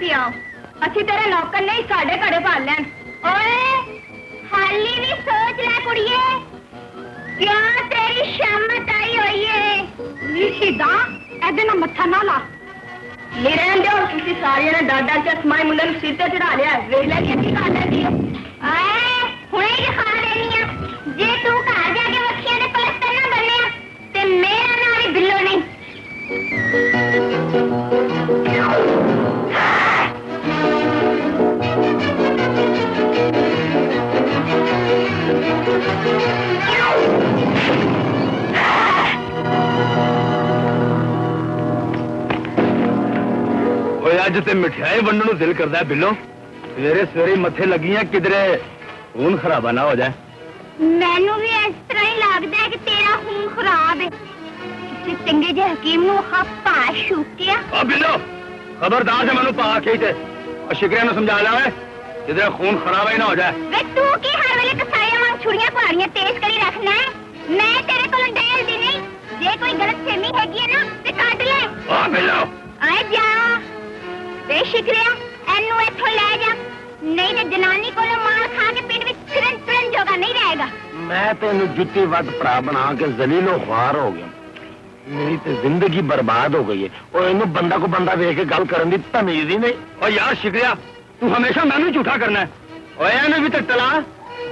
पिया असि तेरे नौकर नहीं साढ़े घरे पाल लैन ओए हाली भी सोच ले कुड़िए क्या तेरी शामत आई हुई है निशिदा ऐदे ना मत्था ना ला ले रहन दो किसी सारिया ने डर डर के समाई मुल्ले सिर ते चढ़ा लिया वेख ले की कर लेती है हुणे ही खा देनी है जे तू घर जाके वखियां दे पलस्तर ना बनया ते मेरा नाम ही बिल्लो नहीं अज ते मिठाई वंडण नूं दिल करदा है बिल्लो सवेरे सवेरे मथे लगियां किधरे खून खराबा ना हो जाए मैनू भी इस तरह ही लगता है कि तेरा खून खराब है किसी चंगे जे हकीम नूं हप्पा शूकिया ओ बिल्लो खबरदार से मैनू पा के ते शिकरिया नूं समझा ला वे किधरे खून खराब ही ना हो जाए वे तू की हर वेले कसाईयां वांग छुड़ियां कुआड़ियां तेज करी रखना है मैं तेरे कोलों डैल दी नहीं जे कोई गलतफहमी हैगी है ना ते काट ले ओ बिल्लो आए जा बेशिक्रिया एनू इथों ले जा नहीं तो जनानी को मार खा के पिंड में फिरन जोगा नहीं रहेगा मैं तेन जुत्ती वट भरा बना के जलीलो ख्वार हो गया मेरी तो जिंदगी बर्बाद हो गई है और इनू बंदा को बंदा देख के गल करने की तमीज ही नहीं और यार शिकरिया तू हमेशा मैनू झूठा करना है और एनू भी तो तला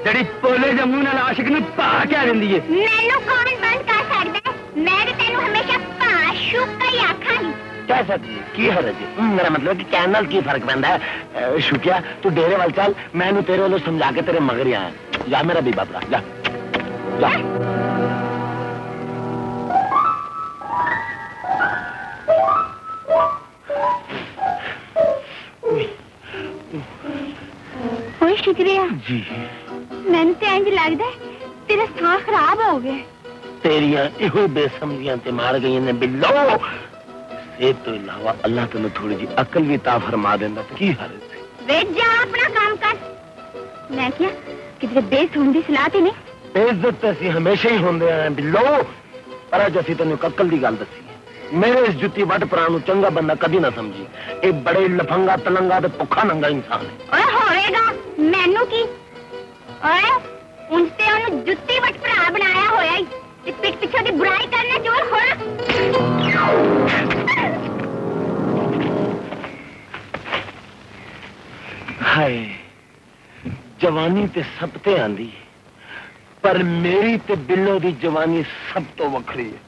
जड़ी पोले जम्मू नाल आशिक नूं पा के आ रही है मैनू कौन बंद कर सकदा है मैं तो तेनू हमेशा पाशुक का ही आखांगी कह सकती की हरज मेरा मतलब कि कहने की फर्क पैंदा है शुक्रिया तू डेरे वाल चल मैं तेरे वालों समझा के तेरे मगर आया जा मेरा बीबा भरा जा जा शुक्रिया जी मैंने तो इंज लगदा है तेरा साह खराब हो गया तेरिया इहो बेसमझियां ते मार गई ने बिल्लो ये तो इलावा अल्लाह तेन थोड़ी जी अकल भी ता फरमा देंदा की हरज वे जा अपना काम कर मैं क्या किधरे बेसुन दी सलाह ते नहीं बेइज्जत ते ਅਸੀਂ हमेशा ही होंदे आ बिल्लो पर अज ਅਸੀਂ ਤੈਨੂੰ अकल दी गल दसी मेरे इस जुत्ती वट भरा नूं चंगा बंदा कदी ना समझी ये बड़े लफंगा तलंगा ते भुखा नंगा इंसान है ओए होएगा मैनू की ओए उनसे ओनु जुत्ती वट भरा बनाया होया ही ते पिठ पिछे दी बुराई करना जोर होना हाय जवानी ते सब ते आंदी पर मेरी ते बिल्लो दी जवानी सब तो वखरी है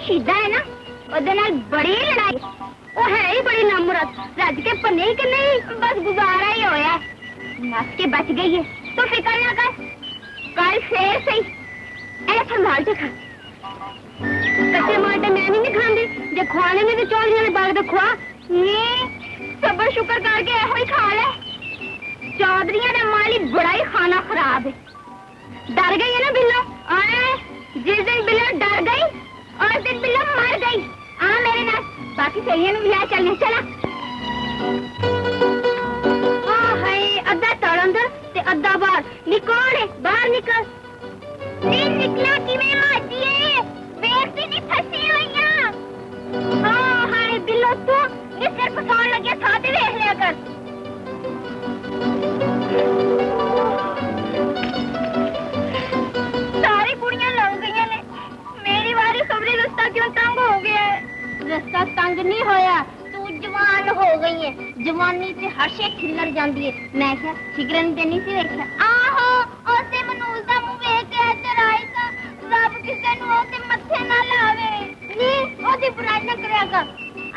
ਸ਼ੀਦਾ ਹੈ ਨਾ ਉਹਦੇ ਨਾਲ ਬੜੀ ਲੜਾਈ ਉਹ ਹੈ ਹੀ ਬੜੀ ਨਮਰਤ ਰੱਜ ਕੇ ਪੰਨੇ ਕਿ ਨਹੀਂ ਬਸ ਗੁਜ਼ਾਰਾ ਹੀ ਹੋਇਆ ਨੱਸ ਕੇ ਬਚ ਗਈ ਹੈ ਤੂੰ ਫਿਕਰ ਨਾ ਕਰ ਕੱਲ ਫੇਰ ਸਹੀ ਇਹ ਸੰਭਾਲ ਕੇ ਖਾ ਕੱਚੇ ਮਾਟੇ ਮੈਂ ਨਹੀਂ ਖਾਂਦੀ ਜੇ ਖਵਾਣੇ ਨੇ ਤੇ ਚੌਧਰੀਆਂ ਦੇ ਬਾਗ ਦੇ ਖਵਾ ਸਬਰ ਸ਼ੁਕਰ ਕਰਕੇ ਇਹੋ ਹੀ ਖਾ ਲੈ ਚੌਧਰੀਆਂ ਦਾ ਮਾਲੀ ਬੜਾ ਹੀ ਖਾਣਾ ਖਰਾਬ ਹੈ डर गई है ना बिल्लो जिस दिन बिल्लो डर गई और दिन बिल्लो मर गई आ मेरे नाल बाकी सही है ले चलने चला हाय अद्धा तड़ अंदर ते अद्धा बाहर निकल बाहर निकल नहीं निकला कि मैं माजी है बेइज्जती नहीं फंसी हुई हाय बिल्लो तू इस सिर फसान लगे था ते देख लिया कर रस्ता तंग नहीं होया तू जवान हो गई है जवानी से हर शे खिलर जांदी है मैं क्या सिगरन ते नहीं सी देखया आहो ओसे मनूल दा मुंह वेख के इधर आई ता रब किसे नु ओते मथे ना लावे नी ओदी बुराई ना करया कर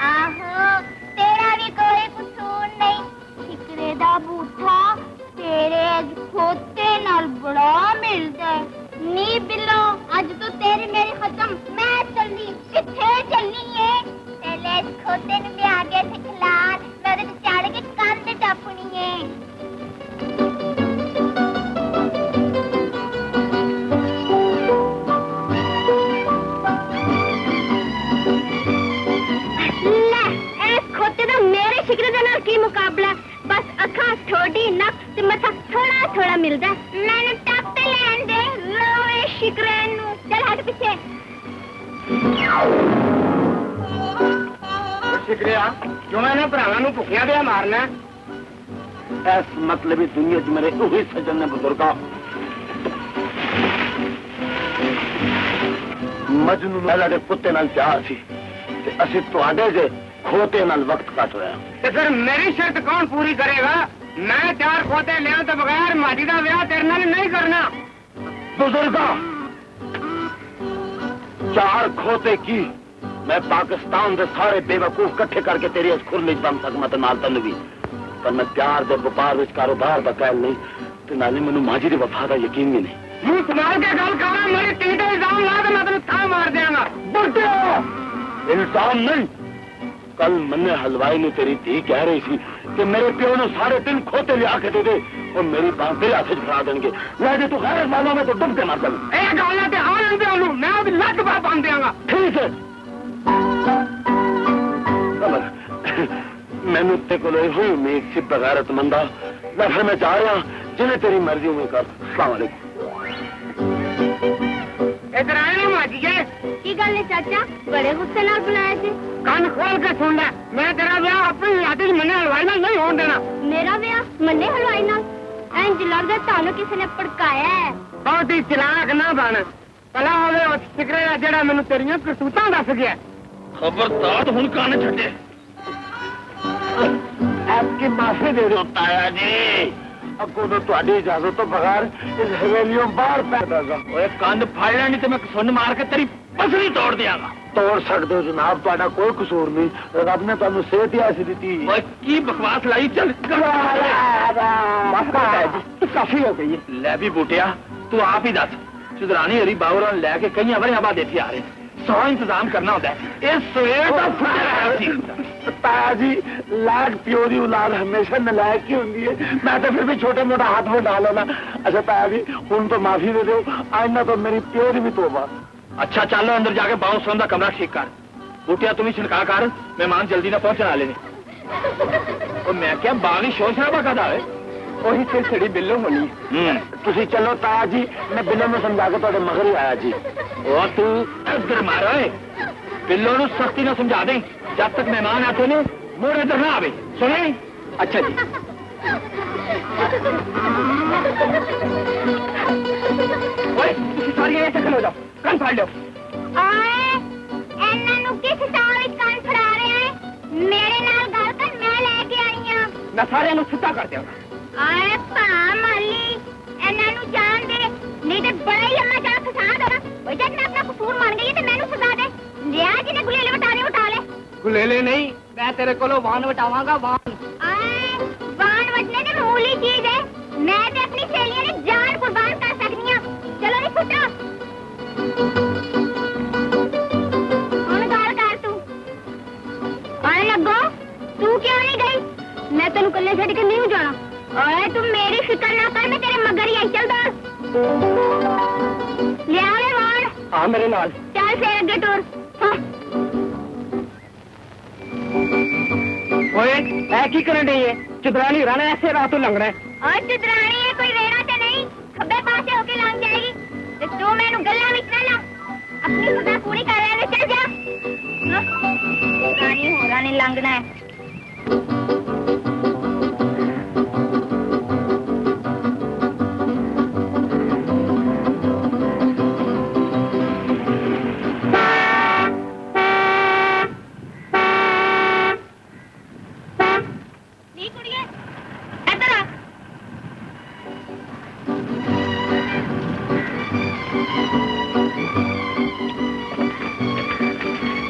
आहो तेरा भी कोई कसूर नहीं सिकरे दा बूठा तेरे खोते नाल बड़ा मिलदा है नी बिल्लो आज तो तेरी मेरी खत्म मैं चलनी किथे चलनी है तेले खोते ने भी आगे से खिलार मेरे तो चढ़ के कंध टपनी है ले इस खोते दा मेरे शिकरे दे नाल की मुकाबला बस अखा छोटी नक ते मथा थोड़ा थोड़ा मिलदा मैंने टप ते लेन दे रोए शिकरे नु चल हट पीछे शिकरिया क्यों मैंने भरावां नू भुखिया दे मारना इस मतलब दुनिया च मेरे उही सजन ने बुजुर्गा मजनू नाल दे पुत्ते नाल प्यार सी ते असि तुहाडे जे खोते नाल वक्त कट होया ते फिर मेरी शर्त कौन पूरी करेगा मैं 4 खोते लिया तो बगैर माजी दा ब्याह तेरे नाल नहीं करना बुजुर्गा 4 खोते की मैं पाकिस्तान के सारे बेवकूफ इकट्ठे करके तेरी इस खुरली बन सकमा तो नाल तैनूं भी पर मैं प्यार के व्यापार विच कारोबार दा कहल नहीं ते नाले मैनूं माजी दी वफा दा यकीन भी नहीं मुंह संभाल के गल कर मेरे टीटे इल्जाम ला के मैं तेनूं था मार देंगा बुढ़िया इल्जाम नहीं कल मन्ने हलवाई ने तेरी धी कह रही थी कि मेरे प्यो ने सारे 3 खोते लिया के दे और मेरी बात तेरे हाथ फड़ा देंगे मैं तू खैर मानो मैं तो डुब के मार दूं ए गल ते हां लंदे ओनू मैं ओदी लट बाप बन देंगा ठीक है मैनू ते कोल हुई उम्मीद सी बगैरतमंदा मैं फिर मैं जा रहा जिन्हें तेरी मर्जी में कर। अस्सलाम वालेकुम। इधर आए ना माजिए। की गल है चाचा, बड़े गुस्से नाल बुलाया जी। कान खोल के सुन ले, मैं तेरा ब्याह अपनी यादी मन्ने हलवाई नाल नहीं होने देना। मेरा ब्याह मन्ने हलवाई नाल? इंज लगदा तानू किसी ने भड़काया है। बहुत ही चलाक ना बन, भला होवे उस फिकरे दा जेड़ा मैनू तेरियां करतूतां दस गया। खबरदार हुन कान छड्डे। आपकी माफी दे दो ताया जी, अगो तो तुम्हारी इजाजत तो बगैर इस हवेलियों बाहर पैदा ओए कंध फाड़ लेनी ते मैं सुन मार के तेरी पसली तोड़ दियांगा। तोड़ सकते हो जनाब, तुम्हारा कोई कसूर नहीं, रब ने तुहानू सेहत ही ऐसी दी। ओए की बकवास लाई, चल काफी हो गई। ले भी बूटिया, तू आप ही दस, चुदरानी हरी बाबूरां लैके कई वरियां बाद इत्थे आ रहे, 100 इंतजाम करना होता है। इस सवेर दा फुटिया सी ताया जी, लाख प्यो दी औलाद हमेशा नलायक ही होंदी है, मैं तो फिर भी छोटा मोटा हाथ में डाल लेना। अच्छा ताया जी, हुन तो माफी दे दो, आइंदा तो मेरी प्यो दी भी तौबा। अच्छा चलो अंदर जाके बाउंस होने का कमरा ठीक कर। बूटिया तुम ही छिड़का कर, मेहमान जल्दी ना पहुंचना लेने। और मैं क्या बागी शोर शराबा करदा है, वही फिर सड़ी बिल्लो होनी। तुसी चलो ताया जी, मैं बिल्लो में समझा के तुहाडे मगर ही आया जी। ओ तू इधर मारो, बिल्लो नु सख्ती ना समझा दे, जब तक मेहमान आते ने मोड़ इधर ना आवे, सुने? अच्छा जी। ओए तुसी सारी ऐसे खलो जाओ, कान फाड़ लो। ओए ਇਹਨਾਂ ਨੂੰ ਕਿਸ ਹਿਸਾਬ ਵਿੱਚ ਕੰਨ ਫੜਾ ਰਹੇ ਹੈ? ਮੇਰੇ ਨਾਲ ਗੱਲ ਕਰ, ਮੈਂ ਲੈ ਕੇ ਆਈ ਹਾਂ। मैं सारे नु सिद्धा कर दिया। ਓਏ ਭਾ ਮਾਲੀ, ਇਹਨਾਂ ਨੂੰ ਜਾਣ ਦੇ, ਨਹੀਂ ਤੇ ਬੜਾ ਹੀ ਲੰਮਾ ਜਾਲ ਫਸਾ ਦੇਣਾ। ਓਏ ਜਦ ਮੈਂ ਆਪਣਾ ਕਸੂਰ ਮੰਨ ਗਈ ਤੇ ਮੈਨੂੰ ਸਜ਼ਾ ਦੇ। ਲਿਆ ਜਿਹਨੇ ਗੁਲੇਲੇ ਵਟਾਣੇ ਵਟਾ ਲੈ। गुलेले नहीं, मैं तेरे को वाहन वटावांगा वाहन। ਓਏ ਵਾਣ ਵਟਨੇ ਤੇ ਮਾਮੂਲੀ ਚੀਜ਼ ਹੈ, ਮੈਂ ਤੇ ਆਪਣੀ ਸਹੇਲੀਆਂ ਦੀ ਜਾਨ ਕੁਰਬਾਨ ਕਰ ਸਕਦੀ ਹਾਂ। ਚਲੋ ਨੀ ਫੁੱਟੋ, ਹੁਣ ਗੱਲ ਕਰ ਤੂੰ। ਆਏ ਲੱਗੋ, ਤੂੰ ਕਿਉਂ ਨਹੀਂ ਗਈ? ਮੈਂ ਤੈਨੂੰ ਇਕੱਲੇ ਛੱਡ ਕੇ ਨਹੀਂ ਜਾਣਾ। ਓਏ ਤੂੰ ਮੇਰੀ ਫਿਕਰ ਨਾ ਕਰ, ਮੈਂ ਤੇਰੇ ਮਗਰ ਹੀ ਆਈ। ਚੱਲ ਦੌੜ, ਲਿਆ ਵੇ ਵਾਣ। आ मेरे नाल। ਚੱਲ ਫੇਰ ਅੱਗੇ ਟੁਰ। ਹਾਂ ओए ऐ की करन डई है? चुदरानी राणा ऐसे रात तो लंघना है। और चुदरानी है, कोई रेड़ा ते नहीं, खब्बे पासे होके लंघ जाएगी। ते तू मैनू गल्लां विच ना ला, अपनी सजा पूरी कर ले। चल जा, चुदरानी होरा ने लंघना है। नी कुड़िए, इधर आ।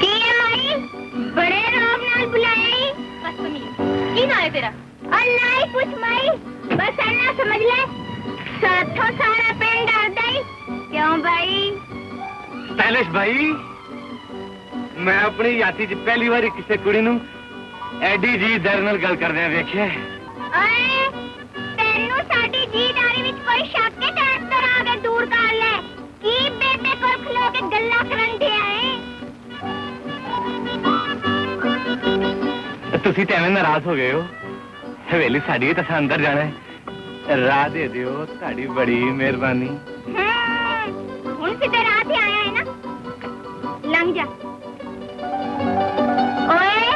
की है माई? बड़े राम नाल बुलाया ही। बस की ना है तेरा? अल्लाह ही पूछ माई, बस अन्ना समझ ले, साथों सारा पिंड डरदा ही। क्यों भाई? शैलेश भाई, मैं अपनी यात्री च पहली बार किसी कुड़ी नू एडी जी दर नाल गल करदे वेखिया। ओए तेनू साडी जीदारी विच कोई शक है? ट्रैक्टर आ के दूर कर ले। की बेबे कोल खलो के गल्ला करन दे आए? तुसी तो एवं नाराज हो गए हो, हवेली साडी है, तुसां अंदर जाना है, राह दे दियो, ताड़ी बड़ी मेहरबानी। हुण सीधे राह ते आया है ना, लंघ जा। ओए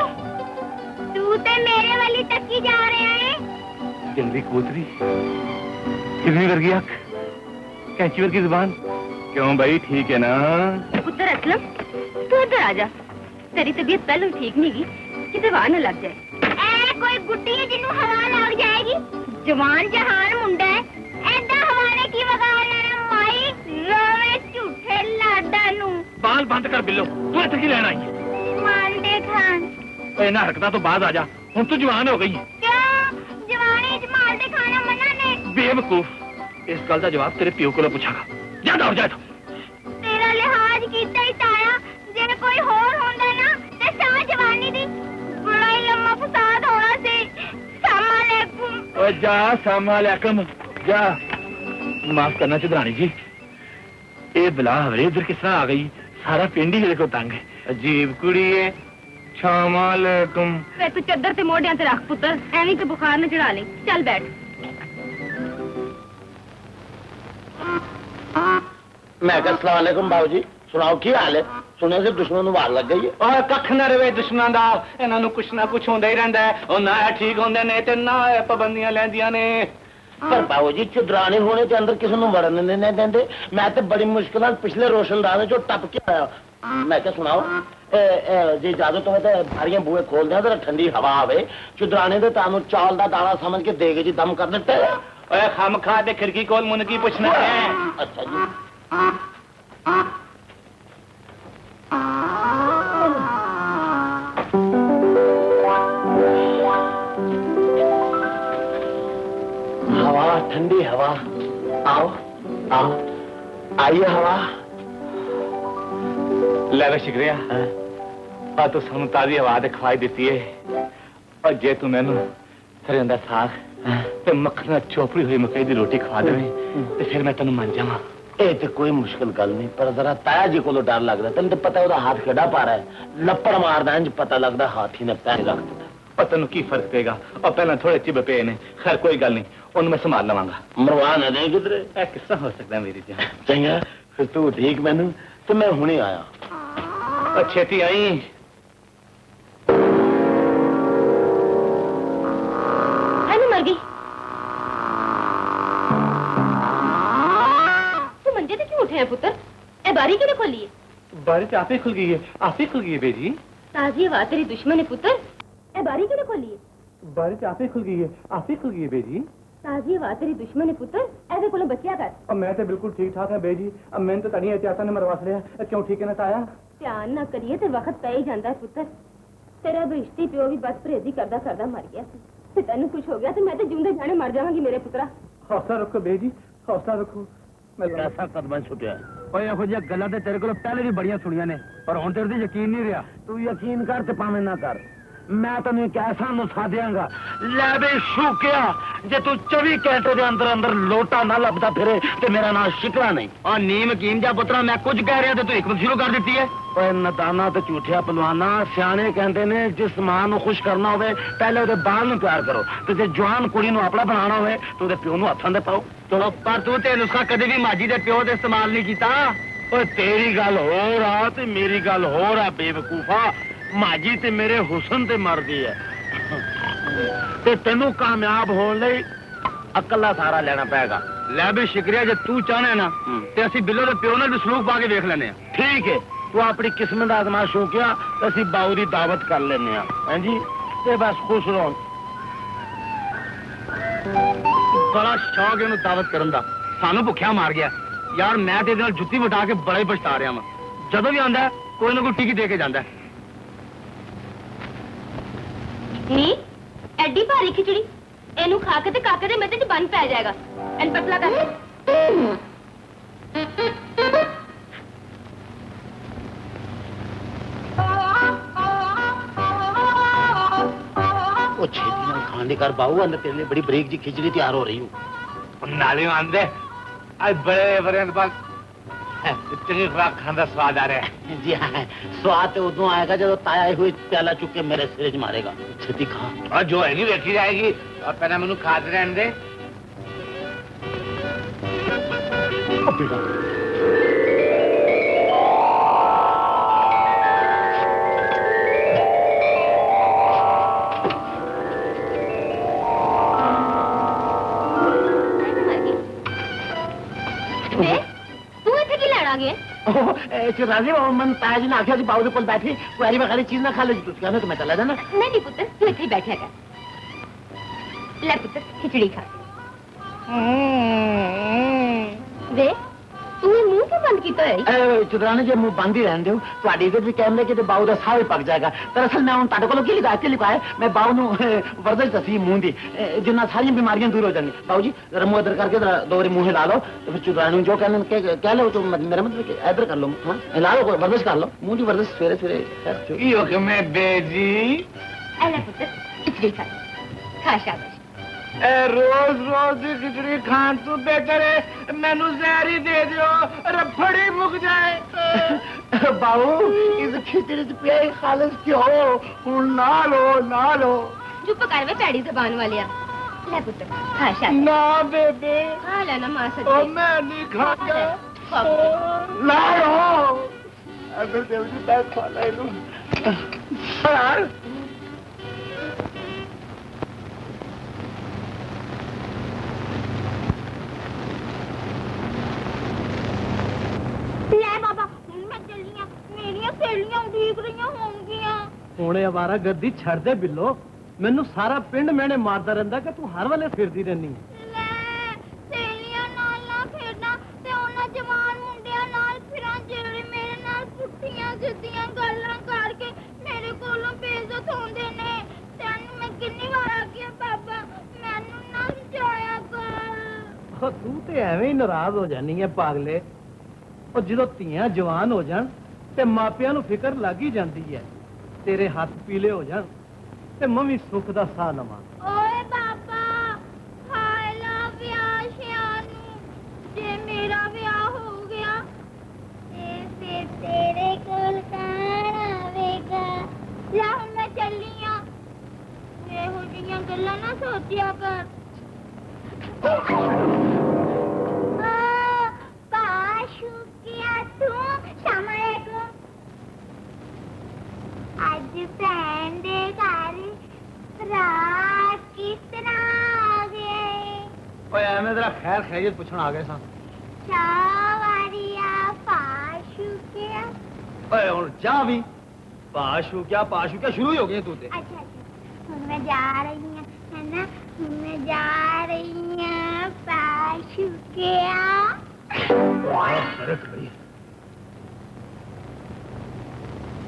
तू ते मेरे वाली तकी जा रहा है। जल्दी कूतरी, कितनी वर्गी आंख, कैंची वर्गी जुबान। क्यों भाई, ठीक है ना? पुत्र असलम, तू इधर आ जा, तेरी तबीयत पहले ठीक नहीं गई, किते हवा न लग जाए। ऐ कोई गुड्डी है जिन्हों हवा लग जाएगी? जवान जहान मुंडा है, ऐदा हवाने की वगा लेना माई, रोवे झूठे लाडा नू। बाल बंद कर बिल्लो, तू इत्थे की लेना आई? मांडे खान। इन्हां हरकतां तो बाद आ जा, हुण तू जवान हो गई। क्यों जवानी च मांडे खाना मना ने? बेवकूफ, इस गल का जवाब तेरे प्यो को पूछागा। जा दौड़ जा इत्थों। तेरा लिहाज कीता ही ताया, जे कोई होर होंदा ना ते सा जवानी दी बड़ा ही लम्मा फसाद होना सी। सलामकुम। ओए जा, सलामकुम जा। माफ करना चुदरानी जी, ये बिला हवरे इधर किस तरह आ गई? सारा पिंड ही को तंग है। अजीब कुड़ी है। सलामकुम। फिर तू चद्दर ते मोढ़ियां ते रख पुत्र, एवं ते बुखार न चढ़ा ले। चल बैठ। मैं कहा अस्सलाम वालेकुम बाबू जी सुनाओ की हाल है सुने से दुश्मन ਨੂੰ ਵਾਰ ਲੱਗ ਗਈ ਹੈ ਓਏ ਕੱਖ ਨਾ ਰਵੇ ਦੁਸ਼ਮਣਾਂ ਦਾ ਇਹਨਾਂ ਨੂੰ ਕੁਛ ਨਾ ਕੁਛ ਹੁੰਦਾ ਹੀ ਰਹਿੰਦਾ ਹੈ ਉਹ ਨਾ ਇਹ ਠੀਕ ਹੁੰਦੇ ਨੇ ਤੇ ਨਾ ਇਹ ਪਾਬੰਦੀਆਂ ਲੈਂਦੀਆਂ ਨੇ ਪਰ ਬਾਬੂ ਜੀ ਚੁਦਰਾਣੇ ਹੋਣੇ ਤੇ ਅੰਦਰ ਕਿਸੇ ਨੂੰ ਵੜਨ ਨਹੀਂ ਦਿੰਦੇ ਮੈਂ ਤੇ ਬੜੀ ਮੁਸ਼ਕਿਲ ਨਾਲ ਪਿਛਲੇ ਰੋਸ਼ਨਦਾਨ ਚੋਂ ਟੱਪ ਕੇ ਆਇਆ ਮੈਂ ਕਿਹਾ ਸੁਣਾਓ ਜੇ ਇਜਾਜ਼ਤ ਹੋਵੇ ਤਾਂ ਬਾਰੀਆਂ ਬੂਹੇ ਖੋਲ ਦਿਆਂ ਜਰਾ ਠੰਡੀ ਹਵਾ ਆਵੇ ਚੁਦਰਾਣੇ ਦੇ ਤੁਹਾਨੂੰ ਚਾਲ ਦਾ ਦਾਣਾ ਸਮਝ ਕੇ ਦੇਗੇ ਜੀ ਦਮ ਕਰ ਦਿੱਤੇ ਓਏ ਖਮ ਖਾ ਤੇ ਖਿੜਕੀ ਕੋਲ ਮੁੰਨ ਕੀ ਪੁੱਛਣਾ ਹੈ ਅੱਛਾ ਜੀ हवा ठंडी हवा आओ आओ आइए हवा ਲੈ ਵੇ ਸ਼ੁਕਰੀਆ ਆ ਤੂੰ ਸਾਨੂੰ ਤਾਜ਼ੀ ਹਵਾ ਦੇ ਖਵਾਈ ਦਿੱਤੀ ਏ ਔਰ ਜੇ ਤੂੰ ਮੈਨੂੰ ਸਰੋਂ ਦਾ ਸਾਗ ਤੇ ਮੱਖਣ ਚੋਪੜੀ ਹੋਈ ਮਕਈ ਦੀ ਰੋਟੀ ਖਵਾ ਦੇਵੇਂ ਤੇ ਫਿਰ ਮੈਂ ਤੈਨੂੰ ਮੰਨ ਜਾਵਾਂ ਇਹ ਤੇ ਕੋਈ ਮੁਸ਼ਕਿਲ ਗੱਲ ਨਹੀਂ ਪਰ ਜ਼ਰਾ ਤਾਇਆ ਜੀ ਕੋਲੋਂ ਡਰ ਲੱਗਦਾ ਤੈਨੂੰ ਤਾਂ ਪਤਾ ਉਹਦਾ ਹੱਥ ਕਿਹੜਾ ਪਾਰਾ ਹੈ ਲੱਪੜ ਮਾਰਦਾ ਇੰਜ ਪਤਾ ਲੱਗਦਾ ਹਾਥੀ ਨੇ ਪੈਰ ਰੱਖ ਦਿੱਤਾ ਔਰ ਤੈਨੂੰ ਕੀ ਫਰਕ ਪਏਗਾ ਔਰ ਪਹਿਲਾਂ ਥੋੜੇ ਚਿਬ ਪਏ ਨੇ ਖੈਰ ਕੋਈ ਗੱਲ ਨਹੀਂ ਉਹਨੂੰ ਮੈਂ ਸੰਭਾਲ ਲਵਾਂਗਾ ਮਰਵਾ ਨਾ ਦੇ ਕਿਧਰੇ ਇਹ ਕਿੱਸਾ ਹੋ ਸਕਦਾ ਮੇਰੀ ਜਾਨ ਚੰਗਾ ਫਿਰ ਤੂੰ ਠੀਕ ਮੈਨੂੰ ਤੇ ਮੈਂ ਹੁਣੇ ਆਇਆ ਔਰ ਛੇਤੀ ਆਈ ਐਨੂੰ ਮਰ ਗਈ ਤੂੰ ਮੰਜੇ ਤੇ ਕਿਉਂ ਉੱਠਿਆ ਪੁੱਤਰ ਇਹ ਬਾਰੀ ਕਿਹਨੇ ਖੋਲੀ ਹੈ बारिश आपे खुल गई है आपे खुल गई है बेजी ताजी हवा तेरी दुश्मन है पुत्र ए बारी किने खोली है बारिश आपे खुल गई है आपे खुल गई है बेजी ताजी हवा तेरी दुश्मन है पुत्र ऐसे कोलो बचिया कर अब मैं तो बिल्कुल ठीक ठाक है बेजी अब मैंने तो तनी एहतियात ने मरवा लिया क्यों ठीक है ना ताया ध्यान ना करिए ते वक्त पै ही जांदा है पुत्र तेरा बेइज्जती प्यो भी बस परहेजी करदा करदा मर गया ते तन्नू कुछ हो गया ते मैं ते जिंदे जाने मर जावांगी मेरे पुत्रा हौसला रखो बेजी हौसला रखो ਐਸਾ ਕਦਮ ਛੁੱਟਿਆ ਓਏ ਇਹੋ ਜਿਹੀਆਂ ਗੱਲਾਂ ਤੇ ਤੇਰੇ ਕੋਲ ਪਹਿਲੇ ਵੀ ਬੜੀਆਂ ਸੁਣੀਆਂ ਨੇ ਪਰ ਹੁਣ ਤੇਰੇ ਤੇ ਯਕੀਨ ਨਹੀਂ ਰਿਹਾ ਤੂੰ ਯਕੀਨ ਕਰ ਤੇ ਭਾਵੇਂ ਨਾ ਕਰ ਮੈਂ ਤੈਨੂੰ ਇੱਕ ਐਸਾ ਨੁਸਖਾ ਦਿਆਂਗਾ ਲੈ ਬੇ ਸ਼ੂਕਿਆ ਜੇ ਤੂੰ 24 ਘੰਟੇ ਦੇ ਅੰਦਰ ਅੰਦਰ ਲੋਟਾ ਨਾ ਲੱਭਦਾ ਫਿਰੇ ਤੇ ਮੇਰਾ ਨਾਂ ਸ਼ਿਕਲਾ ਨਹੀਂ ਆ ਨੀਮ ਕੀਮ ਜਾ ਪੁੱਤਰਾ ਮੈਂ ਕੁਝ ਕਹਿ ਰਿਹਾ ਤੇ ਤੂੰ ਇੱਕਦਮ ਸ਼ੁਰੂ ਕਰ ਦਿੱਤੀ ਹੈ ਓਏ ਨਦਾਨਾ ਤੇ ਝੂਠਿਆ ਪਹਿਲਵਾਨਾ ਸਿਆਣੇ ਕਹਿੰਦੇ ਨੇ ਜਿਸ ਮਾਂ ਨੂੰ ਖੁਸ਼ ਕਰਨਾ ਹੋਵੇ ਪਹਿਲੇ ਉਹਦੇ ਬਾਲ ਨੂੰ ਪਿਆਰ ਕਰੋ ਤੇ ਜੇ ਜਵਾਨ ਕੁੜੀ ਨੂੰ ਆਪਣਾ ਬਣਾਉਣਾ ਹੋਵੇ ਤੇ ਉਹਦੇ ਪਿਓ ਨੂੰ ਹੱਥਾਂ ਦੇ ਪਾਓ ਚਲੋ ਪਰ ਤੂੰ ਤੇ ਨੁਸਖਾ ਕਦੇ ਵੀ ਮਾਜੀ ਦੇ ਪਿਓ ਦੇ ਇਸਤੇਮਾਲ ਨਹੀਂ ਕੀਤਾ ਓਏ ਤੇਰੀ ਗੱਲ ਹੋਰ ਆ ਤੇ ਮੇਰੀ ਗੱਲ ਹੋਰ ਆ ਬੇਵਕੂਫਾ ਮਾਜੀ ਤੇ ਮੇਰੇ ਹੁਸਨ ਤੇ ਮਰਦੀ ਹੈ ਤੇ ਤੈਨੂੰ ਕਾਮਯਾਬ ਹੋਣ ਲਈ ਇਕੱਲਾ ਸਾਰਾ ਲੈਣਾ ਪਏਗਾ ਲੈ ਵੀ ਸ਼ੁਕਰੀਆ ਜੇ ਤੂੰ ਚਾਹਣਾ ਨਾ ਤੇ ਅਸੀਂ ਬਿੱਲੋ ਦੇ ਪਿਓ ਨਾਲ ਵੀ ਸਲੂਕ ਪਾ ਕੇ ਵੇਖ ਲੈਨੇ ਆ ਠੀਕ ਹੈ ਤੂੰ ਆਪਣੀ ਕਿਸਮਤ ਦਾ ਆਜ਼ਮਾ ਸ਼ੌਕਿਆ ਅਸੀਂ ਬਾਊ ਦੀ ਦਾਵਤ ਕਰ ਲੈਨੇ ਆ ਹਾਂਜੀ ਤੇ ਬਸ ਖੁਸ਼ ਰਹੋ ਬੜਾ ਸ਼ੌਕ ਹੈ ਉਹਨੂੰ ਦਾਵਤ ਕਰਨ ਦਾ ਸਾਨੂੰ ਭੁੱਖਿਆ ਮਾਰ ਗਿਆ ਯਾਰ ਮੈਂ ਤੇ ਇਹਦੇ ਨਾਲ ਜੁੱਤੀ ਵਟਾ ਕੇ ਬੜਾ ਹੀ ਪਛਤਾ ਰਿਹਾ ਵਾਂ ਜਦੋਂ ਵੀ ਆਉਂਦਾ ਕੋਈ ਨਾ ਕੋਈ ਟਿਕੀ ਦੇ ਕੇ ਜਾਂਦਾ ਨੀ ਐਡੀ ਭਾਰੀ ਖਿਚੜੀ ਇਹਨੂੰ ਖਾ ਕੇ ਤੇ ਕਾਕੇ ਦੇ ਮਿੱਤੇ ਚ ਬੰਨ ਪੈ ਜਾਏਗਾ ਐਨ ਪਤਲਾ ਕਰ ਉਹ ਛੇਤੀ ਨਾਲ ਖਾਣ ਦੇ ਕਰ ਬਾਊ ਅੰਦਰ ਤੇਰੇ ਲਈ ਬੜੀ ਬਰੀਕ ਜੀ ਖਿਚੜੀ ਤਿਆਰ ਹੋ ਰਹੀ ਹੂੰ ਨਾਲੇ ਆਂਦੇ ਅੱਜ ਬੜੇ ਬੜੇ ਬਾਅਦ ਚੰਗੀ ਖੁਰਾਕ ਖਾਣ ਦਾ ਸਵਾਦ ਆ ਰਿਹਾ ਹੈ ਜੀ ਹਾਂ ਸਵਾਦ ਤੇ ਉਦੋਂ ਆਏਗਾ ਜਦੋਂ ਤਾਇਆ ਹੋਈ ਪਿਆਲਾ ਚੁੱਕ ਕੇ ਮੇਰੇ ਸਿਰ 'ਚ ਮਾਰੇਗਾ ਛੇਤੀ ਖਾ ਔਰ ਜੋ ਹੈਗੀ ਵੇਖੀ ਜਾਏਗੀ ਔਰ ਪਹਿਲਾਂ ਮੈਨੂੰ ਖਾਦ ਰਹਿਣ ਦੇ ਤੂੰ ਇੱਥੇ ਕੀ ਲੈਣ ਆ ਗਿਆ ਰਾਜੀ ਮਨ ਤਾਇਆ ਜੀ ਨੇ ਆਖਿਆ ਸੀ ਬਾਊ ਦੇ ਕੋਲ ਬੈਠੀ ਕੋਈ ਐਰੀ ਵਖਾਰੀ ਚੀਜ਼ ਨਾ ਖਾ ਲੈ ਤੁਸੀਂ ਕਹਿੰਦੇ ਤਾਂ ਮੈਂ ਚਲਾ ਜਾਣਾ ਨਹੀਂ ਨਹੀਂ ਪੁੱਤਰ ਤੂੰ ਇੱਥੇ ਹੀ ਬੈਠਿਆ ਕਰ ਲੈ ਪੁੱਤਰ ਖਿਚੜੀ ਖਾ ਵੇ ਤੂੰ ਇਹ ਮੂੰਹ ਕਿਉਂ ਬੰਦ ਕੀਤਾ ਹੈ ਚੁਦਰਾਣੇ ਜੇ ਮੂੰਹ ਬੰਦ ਹੀ ਰਹਿਣ ਦਿਓ ਤੁਹਾਡੀ ਇੱਜ਼ਤ ਵੀ ਕੈਮਰੇ ਕਿ ਤੇ ਬਾਊ ਦਾ ਸਾਹ ਵੀ ਪੱਕ ਜਾਏਗਾ ਦਰਅਸਲ ਮੈਂ ਹੁਣ ਤੁਹਾਡੇ ਕੋਲੋਂ ਕੀ ਲਿਖਾਇਆ ਮੈਂ ਬਾਊ ਨੂੰ ਵਰਦਿਸ਼ ਦੱਸੀ ਮੂੰਹ ਦੀ ਜਿੰਨਾ ਸਾਰੀਆਂ ਬਿਮਾਰੀਆਂ ਦੂਰ ਹੋ ਜਾਣਗੀਆਂ ਬਾਊ ਜੀ ਜ਼ਰਾ ਮੂੰਹ ਇੱਧਰ ਕਰਕੇ ਜ਼ਰਾ ਦੋ ਵਾਰੀ ਮੂੰਹ ਲਾ ਲਓ ਤੇ ਫਿਰ ਚੁਦਰਾਣੇ ਨੂੰ ਜੋ ਕਹਿੰਦੇ ਕਹਿ ਲਓ ਤੂੰ ਮੇਰਾ ਮਤਲਬ ਕਿ ਇੱਧਰ ਕਰ ਲਓ ਹਾਂ ਲਾ ਲਓ ਵਰਦਿਸ਼ ਕਰ ਲਓ ਮੂੰਹ ਦੀ ਵਰਦਿਸ਼ ਸਵੇਰੇ ਸਵੇਰੇ ਕੀ ਹੋ ਗਿਆ ਮੈਂ ਬੇਜੀ ਐ ਲੈ ਪੁੱਤਰ ਖਿਚੜੀ ਖਾ ਖਾ ਸ਼ਾਬਾਸ਼ ਰੋਜ਼ ਰੋਜ਼ ਦੀ ਖਿਚੜੀ ਖਾਣ ਤੋਂ ਬਿਹਤਰ ਹੈ ਮੈਨੂੰ ਜ਼ਹਿਰ ਹੀ ਦੇ ਦਿਓ ਰਫੜੀ ਮੁੱਕ ਜਾਏ ਬਾਊ ਇਸ ਖਿਚੜੀ 'ਚ ਪਿਆ ਖਾਲਸ ਕਿਉਂ ਹੁਣ ਨਾ ਲੋ ਚੁੱਪ ਕਰ ਵੇ ਭੈੜੀ ਜ਼ਬਾਨ ਵਾਲਿਆ ਲੈ ਪੁੱਤ ਖਾ ਸ਼ਾਦ ना बेबे ਆ ਲੈ ਨਾ ਮਾਂ ओ ਸੱਜੇ मैं नहीं खाऊंगा बाबू। ला अगर देवजी मैं खा ले लूं यार ਲੈ ਬਾਬਾ ਹੁਣ ਮੈਂ ਚੱਲੀ ਆ ਮੇਰੀਆਂ ਸਹੇਲੀਆਂ ਉਡੀਕ ਰਹੀਆਂ ਹੋਣਗੀਆਂ ਹੁਣੇ ਅਵਾਰਾ ਗੱਦੀ ਛੱਡ ਦੇ ਬਿੱਲੋ ਮੈਨੂੰ ਸਾਰਾ ਪਿੰਡ ਮੈਨੇ ਮਾਰਦਾ ਰਹਿੰਦਾ ਕਿ ਤੂੰ ਹਰ ਵੇਲੇ ਫਿਰਦੀ ਰਹਿਨੀ ਲੈ ਸਹੇਲੀਆਂ ਨਾਲ ਨਾ ਖੇਡਾਂ ਤੇ ਉਹਨਾਂ ਜਵਾਨ ਮੁੰਡਿਆਂ ਨਾਲ ਫਿਰਾਂ ਜਿਹੜੇ ਮੇਰੇ ਨਾਲ ਪੁੱਠੀਆਂ ਸਿੱਧੀਆਂ ਗੱਲਾਂ ਕਰਕੇ ਮੇਰੇ ਕੋਲੋਂ ਬੇਇੱਜ਼ਤ ਹੁੰਦੇ ਨੇ ਤੈਨੂੰ ਮੈਂ ਕਿੰਨੀ ਵਾਰ ਆਖਿਆ ਬਾਬਾ ਮੈਨੂੰ ਨਾ ਸਮਝਾਇਆ ਕਰ ਉਹ ਤੂੰ ਤੇ ਐਵੇਂ ਹੀ ਨਾਰਾਜ਼ ਹੋ ਜਾਨੀ ਹੈ ਪਾਗਲੇ ਉਹ ਜਦੋਂ ਧੀਆਂ ਜਵਾਨ ਹੋ ਜਾਣ ਤੇ ਮਾਪਿਆਂ ਨੂੰ ਫਿਕਰ ਲੱਗ ਹੀ ਜਾਂਦੀ ਹੈ ਤੇਰੇ ਹੱਥ ਪੀਲੇ ਹੋ ਜਾਣ ਤੇ ਮੈਂ ਵੀ ਸੁੱਖ ਦਾ ਸਾਹ ਲਵਾਂ ਓਏ ਬਾਬਾ ਹਾਏ ਲਾ ਵਿਆਹ ਸ਼ਿਆਂ ਨੂੰ ਜੇ ਮੇਰਾ ਵਿਆਹ ਹੋ ਗਿਆ ਤੇ ਫਿਰ ਤੇਰੇ ਕੋਲ ਕੌਣ ਆਵੇਗਾ ਲੈ ਹੁਣ ਮੈਂ ਚੱਲੀ ਆ ਇਹੋ ਜਿਹੀਆਂ ਗੱਲਾਂ ਨਾ ਸੋਚਿਆ ਕਰ ਅੱਜ ਭੈਣ ਦੇ ਘਰ ਰਾਤ ਕਿਸ ਤਰ੍ਹਾਂ ਆ ਗਏ ਓਏ ਐਵੇਂ ਤੇਰਾ ਖੈਰ ਖੈਰੀਅਤ ਪੁੱਛਣ ਆ ਗਏ ਸਾਂ ਚਾਵਾਰੀਆ ਪਾਸ਼ੂ ਕਿਆ ਓਏ ਹੁਣ ਜਾ ਵੀ ਪਾਸ਼ੂ ਕਿਆ ਸ਼ੁਰੂ ਹੀ ਹੋ ਗਏ ਤੂੰ ਤੇ ਅੱਛਾ ਹੁਣ ਮੈਂ ਜਾ ਰਹੀ ਹਾਂ ਹੈ ਨਾ ਹੁਣ ਮੈਂ ਜਾ ਰਹੀ ਹਾਂ ਪਾਸ਼ੂ ਕਿਆ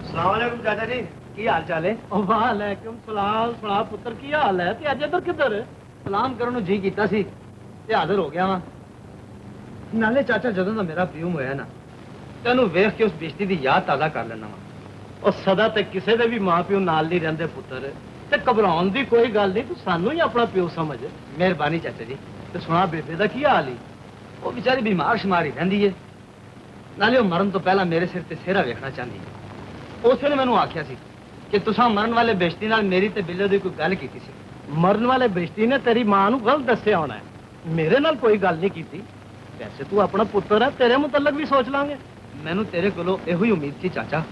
ਸਲਾਮੁਅਲੈਕੁਮ ਚਾਚਾ ਜੀ ਕੀ ਹਾਲ ਚਾਲ ਹੈ ਵਾਲੇਕੁਮ ਸਲਾਮ ਸੁਣਾ ਪੁੱਤਰ ਕੀ ਹਾਲ ਹੈ ਤੇ ਅੱਜ ਇੱਧਰ ਕਿੱਧਰ ਸਲਾਮ ਕਰਨ ਨੂੰ ਜੀ ਕੀਤਾ ਸੀ ਤੇ ਹਾਜ਼ਰ ਹੋ ਗਿਆ ਵਾਂ ਨਾਲੇ ਚਾਚਾ ਜਦੋਂ ਦਾ ਮੇਰਾ ਪਿਓ ਹੋਇਆ ਨਾ ਤੈਨੂੰ ਵੇਖ ਕੇ ਉਸ ਬਿਸ਼ਤੀ ਦੀ ਯਾਦ ਤਾਜ਼ਾ ਕਰ ਲੈਣਾ ਵਾਂ ਉਹ ਸਦਾ ਤੇ ਕਿਸੇ ਦੇ ਵੀ ਮਾਂ ਪਿਓ ਨਾਲ ਨਹੀਂ ਰਹਿੰਦੇ ਪੁੱਤਰ ਤੇ ਘਬਰਾਉਣ ਦੀ ਕੋਈ ਗੱਲ ਨਹੀਂ ਤੂੰ ਸਾਨੂੰ ਹੀ ਆਪਣਾ ਪਿਓ ਸਮਝ ਮਿਹਰਬਾਨੀ ਚਾਚਾ ਜੀ ਤੇ ਸੁਣਾ ਬੇਬੇ ਦਾ ਕੀ ਹਾਲ ਹੈ ਉਹ ਵਿਚਾਰੀ ਬਿਮਾਰ ਸ਼ਮਾਰੀ ਰਹਿੰਦੀ ਏ ਨਾਲੇ ਉਹ ਮਰਨ ਤੋਂ ਪਹਿਲਾਂ ਮੇਰੇ ਸਿਰ ਤੇ ਸਿਹਰਾ ਵੇਖਣਾ ਚਾਹੁੰਦੀ ਹੈ ਉਸੇ ਨੇ ਮੈਨੂੰ ਆਖਿਆ ਸੀ ਕਿ ਤੁਸੀਂ ਮਰਨ ਵਾਲੇ ਬੇਸ਼ਤੀ ਨਾਲ ਮੇਰੀ ਤੇ ਬਿੱਲੋ ਦੀ ਕੋਈ ਗੱਲ ਕੀਤੀ ਸੀ ਮਰਨ ਵਾਲੇ ਬੇਸ਼ਤੀ ਨੇ ਤੇਰੀ ਮਾਂ ਨੂੰ ਗਲਤ ਦੱਸਿਆ ਹੋਣਾ ਹੈ ਮੇਰੇ ਨਾਲ ਕੋਈ ਗੱਲ ਨਹੀਂ ਕੀਤੀ ਵੈਸੇ ਤੂੰ ਆਪਣਾ ਪੁੱਤਰ ਹੈ ਤੇਰੇ ਮੁਤਲਕ ਵੀ ਸੋਚ ਲਾਂਗੇ ਮੈਨੂੰ ਤੇਰੇ ਕੋਲੋਂ ਇਹੋ ਹੀ ਉਮੀਦ ਸੀ ਚਾਚਾ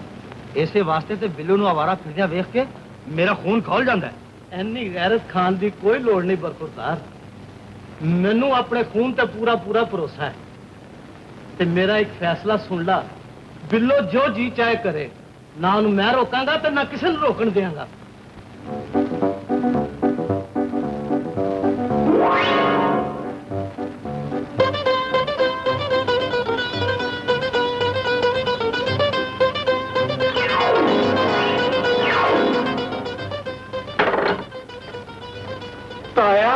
ਇਸੇ ਵਾਸਤੇ ਤੇ ਬਿੱਲੂ ਨੂੰ ਆਵਾਰਾ ਫਿਰਦਿਆਂ ਵੇਖ ਕੇ ਮੇਰਾ ਖੂਨ ਖੌਲ ਜਾਂਦਾ ਹੈ ਇੰਨੀ ਗੈਰਤ ਖਾਨ ਦੀ ਕੋਈ ਲੋੜ ਨਹੀਂ ਬਰਖੁਰਦਾਰ ਮੈਨੂੰ ਆਪਣੇ ਖੂਨ ਤੇ ਪੂਰਾ ਭਰੋਸਾ ਹੈ ਤੇ ਮੇਰਾ ਇੱਕ ਫੈਸਲਾ ਸੁਣ ਲਾ ਬਿੱਲੋ ਜੋ ਜੀ ਚਾਹੇ ਕਰੇ ਨਾ ਉਹਨੂੰ ਮੈਂ ਰੋਕਾਂਗਾ ਤੇ ਨਾ ਕਿਸੇ ਨੂੰ ਰੋਕਣ ਦਿਆਂਗਾ ਤਾਇਆ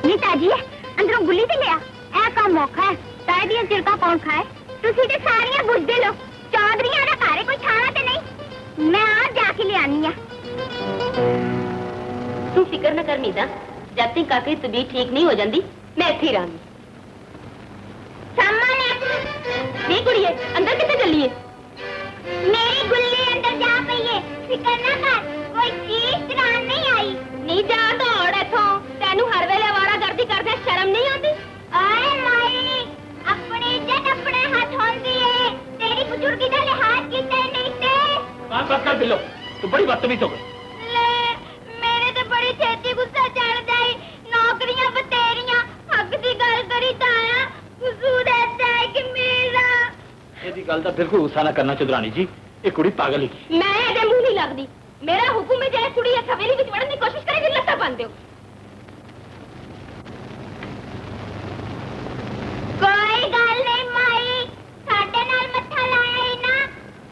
नीता जी अंदरों गुल्ली ते लिया ए काम मौका है ताए दियां चिरका कौन खाए तुसी ते सारियां बुझदे लो चौधरीयां दा घरे कोई खाना ते नहीं मैं आप जाके ले आनी आ तू फिक्र न कर मीता जब तक काके की तबीयत ठीक नहीं हो जाती मैं इत्थे ही रहांगी सामने नहीं कुड़िए अंदर किथे चली है मेरी गुल्ली अंदर जा पई है फिक्र ना कर कोई चीज चुरान नहीं आई नहीं जा दौड़ इथों तेनू हर वेले आवारागर्दी करदे शर्म नहीं आती ओए माई अपनी इज्जत अपने हाथ होंदी है तेरी बुजुर्गी दा लिहाज कीता नहीं ते बस कर बिल्लो तू बड़ी बदतमीज हो गई ले मेरे ते बड़ी छेती गुस्सा चढ़दा है नौकरियां बतेरियां हक दी गल करी ताया कसूर ऐसा है कि मेरा ਇਹਦੀ ਗੱਲ ਦਾ ਬਿਲਕੁਲ ਗੁੱਸਾ ਨਾ ਕਰਨਾ ਚੌਧਰਾਣੀ ਜੀ ਇਹ ਕੁੜੀ ਪਾਗਲ ਹੀ मैं ਇਹਦੇ ਮੂੰਹ ਨਹੀਂ ਲੱਗਦੀ मेरा हुक्म है जे कुड़ी इस हवेली विच वड़न दी कोशिश करे जे लत्ता बन दियो कोई गल नहीं माई साडे नाल मत्था लाया ही ना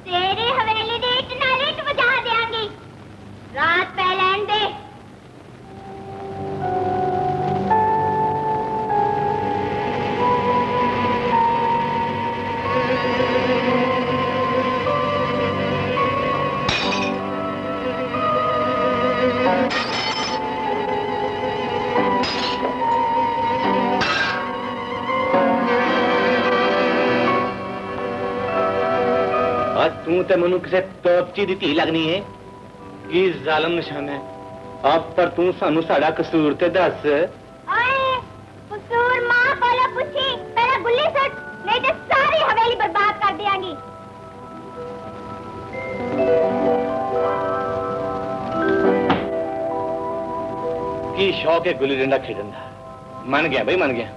तेरी हवेली दे इट नाल इट वजा देंगी रात पै लैन दे तू ते मनु किसे तोपची दी धी लगनी है की जालम निशान है अब पर तू सानू साड़ा कसूर ते दस ओए कसूर मां कोला पूछी मेरा गुल्ली सुट नहीं तो सारी हवेली बर्बाद कर देंगी। की शौक है गुल्ली डंडा खेलन दा मन गया भाई मन गया।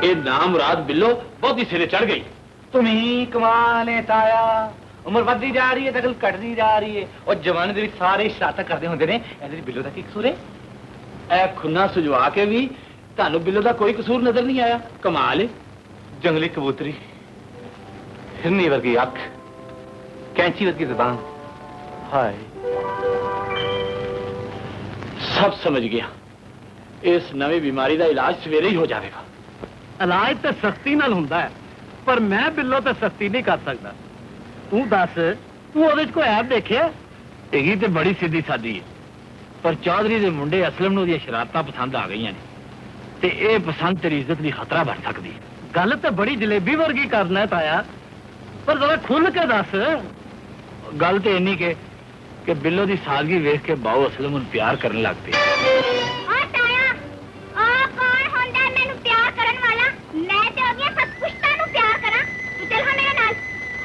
ये नाम मुराद बिल्लो बहुत ही सिरे चढ़ गई। तुम्ही कमाल है ताया उम्र बढ़ती जा रही है दखल घटती जा रही है और जमाने दे सारे शरारत करते होंगे ने ਇਹਦੇ ਬਿੱਲੋ ਦਾ ਕੀ ਕਸੂਰ ਹੈ। ए खुन्ना सुझवा के भी तानू बिल्लो का कोई कसूर नजर नहीं आया। कमाल है। जंगली कबूतरी हिरनी वर्गी अख कैंची वर्गी जुबान हाय सब समझ गया। इस नवी बीमारी का इलाज सवेरे ही हो जाएगा। इलाज तो सख्ती नाल हुंदा है पर मैं बिल्लो तो सख्ती नहीं कर सकता। तू दस तू ਉਹਦੇ 'ਚ ਕੋਈ ਐਬ ਦੇਖਿਆ? यही तो बड़ी सीधी सादी है पर चौधरी के मुंडे असलम नूं ਦੀਆਂ शरारतां पसंद आ गई ने ते ये पसंद तेरी इज्जत ਲਈ खतरा बन सकती है। गल तो बड़ी जलेबी वर्गी करना है ताया पर जरा खुल के दस। गल तो इन्नी कि बिल्लो की सादगी वेख के बाऊ असलम उन प्यार करने लग पे। ओ ताया ओ कौन होंदा मैनू प्यार करन वाला? मैं ते ओदियां सब पुश्तां नू प्यार करा। तू चल हा मेरे नाल।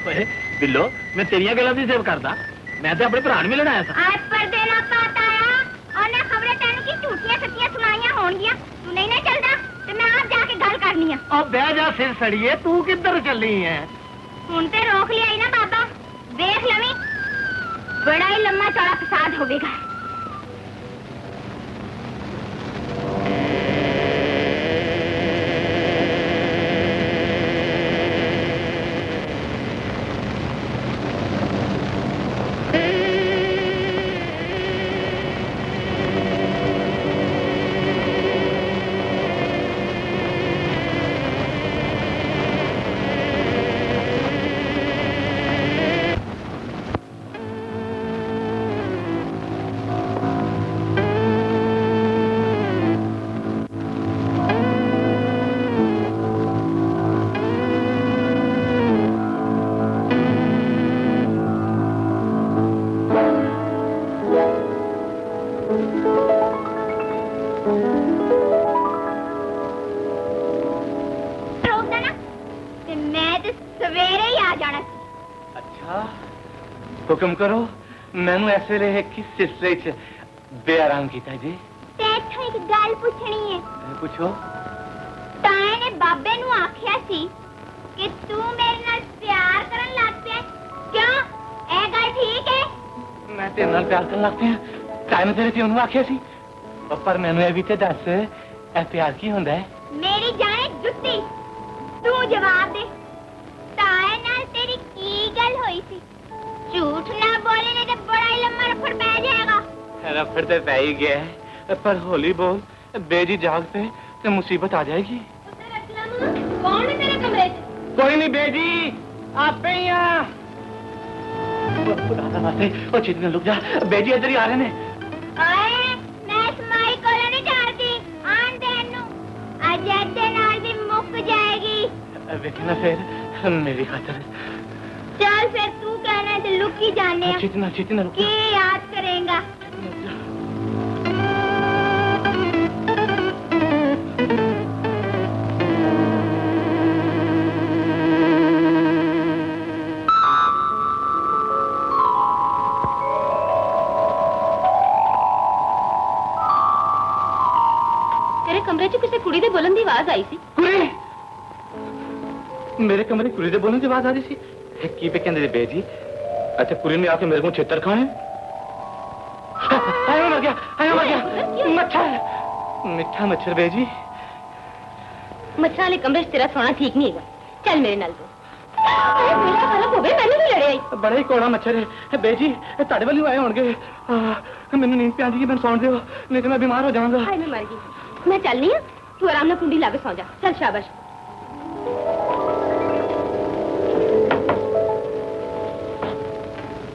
ओए बिल्लो मैं तेरिया गल्लां दी सेव करदा मैं तो अपने भरा नूं मिलण आया था। आज पर देना पाता है ओने खबरें तेनू की झूठियां सच्चियां सुनाइयां होणगियां। तू नहीं ना चलदा ते मैं आप जाके गल करनी है। और बह जा सिर सड़िए तू किधर चली है? हुण ते रोक लिया ही ना बाबा देख लवी बड़ा ही लम्मा चौड़ा फसाद होवेगा। हुक्म करो मैनू इस वेले किस सिलसिले च बेआराम कीता जी? तेथों एक गल पूछनी है। पूछो। ताए ने बाबे नू आखिया सी कि तू मेरे नाल प्यार करन लग पिया। क्यों ए गल ठीक है? मैं तेरे नाल प्यार करन लग पिया ताए ने तेरे प्यो नू आखिया सी पर मैनू ये भी ते दस ए प्यार की हुंदा है? मेरी जाने जुत्ती तू जवाब दे। ताए नाल तेरी की गल होई सी? झूठ ना बोले नहीं तो बड़ा ही लम्मा रफड़ पै जाएगा। रफड़ तो पै ही गया है पर होली बोल बेजी जाग पे तो मुसीबत आ जाएगी। कौन है तेरे कमरे च? कोई नहीं बेजी आपे ही आ। ओ चितने लुक जा बेजी इधर ही आ रहे ने। ओए मैं इस माई को नहीं जानती आन देन नू अज दे नाल भी मुक जाएगी। देखना फिर मेरी खातिर चल फिर तू कहना है तो लुक ही जाने चितना चितना रुक के याद करेगा। तेरे कमरे च किसी कुड़ी दे बोलन दी आवाज आई सी। कुड़ी मेरे कमरे कुड़ी दे बोलने की आवाज आ रही सी। की पे कहते बेजी अच्छा कुड़ी ने आके मेरे को छेतर खाने आया मर गया मच्छर मिठा मच्छर बेजी। मच्छर वाले कमरे च तेरा सोना ठीक नहीं है। चल मेरे नाल मैंने भी लड़े आई। बड़ा ही कोड़ा मच्छर है बेजी ताड़े वाली आए होंगे मैंने नींद पे आती है मैं सौन दो नहीं तो मैं बीमार हो जाऊंगा। हाय मैं मर गई। मैं चलनी है तू आराम नाल कुंडी लाके सौ जा। चल शाबाश।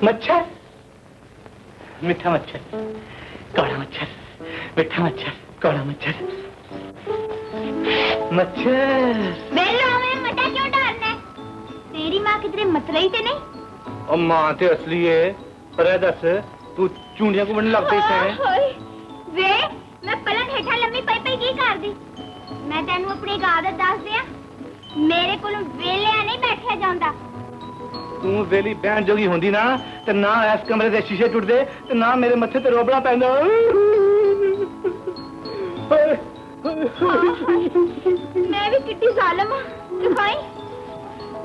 मच्छर मीठा मच्छर कौड़ा मच्छर मीठा मच्छर कौड़ा मच्छर मच्छर वेलो में मटा क्यों डालना है? तेरी माँ कितने मतरई ते नहीं? और मां ते असली है पर ए दस तू चूड़ियां को बनने लगते से वे मैं पलंग हेठा लम्मी पई पई की कर दी। मैं तेनू अपनी एक आदत दस दिया, मेरे को वेलिया नहीं बैठा जाता। तू वेली बहन जोगी होंदी ना ते ना इस कमरे दे शीशे टुटदे ते ना मेरे मत्थे ते रोबड़ा पैंदा। मैं भी कितनी जालिम हां दिखाई,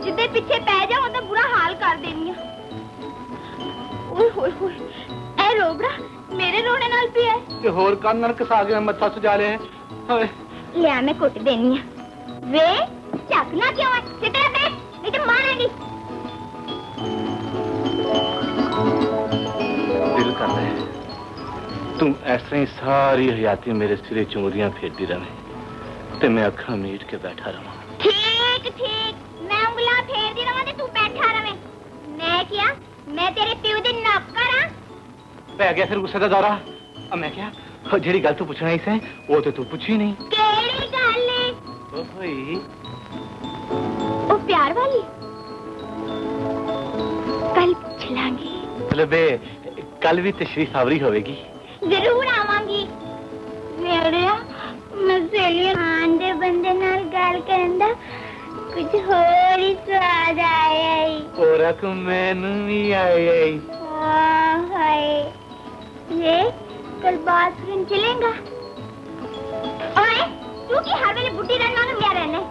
जिद्दे पीछे पै जाओ तो बुरा हाल कर देनी है। ओए होए होए ए रोबड़ा मेरे रोने नाल पिया है ते होर कान नाल कसा के मत्था सजा ले हाय ले मैं कुट देनी है। वे चकना क्यों है? सीधे बैठ नहीं तो मारेगी। दिल करता है तू ऐसे ही सारी हयाती मेरे सिरे चुंगलियां फेरती रहे ते मैं अखा मीट के बैठा रहा। ठीक ठीक मैं उंगला फेरदी रहां ते तू बैठा रहे। मैं क्या मैं तेरे प्यो दी नौकर हां? पै गया फिर गुस्से का दौरा। अब मैं क्या जेड़ी गल तू पूछना ही से वो तो तू पूछी नहीं। केड़ी गल है? ओए ओ प्यार वाली कल पूछ लांगी। मतलब कल भी तशरीफ आवरी होगी। जरूर आवांगी। मेरे मैं सहेली खान दे बंदे नाल गल करन दा कुछ होर ही स्वाद आया है। और मैनू भी आए हाय ये कल बाथरूम चलेगा? ओए तू की हर वेले बुड्ढी रन नाल मैं रहना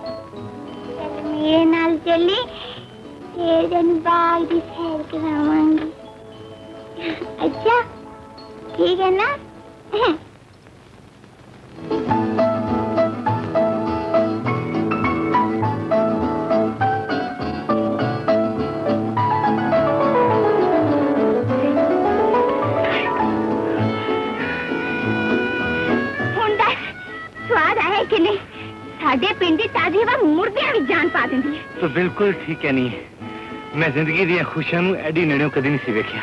चल मेरे नाल चली तेरे दिन बाग दी सैर करावांगी। अच्छा ठीक है ना? स्वाद आया कि नहीं? साडे पिंड दी ताजी हवा मुर्दियां भी जान पा देंदी है। तो बिल्कुल ठीक है नहीं मैं जिंदगी दी खुशियां नू एडी नेड़ों कदी नहीं सी वेखिया।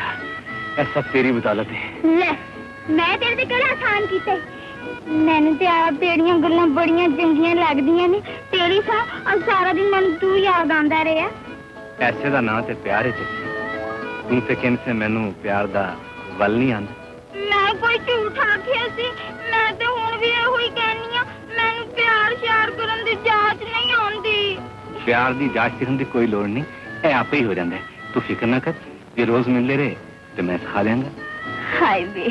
ਇਹ सब तेरी बदौलत है। ले मैं तेरे ते किहड़ा आसान कीते? मैनू ते आप तेरियां गल्लां बड़ियां चंगियां लगदियां ने। तेरी सा और सारा दिन मैनू तू याद आंदा रहा। ऐसे दा नां ते प्यार च तू ते किन से मैनू प्यार दा वल नहीं आंदा। मैं कोई झूठ आखिया सी? मैं ते हुण भी ਇਹੋ ਹੀ कहनी आ मैनू प्यार श्यार करन दी जाच नहीं आउंदी। प्यार दी जांच करन दी कोई लोड़ नहीं ए आपे ही हो जांदा है। तू फिक्र ना कर ये रोज मिलते रहे तो मैं सिखा देंगा। हाय बे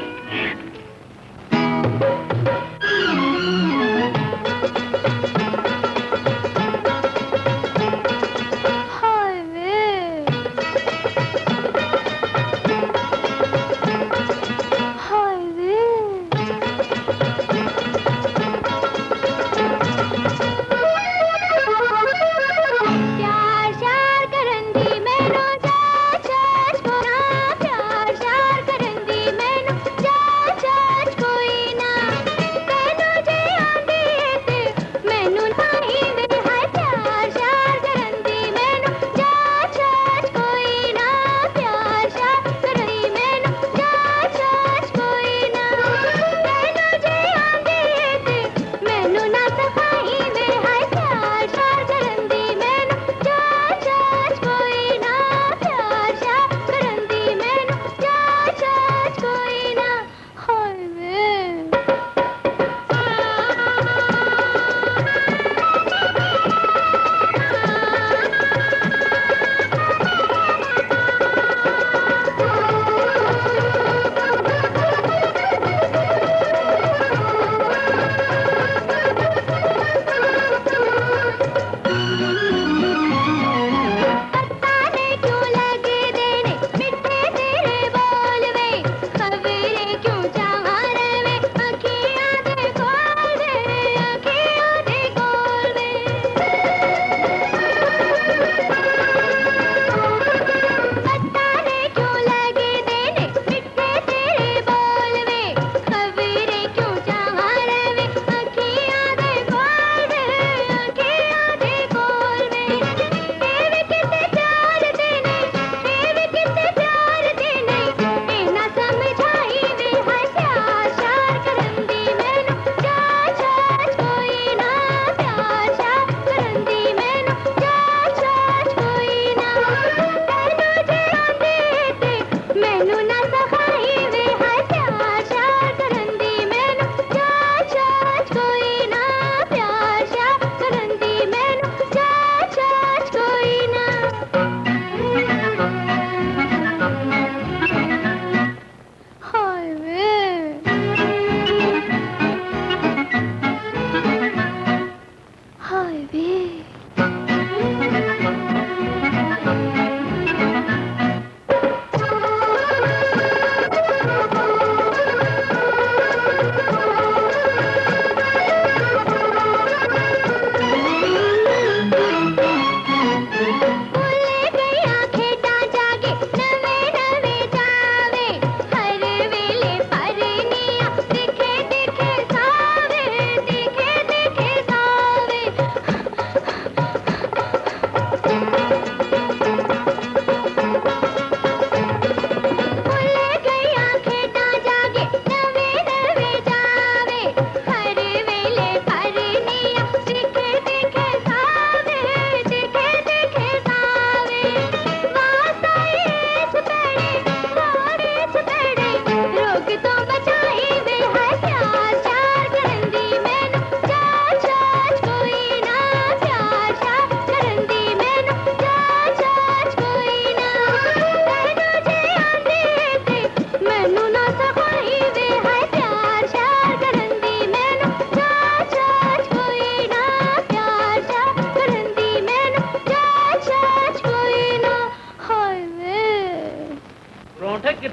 हाय बे हाय बे प्यार श्यार करन दी मैनू जाच कोना। प्यार श्यार करन दी मैनू जाच कोई ना। तैनू जे आंदी ते मैनू नहीं दे। हाय प्यार श्यार करन दी मैनू जाच कोई ना। प्यार श्यार करन दी मैनू जाच कोई ना। तैनू जे आंदी ते मैनू ना सखाई वे। हाय प्यार श्यार करन दी मैनू जाच कोई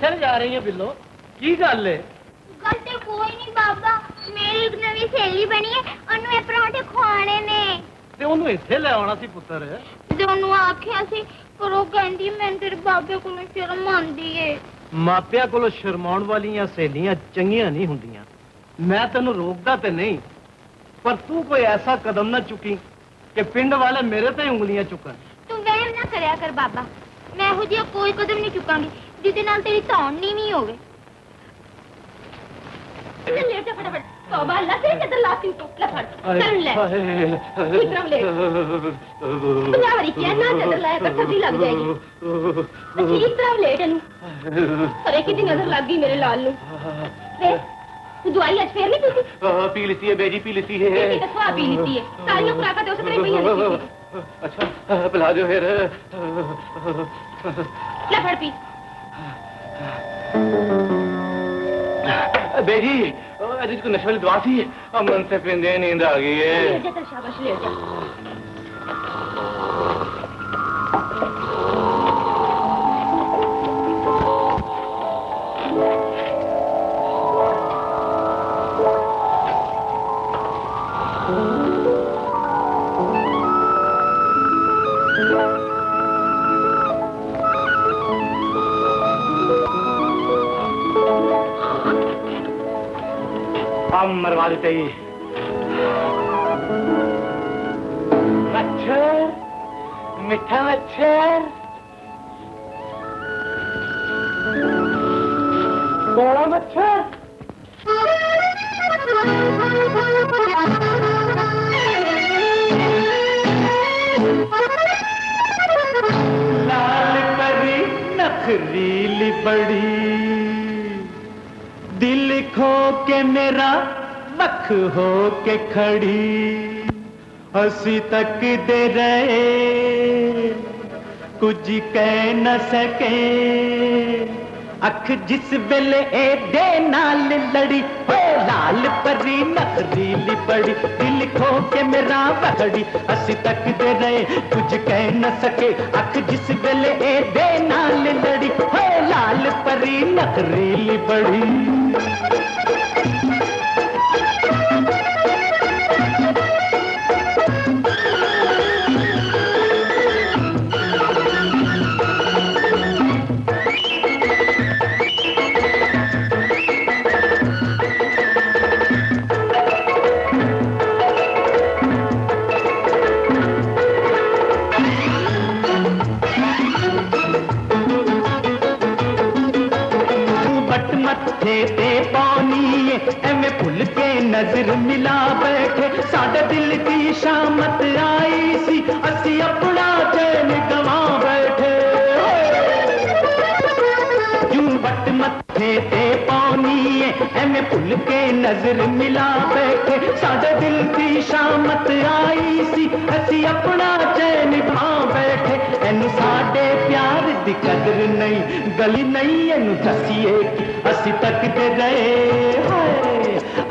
किथे जा रही है बिल्लो की गल है गल ते कोई नहीं बाबा मेरी एक नवी सहेली बनी है ਉਹਨੂੰ ਇਹ ਪਰੌਂਠੇ ਖਵਾਣੇ ਨੇ ਤੇ ਉਹਨੂੰ ਇੱਥੇ ਲੈ ਆਉਣਾ ਸੀ ਪੁੱਤਰ ਤੇ ਉਹਨੂੰ ਆਖਿਆ ਸੀ ਪਰ ਉਹ ਕਹਿੰਦੀ ਮੈਂ ਤੇਰੇ ਬਾਬੇ ਕੋਲੋਂ ਸ਼ਰਮ ਆਉਂਦੀ ਏ ਮਾਪਿਆਂ ਕੋਲੋਂ ਸ਼ਰਮਾਉਣ ਵਾਲੀਆਂ ਸਹੇਲੀਆਂ ਚੰਗੀਆਂ ਨਹੀਂ ਹੁੰਦੀਆਂ ਮੈਂ ਤੈਨੂੰ ਰੋਕਦਾ ਤੇ ਨਹੀਂ ਪਰ ਤੂੰ ਕੋਈ ਐਸਾ ਕਦਮ ਨਾ ਚੁੱਕੀ ਕਿ ਪਿੰਡ ਵਾਲੇ ਮੇਰੇ ਤੇ ਉਂਗਲੀਆਂ ਚੁੱਕਣ ਤੂੰ ਵਹਿਮ ਨਾ ਕਰਿਆ ਕਰ ਬਾਬਾ ਮੈਂ ਇਹੋ ਜਿਹਾ ਕੋਈ ਕਦਮ ਨਹੀਂ ਚੁੱਕਾਂਗੀ ਜਿਹਦੇ ਨਾਲ ਤੇਰੀ ਧੌਣ ਨੀਵੀਂ ਹੋਵੇ चल ले जा फटाफट तौबा अल्लाह से किधर लाती तो ले फट चल ले इधर ले ना मरी क्या ना चल लाया तो सर्दी लग जाएगी इधर ले तनु अरे कितनी नजर लग गई मेरे लाल नु देख तू दवाई आज फिर नहीं पीती पी लेती है बेजी पी लेती है बेटी तो स्वाद पी लेती है सारी खुराक तो उसे तेरे भैया ने पी अच्छा पिला दो फिर ले फट पी बेजी अजी को नशे वाली दवा थी मन से पिंदे नींद आ गई है ले जा चल शाबाश ले जा हम मरवा देते ही मच्छर मीठा मच्छर बड़ा मच्छर लाल परी नखरीली बड़ी दिल खो के मेरा बख हो के खड़ी हंसी तक दे रहे कुछ कह न सके अख जिस वेले ए दे नाल लड़ी हो लाल परी नखरीली बड़ी दिल खो के मेरा बखड़ी हंसी तक दे रहे कुछ कह न सके अख जिस वेले ए दे नाल लड़ी हो लाल परी नखरीली बड़ी ते पानी एवें भुल के नजर मिला बैठे साडे दिल की शामत आई सी असी अपना चैन गवा बैठे यूं बट मत्थे ते पानी एवें भुल के नजर मिला बैठे साडे दिल की शामत आई सी असी अपना चैन गवा बैठे एनु साडे प्यार दी कदर नहीं गली नहीं एनु दसीए असी तकते रहे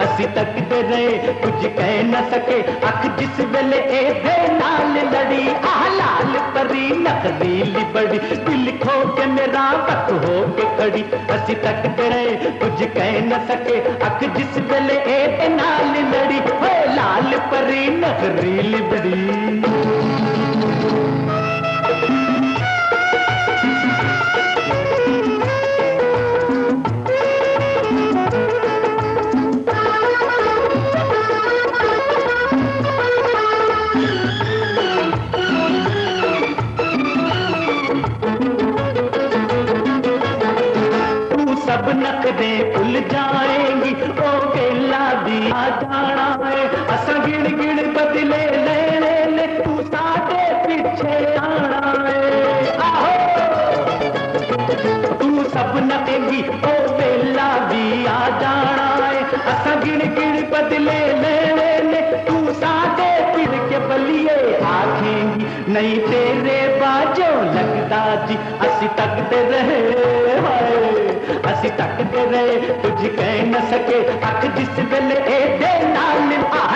असी तकते रहे कुछ कह न सके अख जिस वेले ए दे नाल लड़ी आ लाल परी नखरीली बड़ी दिल खो के मेरा बक हो के खड़ी असी तकते रहे कुछ कह न सके अख जिस वेले ए दे नाल लड़ी हो लाल परी नखरीली बड़ी सब नखरे भुल जाएंगी ओ बेला दी आ जाना है असा गिण गिण बदले ले ले तू साडे पीछे आना है आहो तू सब नखेगी ओ बेला दी आ जाना है असा गिण गिण बदले ले तू साडे फिर के बलिए आखेंगी नहीं तेरे बाजो लग लगदा जी असी तकते रहे हाय असी तकते रहे कुछ कह न सके अख जिस वेले ए दे नाल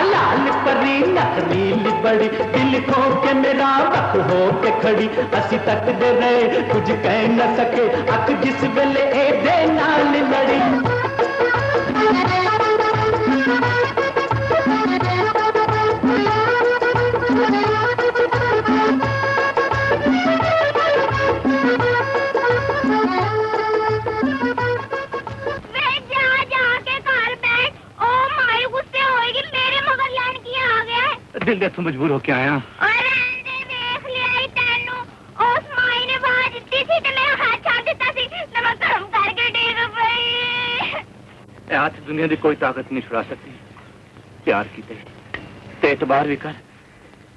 लाल परी नक नीली बड़ी दिल खो के मेरा वक हो के खड़ी असी तकते रहे कुछ कह न सके अख जिस वेले ए दे नाल लड़ी दिल दे तू मजबूर होके आया देख लिया तेनू उस माई ने बाज दित्ती सी ते मैं हाथ छाड़ दित्ता सी ते मैं गरम करके डिग पई हाथ दुनिया की कोई ताकत नहीं छुड़ा सकती प्यार की ते एतबार भी कर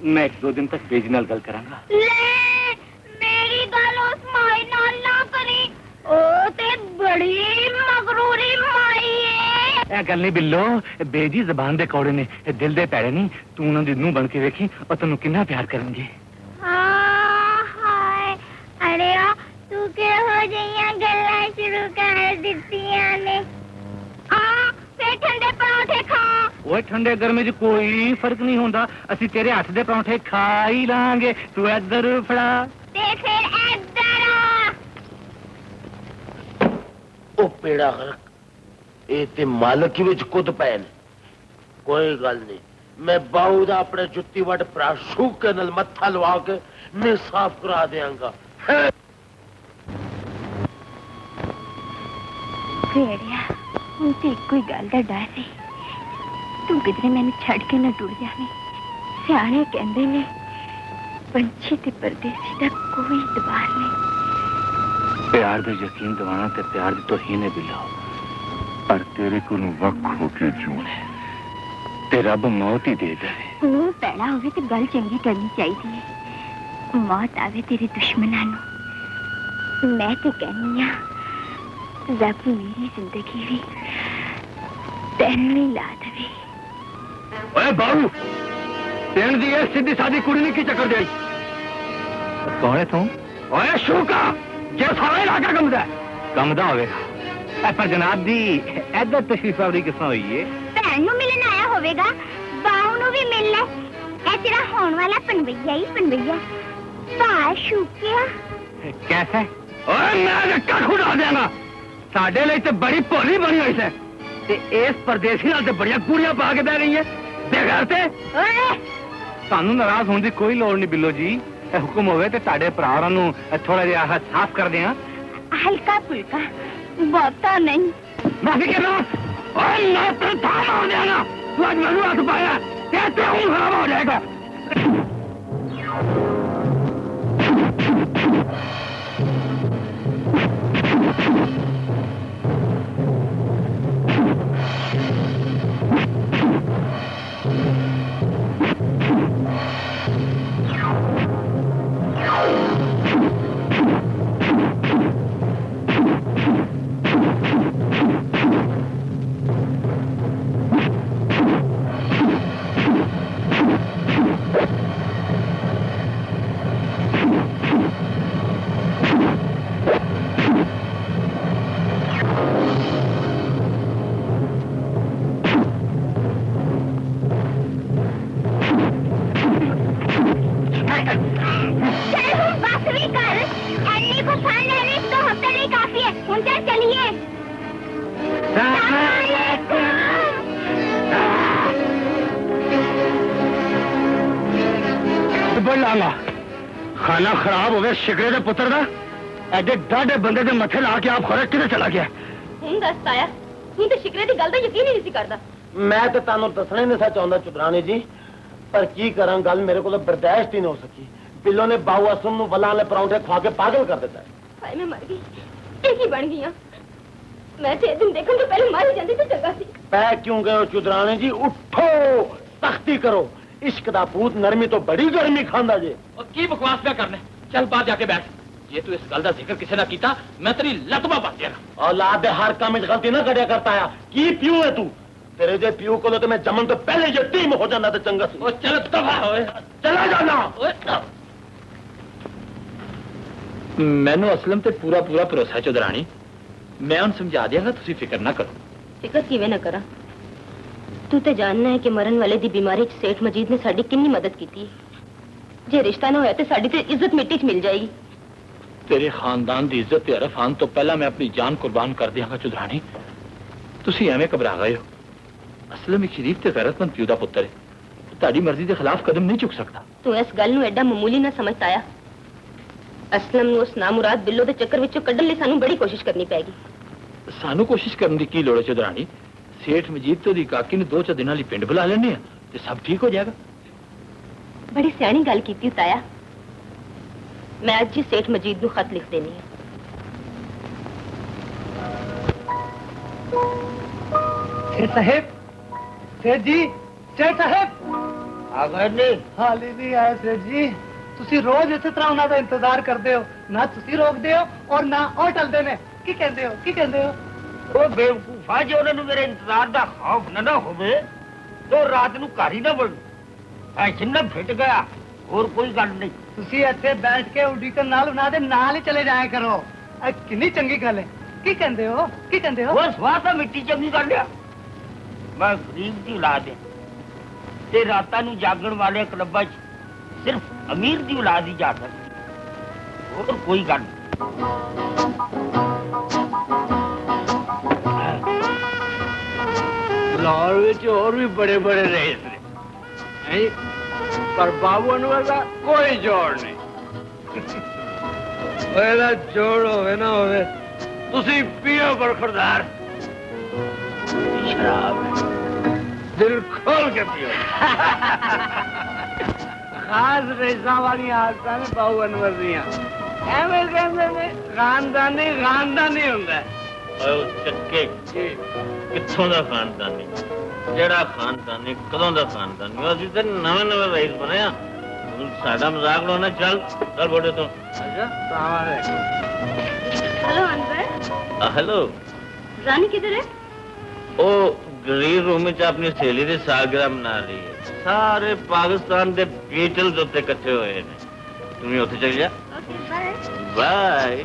मैं 1-2 दिन तक बेजी नाल गल करांगा ले मेरी गल उस माई नाल ना करी ओ ते बड़ी मगरूरी माई है ਇਹ ਗੱਲ ਨਹੀਂ ਬਿੱਲੋ ਬੇਜੀ ਜ਼ਬਾਨ ਦੇ ਕੌੜੇ ਨੇ ਦਿਲ ਦੇ ਪੈੜੇ ਨਹੀਂ ਤੂੰ ਉਹਨਾਂ ਦੀ ਨੂੰਹ ਬਣ ਕੇ ਵੇਖੀ ਉਹ ਤੈਨੂੰ ਕਿੰਨਾ ਪਿਆਰ ਕਰਨਗੇ ਹਾਂ ਹਾਏ ਅਰੇ ਆ ਤੂੰ ਕਿਹੋ ਜਿਹੀਆਂ ਗੱਲਾਂ ਸ਼ੁਰੂ ਕਰ ਦਿੱਤੀਆਂ ਨੇ ਆ ਫੇਰ ਠੰਡੇ ਪਰੌਂਠੇ ਖਾ ਓਏ ਠੰਡੇ ਗਰਮੇ 'ਚ ਕੋਈ ਫਰਕ ਨਹੀਂ ਹੁੰਦਾ ਅਸੀਂ ਤੇਰੇ ਹੱਥ ਦੇ ਪਰੌਂਠੇ ਖਾ ਹੀ ਲਾਂਗੇ ਤੂੰ ਇੱਧਰ ਫੜਾ ਤੇ ਫਿਰ ਇੱਧਰ ਆ ਉਹ ਪੇੜਾ ਗਰਕ ਇਹ ਤੇ ਮਾਲਕ ਵਿੱਚ ਕੁੱਦ ਪਏ ਨੇ ਕੋਈ ਗੱਲ ਨਹੀਂ ਮੈਂ ਬਾਹੂ ਦਾ ਆਪਣੇ ਜੁੱਤੀ ਵੱਟ ਭਰਾ ਸ਼ੂਕੇ ਨਾਲ ਮੱਥਾ ਲਵਾ ਕੇ ਮੈਂ ਸਾਫ਼ ਕਰਾ ਦਿਆਂਗਾ ਭੇੜਿਆ ਹੁਣ ਤੇ ਇੱਕੋ ਹੀ ਗੱਲ ਦਾ ਡਰ ਸੀ ਤੂੰ ਕਿਧਰੇ ਮੈਨੂੰ ਛੱਡ ਕੇ ਨਾ ਟੁੱਟ ਜਾਵੇਂ ਸਿਆਣੇ ਕਹਿੰਦੇ ਨੇ ਪੰਛੀ ਤੇ ਪਰਦੇਸੀ ਦਾ ਕੋਈ ਇਤਬਾਰ ਨਹੀਂ ਪਿਆਰ ਦਾ ਯਕੀਨ ਦਿਵਾਣਾ ਤੇ ਪਿਆਰ ਦੀ ਤੋਹੀਨ ਹੈ ਬਿੱਲੋ पर तेरे को वक्त होके जूने ते रब मौत ही दे दे ਉਹ ਪੈਣਾ ਹੋਵੇ ਤੇ ਗੱਲ ਚੰਗੀ ਕਰਨੀ ਚਾਹੀਦੀ ਹੈ ਮੌਤ ਆਵੇ ਤੇਰੇ ਦੁਸ਼ਮਣਾਂ ਨੂੰ ਮੈਂ ਤੇ ਕਹਿੰਦੀ ਆ ਰੱਬ ਮੇਰੀ ਜ਼ਿੰਦਗੀ ਵੀ ਤੈਨੂੰ ਹੀ ਲਾ ਦੇਵੇ ਓਏ ਬਾਹੂ ਤੈਨੂੰ ਦੀ ਇਹ ਸਿੱਧੀ ਸਾਦੀ ਕੁੜੀ ਨੇ ਕੀ ਚੱਕਰ ਦੇਈ ਕੌਣ ਹੈ ਤੂੰ ਓਏ ਸ਼ੂਕਾ ਜੇ ਸਾਰਾ ਇਲਾਕਾ ਕੰਮਦਾ ਹੋਵੇਗਾ पर जनाब दी इधर तशरीफ आवरी किस तरह हुई है ਭੈਣ ਨੂੰ ਮਿਲਣ ਆਇਆ ਹੋਵੇਗਾ ਬਾਹੂ ਨੂੰ ਵੀ ਮਿਲ ਲੈ ਇਹ ਤੇਰਾ ਹੋਣ ਵਾਲਾ ਪਨਵਈਆ ਹੀ ਪਨਵਈਆ ਭਾ ਸ਼ੁਕਿਆ कैसा ओए मैं धक्का खुदा देना साडे ਲਈ ਤੇ ਬੜੀ ਭੋਲੀ ਬਣੀ ਹੋਈ ਹੈ ਤੇ ਇਸ ਪਰਦੇਸੀ ਨਾਲ ਤੇ ਬੜੀਆਂ ਕੁੜੀਆਂ ਪਾ ਕੇ ਬਹਿ ਗਈਆਂ ਬੇਗਰ ਤੇ ਓਏ ਤੁਹਾਨੂੰ ਨਾਰਾਜ਼ ਹੋਣ ਦੀ ਕੋਈ ਲੋੜ ਨਹੀਂ ਬਿੱਲੋ ਜੀ ਇਹ ਹੁਕਮ ਹੋਵੇ ਤੇ ਤੁਹਾਡੇ ਭਰਾਵਾਂ ਨੂੰ ਥੋੜਾ ਜਿਹਾ ਹੱਥ ਸਾਫ਼ ਕਰ ਦਿਆਂ ਹਲਕਾ ਫੁਲਕਾ ਬਹੁਤਾ ਨਹੀਂ माफी के बाद और ना तो थाम हो जाना तू आज मनु हाथ पाया कहते हूँ खराब हो जाएगा खाना खराब हो गया शिकरे के पुत्र का एडे डाढ़े बंदे के मथे ला के आप खरे किधर चला गया ਹੁਣ ਦੱਸ ਆਇਆ ਹੁਣ ਤੇ ਸ਼ਿਕਰੇ ਦੀ ਗੱਲ ਦਾ ਯਕੀਨ ਹੀ ਨਹੀਂ ਸੀ ਕਰਦਾ ਮੈਂ ਤੇ ਤੁਹਾਨੂੰ ਦੱਸਣਾ ਹੀ ਨਹੀਂ ਸਾ ਚਾਹੁੰਦਾ ਚੁਦਰਾਣੀ ਜੀ ਪਰ ਕੀ ਕਰਾਂ ਗੱਲ ਮੇਰੇ ਕੋਲ ਬਰਦਾਸ਼ਤ ਹੀ ਨਹੀਂ ਹੋ ਸਕੀ ਬਿੱਲੋ ਨੇ ਬਾਹੂ ਅਸਮ ਨੂੰ ਵਲਾਂ ਵਾਲੇ ਪਰੌਂਠੇ ਖਵਾ ਕੇ ਪਾਗਲ ਕਰ ਦਿੱਤਾ ਹਾਏ ਮੈਂ ਮਰ ਗਈ ਇਹ ਕੀ ਬਣ ਗਈਆਂ ਮੈਂ ਤੇ ਇਹ ਦਿਨ ਦੇਖਣ ਤੋਂ ਪਹਿਲੇ ਮਰ ਹੀ ਜਾਂਦੀ ਤੇ ਚੰਗਾ ਸੀ ਪੈ ਕਿਉਂ ਗਏ ਹੋ ਚੁਦਰਾਣੀ ਜੀ ਉੱਠੋ ਸਖਤੀ ਕਰੋ इश्क दा भूत नरमी तो बड़ी गर्मी खांदा जे और की बकवास क्या करने चल बाहर जाके बैठ जे तू इस गल दा जिक्र किसी ना कीता मैं तेरी लतवा पा देगा औलाद दे हर काम में गलती ना करिया करता है की प्यू है तू तेरे जे प्यू को तो मैं जमन तो पहले जो टीम हो जाना तो चंगा सी ओ चल दफा होए चला जाना मैनू असलम ते पूरा पूरा भरोसा चौधरानी। मैं उन समझा दियागा, तुसी फिक्र ना करो। फिक्र किवें ना करा? तू तो जानना है कि मरन वाले दी बीमारी च सेठ मजीद ने साडी कितनी मदद की थी। जे रिश्ता ना होया तो साडी ते इज्जत मिट्टी च मिल जाएगी। तेरे खानदान की इज्जत अरफ आन तो पहला मैं अपनी जान कुर्बान कर दियागा चौधरानी। तुसी एवें घबरा गए हो। असलम एक शरीफ ते गैरतमंद प्यू दा पुत्तर है, ताड़ी मर्जी के खिलाफ कदम नहीं चुक सकता। तू इस गल नूं एडा मामूली ना समझता आया। असलम नूं उस नामुराद बिल्लो दे चक्कर विचों कड्ढण लई सानू बड़ी कोशिश करनी पैगी। सानू कोशिश करने की लोड़ है चौधरानी? सेठ मजीद तो दी काकी ने 2-4 दिनां लई पिंड बुला लेने ते सब ठीक हो जाएगा। बड़ी सियाणी गल कीती ताया। मैं अज ही सेठ मजीद नूं खत लिख देनी है। सेठ साहब, सेठ जी, सेठ साहब आ गए नहीं? हाल ही नहीं आए सेठ जी। ਤੁਸੀਂ ਰੋਜ਼ ਇਸੇ ਤਰ੍ਹਾਂ ਉਹਨਾਂ ਦਾ ਇੰਤਜ਼ਾਰ ਕਰਦੇ ਹੋ, ਨਾ ਤੁਸੀਂ ਰੋਕਦੇ ਹੋ ਔਰ ਨਾ ਉਹ ਟਲਦੇ ਨੇ। ਕੀ ਕਹਿੰਦੇ ਹੋ, ਕੀ ਕਹਿੰਦੇ ਹੋ? ਉਹ ਬੇਵਕੂਫਾ, ਜੇ ਉਹਨਾਂ ਨੂੰ ਮੇਰੇ ਇੰਤਜ਼ਾਰ ਦਾ ਖੌਫ ਨਾ ਹੋਵੇ ਤਾਂ ਰਾਤ ਨੂੰ ਘਰ ਹੀ ਨਾ ਵੜ। ਐਸ਼ਨ ਨਾ ਫਿੱਟ ਗਿਆ, ਹੋਰ ਕੋਈ ਗੱਲ ਨਹੀਂ। ਤੁਸੀਂ ਇੱਥੇ ਬੈਠ ਕੇ ਉਡੀਕਣ ਨਾਲ ਉਹਨਾਂ ਦੇ ਨਾਲ ਹੀ ਚਲੇ ਜਾਇਆ ਕਰੋ। ਇਹ ਕਿੰਨੀ ਚੰਗੀ ਗੱਲ ਹੈ। ਕੀ ਕਹਿੰਦੇ ਹੋ, ਕੀ ਕਹਿੰਦੇ ਹੋ? ਉਹ ਸਵਾਹ ਤਾਂ ਮਿੱਟੀ ਚੰਗੀ ਕਰ ਲਿਆ। ਮੈਂ ਗਰੀਬ ਦੀ ਔਲਾਦ ਹੈ ਤੇ ਰਾਤਾਂ ਨੂੰ ਜਾਗਣ ਵਾਲੇ ਕਲੱਬਾਂ 'ਚ ਸਿਰਫ ਅਮੀਰ ਦੀ ਔਲਾਦ ਹੀ ਜਾ ਸਕਦੀ, ਹੋਰ ਕੋਈ ਗੱਲ ਨਹੀਂ। ਲਾਹੌਰ ਵਿੱਚ ਹੋਰ ਵੀ ਬੜੇ ਬੜੇ ਰਈਸ ਨੇ, ਪਰ ਬਾਬੂ ਅਨਵਰ ਦਾ ਕੋਈ ਜੋੜ ਨਹੀਂ। ਉਹਦਾ ਜੋੜ ਹੋਵੇ ਨਾ ਹੋਵੇ, ਤੁਸੀਂ ਪੀਓ ਬਰਖੁਰਦਾਰ ਸ਼ਰਾਬ, ਦਿਲ ਖੋਲ ਕੇ ਪੀਓ। ਖਾਸ ਰਈਸਾਂ ਵਾਲੀਆਂ ਆਦਤਾਂ ਨੇ ਬਾਬੂ ਅਨਵਰ ਦੀਆਂ। ਐਵੇਂ ਕਹਿੰਦੇ ਨੇ ਖਾਨਦਾਨੀ ਖਾਨਦਾਨੀ ਹੁੰਦਾ। ਚੱਕੇ ਕਿੱਥੋਂ ਦਾ ਖਾਨਦਾਨੀ, ਜਿਹੜਾ ਖਾਨਦਾਨੀ ਕਦੋਂ ਦਾ ਖਾਨਦਾਨੀ। ਅਸੀਂ ਤਾਂ ਨਵੇਂ ਨਵੇਂ ਰਈਸ ਬਣੇ ਆ। ਸਾਡਾ ਮਜ਼ਾਕ ਉਡਾਉਣਾ। ਚੱਲ ਚੱਲ ਬੋੜੇ ਤੋਂ। ਅੱਛਾ हेलो अनवर। हेलो रानी किधर है? ओ ग्रीन रूम में अपनी सहेली की सालगिरह मना रही है। सारे पाकिस्तान के बीटल्स उत्ते इकट्ठे हुए हैं। तुम ही उत्थे चल जा। Okay bye. बाय।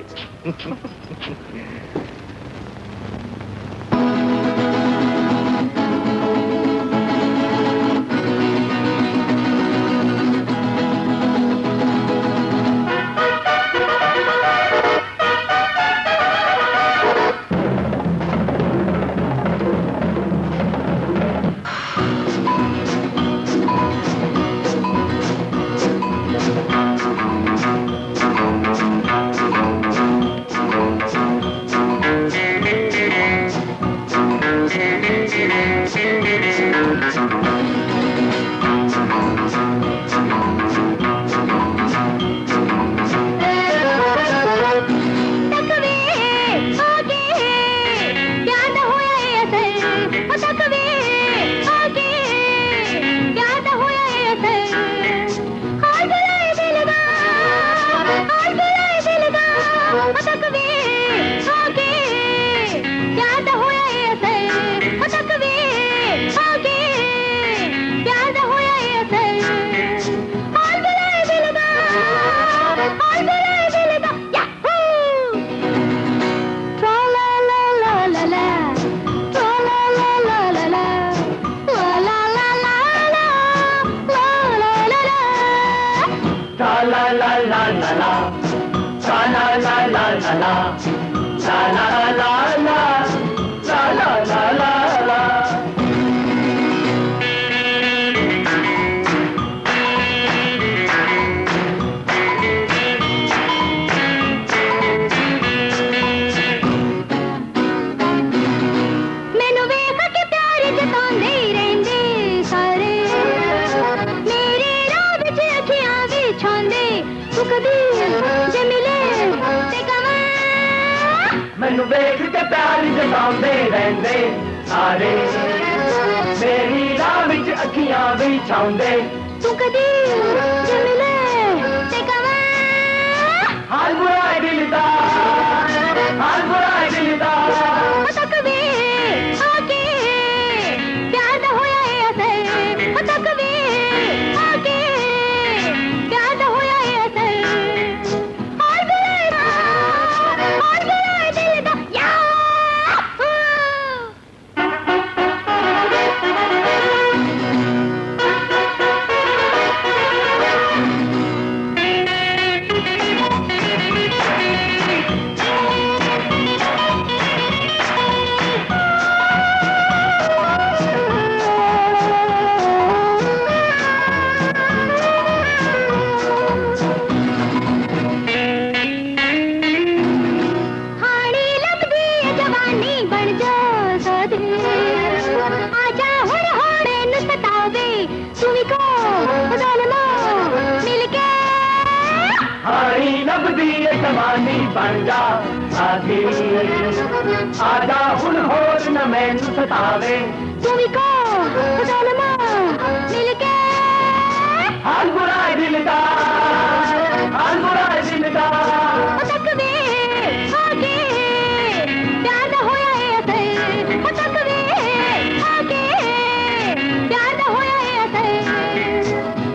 मैनू वेख के प्यार जतांदे रहंदे सारे, मेरी राह विच अखियां बिछाउंदे। तू कदी जे मिले ते कवां हाल बुरा है दिल दा, हाल बुरा है दिल दा। तक वे आके प्यार दा होया है असर। तक वे आके प्यार दा होया है असर। हाल बुरा जब दी ये जवानी बन जा आगे आजा हुन होर न मैनू सतावे तू भी को जालमा मिलके हाल बुरा है दिलदार हाल बुरा है दिलदार तक वे आगे प्यार दा होया है असर तक वे आगे प्यार दा होया है असर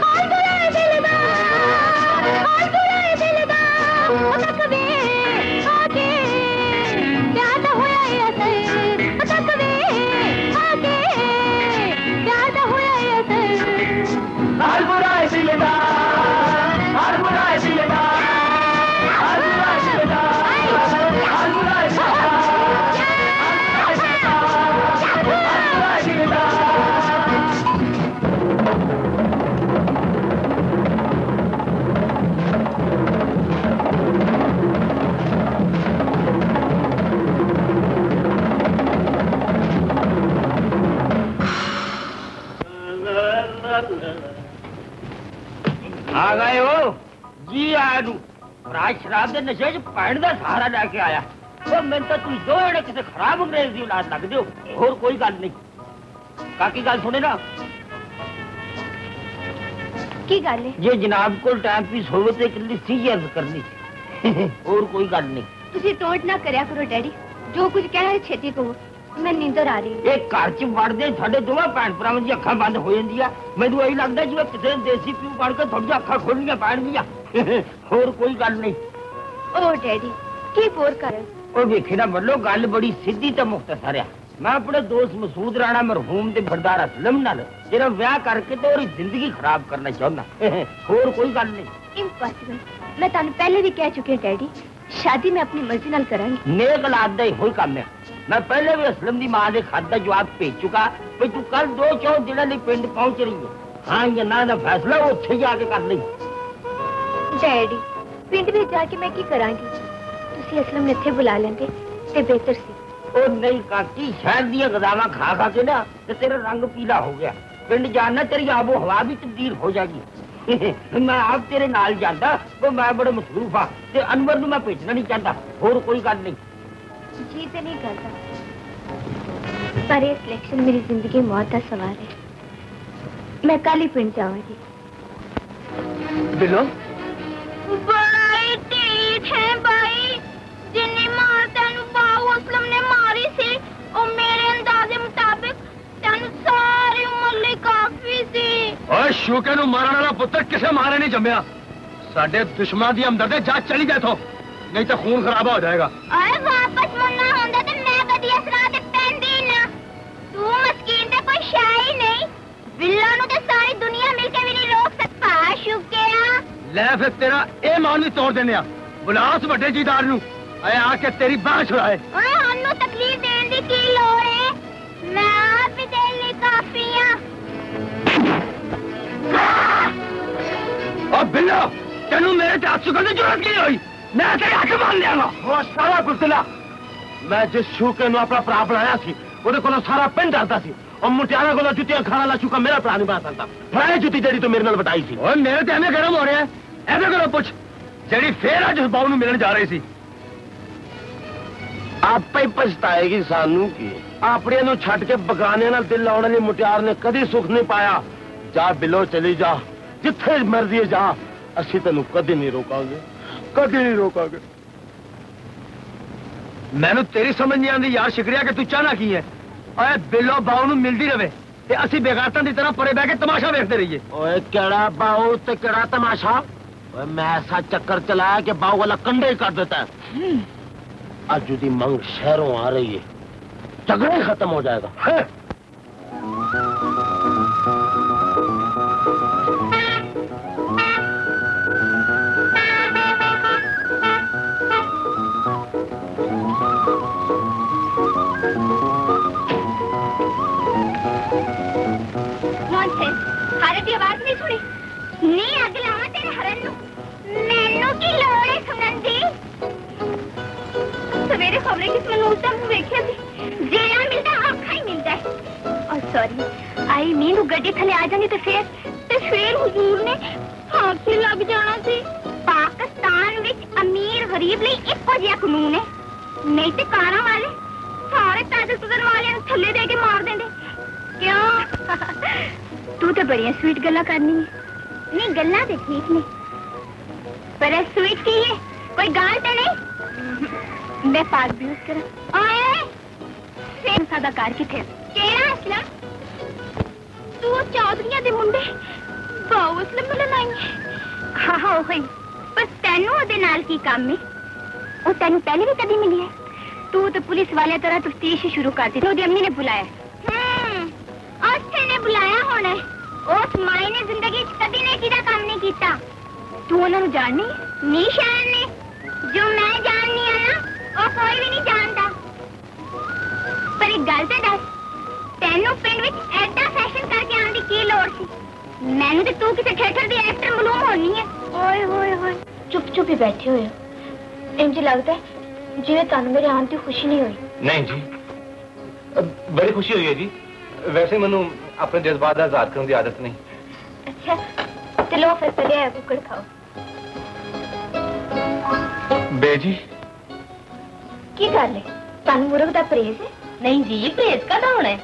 हाल बुरा है दिलदार हाल बुरा है दिलदार तक वे आगे प्यार दा होया है असर तक वे आगे प्यार दा होया है असर हाल बुरा है दिलदार हाल बुरा है दिलदार हाल बुरा है दिलदार हाल बुरा है दिलदार हाल बुरा है दिलदार आ गए हो जी आया नू राज शराब के नशे च पैंट का सहारा लैके आया वो मैं तो तुम दो जने किसी खराब अंग्रेज की औलाद लगते हो और कोई गल नहीं काकी गल सुने ना की गल है जे जनाब को टाइम पीस होवे तो एक लिस्सी जी अर्ज करनी और कोई गल नहीं तुसी टोंट ना करया करो डैडी जो कुछ कह रहे छेती कहो मैं नींदर आ रही हूँ ਇਹ ਘਰ ਚ ਵੜਦੇ ਸਾਡੇ ਦੋਵਾਂ ਭੈਣ ਭਰਾਵਾਂ ਦੀਆਂ ਅੱਖਾਂ ਬੰਦ ਹੋ ਜਾਂਦੀਆਂ ਮੈਨੂੰ ਇਹੀ ਲੱਗਦਾ ਜਿਵੇਂ ਕਿਸੇ ਦੇਸੀ ਪਿਓ ਬਣ ਕੇ ਤੁਹਾਡੀਆਂ ਅੱਖਾਂ ਖੋਲਣੀਆਂ ਪੈਣਗੀਆਂ ਹੋਰ ਕੋਈ ਗੱਲ ਨਹੀਂ ओ डैडी की बोर कर ਉਹ ਵੇਖੇ ਨਾ ਵੱਲੋਂ ਗੱਲ ਬੜੀ ਸਿੱਧੀ ਤੇ ਮੁਖਤਸਰ ਆ ਮੈਂ ਆਪਣੇ ਦੋਸਤ ਮਸੂਦ ਰਾਣਾ ਮਰਹੂਮ ਦੇ ਫਰਦਾਰ ਅਸਲਮ ਨਾਲ ਜਿਹੜਾ ਵਿਆਹ ਕਰਕੇ ਤੇ ਉਹਦੀ ਜ਼ਿੰਦਗੀ ਖਰਾਬ ਕਰਨਾ ਚਾਹੁੰਦਾ ਹੋਰ ਕੋਈ ਗੱਲ ਨਹੀਂ इम्पॉसिबल मैं तानू पहले भी कह चुकी हूँ डैडी शादी मैं अपनी मर्जी नाल करांगी नेक औलाद ਦਾ ਇਹੋ ਹੀ ਕੰਮ ਹੈ ਮੈਂ ਪਹਿਲੇ ਵੀ ਅਸਲਮ ਦੀ ਮਾਂ ਦੇ ਖੱਤ ਦਾ ਜਵਾਬ ਭੇਜ ਚੁੱਕਾ ਵੀ ਤੂੰ ਕੱਲ 2-4 ਦਿਨਾਂ ਲਈ ਪਿੰਡ ਪਹੁੰਚ ਰਹੀ ਹੈ ਹਾਂ ਜਾਂ ਨਾ ਦਾ ਫੈਸਲਾ ਉੱਥੇ ਜਾ ਕੇ ਕਰ ਲਈ डैडी पिंड भी जाके मैं की करांगी तुसी असलम ने इत्थे बुला लेंदे ते बेहतर सी ਉਹ ਨਹੀਂ ਕਾਕੀ ਸ਼ਹਿਦ ਦੀਆਂ ਗਜ਼ਾਵਾਂ ਖਾ ਖਾ ਕੇ ਨਾ ਤੇ ਤੇਰਾ ਰੰਗ ਪੀਲਾ ਹੋ ਗਿਆ ਪਿੰਡ ਜਾਣਾ ਤੇਰੀ ਆਬੋ ਹਵਾ ਵੀ ਤਬਦੀਲ ਹੋ ਜਾਗੀ ਮੈਂ ਆਪ ਤੇਰੇ ਨਾਲ ਜਾਂਦਾ ਉਹ ਮੈਂ ਬੜਾ ਮਸਰੂਫ ਆ ਤੇ ਅਨਵਰ ਨੂੰ ਮੈਂ ਭੇਜਣਾ ਨਹੀਂ ਚਾਹੁੰਦਾ ਹੋਰ ਕੋਈ ਗੱਲ ਨਹੀਂ जी तो नहीं करता पर ये सिलेक्शन मेरी जिंदगी मौत का सवाल है मैं कल ही पिंड जाऊंगी बिलो बड़ी ढीठ है भाई जिन्नी मार तेन बाऊ असलम ने मारी सी और मेरे अंदाजे मुताबिक तेन सारी उम्र ਲਈ ਕਾਫੀ ਸੀ ਓਏ ਸ਼ੂਕੇ ਨੂੰ ਮਾਰਨ ਵਾਲਾ ਪੁੱਤਰ ਕਿਸੇ ਮਾਰੇ ਨਹੀਂ ਜੰਮਿਆ ਸਾਡੇ ਦੁਸ਼ਮਣਾਂ ਦੀ ਹਮਦਰਦੀ ਜਾ ਚਲੀ ਜਾ ਇਥੋਂ ਨਹੀਂ ਤਾਂ ਖੂਨ ਖਰਾਬਾ ਹੋ ਜਾਏਗਾ ਓਏ ਵਾਪਸ ਮੁੜਨਾ ਹੁੰਦਾ ਤੇ ਮੈਂ ਕਦੀ ਇਸ ਰਾਹ ਤੇ ਪੈਂਦੀ ਨਾ ਤੂੰ ਮਸਕੀਨ ਤੇ ਕੋਈ ਸ਼ੈ ਹੀ ਨਹੀਂ ਬਿੱਲਾ ਨੂੰ ਤੇ ਸਾਰੀ ਦੁਨੀਆ ਮਿਲ ਕੇ ਵੀ ਨਹੀਂ ਰੋਕ ਸਕਦਾ ਸ਼ੁਕਰਿਆ ਲੈ ਫਿਰ ਤੇਰਾ ਇਹ ਮਾਨ ਵੀ ਤੋੜ ਦਿੰਦੇ ਆ ਬੁਲਾਸ ਵੱਡੇ ਜੀਦਾਰ ਨੂੰ ਆਏ ਆ ਕੇ ਤੇਰੀ ਬਾਹ ਛੁੜਾਏ ਓਏ ਸਾਨੂੰ ਤਕਲੀਫ ਦੇਣ ਦੀ ਕੀ ਲੋੜ ਹੈ ਮੈਂ ਆਪ ਹੀ ਦੇਣ ਲਈ ਕਾਫੀ ਆ ਓ ਬਿੱਲੋ ਤੈਨੂੰ ਮੇਰੇ ਤੇ ਹੱਥ ਚੁੱਕਣ ਦੀ ਜ਼ਰੂਰਤ ਨਹੀਂ ਹੋਈ ਮੈਂ ਤੇਰੇ ਹੱਥ ਮੰਨ ਲਿਆਂਗਾ ਉਹ ਸਾਰਾ ਗੁਰਦਲਾ ਮੈਂ ਜਿਸ ਸ਼ੂਕੇ ਨੂੰ ਆਪਣਾ ਭਰਾ ਬਣਾਇਆ ਸੀ ਉਹਦੇ ਕੋਲੋਂ ਸਾਰਾ ਪਿੰਡ ਡਰਦਾ ਸੀ ਉਹ ਮੁਟਿਆਰਾਂ ਕੋਲੋਂ ਜੁੱਤੀਆਂ ਖਾਣ ਵਾਲਾ ਸ਼ੂਕਾ ਮੇਰਾ ਭਰਾ ਨਹੀਂ ਬਣ ਸਕਦਾ ਫੜਾਏ ਜੁੱਤੀ ਜਿਹੜੀ ਤੂੰ ਮੇਰੇ ਨਾਲ ਵਟਾਈ ਸੀ ਓਏ ਮੇਰੇ ਤੇ ਐਵੇਂ ਗਰਮ ਹੋ ਰਿਹਾ ਐਵੇਂ ਕਰੋ ਪੁੱਛ ਜਿਹੜੀ ਫੇਰ ਅੱਜ ਬਾਉ ਨੂੰ ਮਿਲਣ ਜਾ ਰਹੀ ਸੀ ਆਪੇ ਹੀ ਪਛਤਾਏਗੀ ਸਾਨੂੰ ਕੀ ਆਪਣੇ ਨੂੰ ਛੱਡ ਕੇ ਬਗਾਨੇ ਨਾਲ ਦਿਲ ਲਾਉਣ ਵਾਲੀ ਮੁਟਿਆਰ ਨੇ ਕਦੀ ਸੁੱਖ ਨਹੀਂ ਪਾਇਆ ਜਾ ਬਿਲੋ ਚਲੀ ਜਾ ਜਿੱਥੇ ਮਰਜ਼ੀ ਜਾ ਅਸੀਂ ਤੈਨੂੰ ਕਦੇ ਨਹੀਂ ਰੋਕਾਂਗੇ ਕਦੇ ਨਹੀਂ ਰੋਕਾਂਗੇ ਮੈਨੂੰ ਤੇਰੀ ਸਮਝ ਨਹੀਂ ਆਉਂਦੀ ਯਾਰ ਸ਼ਿਕਰੀਆ ਕਿ ਤੂੰ ਚਾਹਨਾ ਕੀ ਹੈ ਓਏ ਬਿੱਲੋ ਬਾਉ ਨੂੰ ਮਿਲਦੀ ਰਵੇ ਤੇ ਅਸੀਂ ਬੇਗਾਰਤਾਂ ਦੀ ਤਰ੍ਹਾਂ ਪਰੇ ਬਹਿ ਕੇ ਤਮਾਸ਼ਾ ਵੇਖਦੇ ਰਹੀਏ ਓਏ ਕਿਹੜਾ ਬਾਉ ਤੇ ਕਿਹੜਾ ਤਮਾਸ਼ਾ ਓਏ ਮੈਂ ਐਸਾ ਚੱਕਰ ਚਲਾਇਆ ਕਿ ਬਾਉ ਵਾਲਾ ਕੰਡੇ ਹੀ ਕਰ ਦਿੱਤਾ ਅੱਜ ਦੀ ਮੰਗ ਸ਼ਹਿਰੋਂ ਆ ਰਹੀ ਹੈ झगड़ा ही खत्म हो जाएगा है? हारे की आवाज नहीं सुनी नहीं अग लावा तेरे हरन नू मैनू की लोड़ है सुनन दी सवेरे खबरें किस मैं उस टाइम देखिया थी जेड़ा मिलता आखा ही मिलता है और सॉरी आई मीनू गड्डी थले आ जानी तो फिर हुजूर ने फांसी लग जाना सी पाकिस्तान विच गरीब ਲਈ ਇੱਕੋ ਜਿਹਾ ਕਾਨੂੰਨ ਹੈ ਨਹੀਂ ਤੇ ਕਾਰਾਂ ਵਾਲੇ ਸਾਰੇ ਪੈਦਲ ਤੁਰਨ ਵਾਲਿਆਂ ਨੂੰ ਥੱਲੇ ਦੇ ਕੇ ਮਾਰ ਦਿੰਦੇ ਕਿਉਂ ਤੂੰ ਤਾਂ ਬੜੀਆਂ ਸਵੀਟ ਗੱਲਾਂ ਕਰਨੀ ਨਹੀਂ ਗੱਲਾਂ ਤੇ ਠੀਕ ਨੇ ਪਰ ਇਹ ਸਵੀਟ ਕੀ ਹੈ ਕੋਈ ਗਾਲ ਤਾਂ ਨਹੀਂ ਮੈਂ ਪਾਕ ਵੀ ਉਸ ਕਰ ਆਏ ਸੇਮ ਸਾਦਾ ਕਾਰ ਕਿੱਥੇ ਕਿਹੜਾ ਅਸਲਮ ਤੂੰ ਚੌਧਰੀਆਂ ਦੇ ਮੁੰਡੇ ਬਾਉ ਅਸਲਮ ਮਿਲਣ ਆਈ ਹੈ ਹਾਂ ਹੋਈ ਪਰ ਤੈਨੂੰ ਉਹਦੇ ਨਾਲ ਕੀ ਕੰਮ ਹੈ ਉਹ ਤੈਨੂੰ ਪਹਿਲੇ ਵੀ ਕਦੀ ਮਿਲੀ ਹੈ ਤੂੰ ਤਾਂ ਪੁਲਿਸ ਵਾਲੇ ਤਰ੍ਹਾਂ ਤਫਤੀਸ਼ ਸ਼ੁਰੂ ਕਰ ਦਿੱਤੀ ਉਹਦੀ ਅੰਮੀ ਨੇ ਬੁਲਾਇਆ ਉਸੇ ਨੇ ਬੁਲਾਇਆ ਹੋਣਾ ਉਸ ਮਾਈ ਨੇ ਜ਼ਿੰਦਗੀ 'ਚ ਕਦੀ ਨੇ ਕਿਹਦਾ ਕੰਮ ਨਹੀਂ ਕੀਤਾ ਤੂੰ ਉਹਨਾਂ ਨੂੰ ਜਾਣਨੀ ਨਿਸ਼ਾਨ ਨੇ ਜੋ ਮੈਂ ਜਾਣਨੀ ਆ ਨਾ ਉਹ ਕੋਈ ਵੀ ਨਹੀਂ ਜਾਣਦਾ ਪਰ ਇੱਕ ਗੱਲ ਤਾਂ ਦੱਸ ਤੈਨੂੰ ਪਿੰਡ ਵਿੱਚ ਐਡਾ ਫੈਸ਼ਨ ਕਰਕੇ ਆਉਣ ਦੀ ਕੀ ਲੋੜ ਸੀ ਮੈਨੂੰ ਤੇ ਤੂੰ ਕਿਸੇ ਥੀਏਟਰ ਦੀ ਐਕਟਰ ਮਾਲੂਮ ਹੋਣੀ ਹੈ ਓਏ ਹੋਏ ਹੋਏ ਚੁੱਪ ਚੁੱਪ ਹੀ ਬੈਠੇ ਹੋਏ ਹੋ ਇੰਜ ਲੱਗਦਾ ਜਿਵੇਂ ਤੁਹਾਨੂੰ ਮੇਰੇ ਆਉਣ ਦੀ ਖੁਸ਼ੀ ਨਹੀਂ ਹੋਈ नहीं जी बड़ी खुशी हुई है जी वैसे मैनू अपने जज्बात आजाद करने की आदत नहीं ਅੱਛਾ ਚਲੋ ਫਿਰ ਚਲਿਆ ਕੁੱਕੜ ਖਾਓ बे जी ਕੀ ਗੱਲ ਹੈ ਤੁਹਾਨੂੰ ਮੁਰਗ ਦਾ ਪਰਹੇਜ਼ ਹੈ ਨਹੀਂ ਜੀ ਪਰਹੇਜ਼ ਕਾਹਦਾ ਹੋਣਾ ਹੈ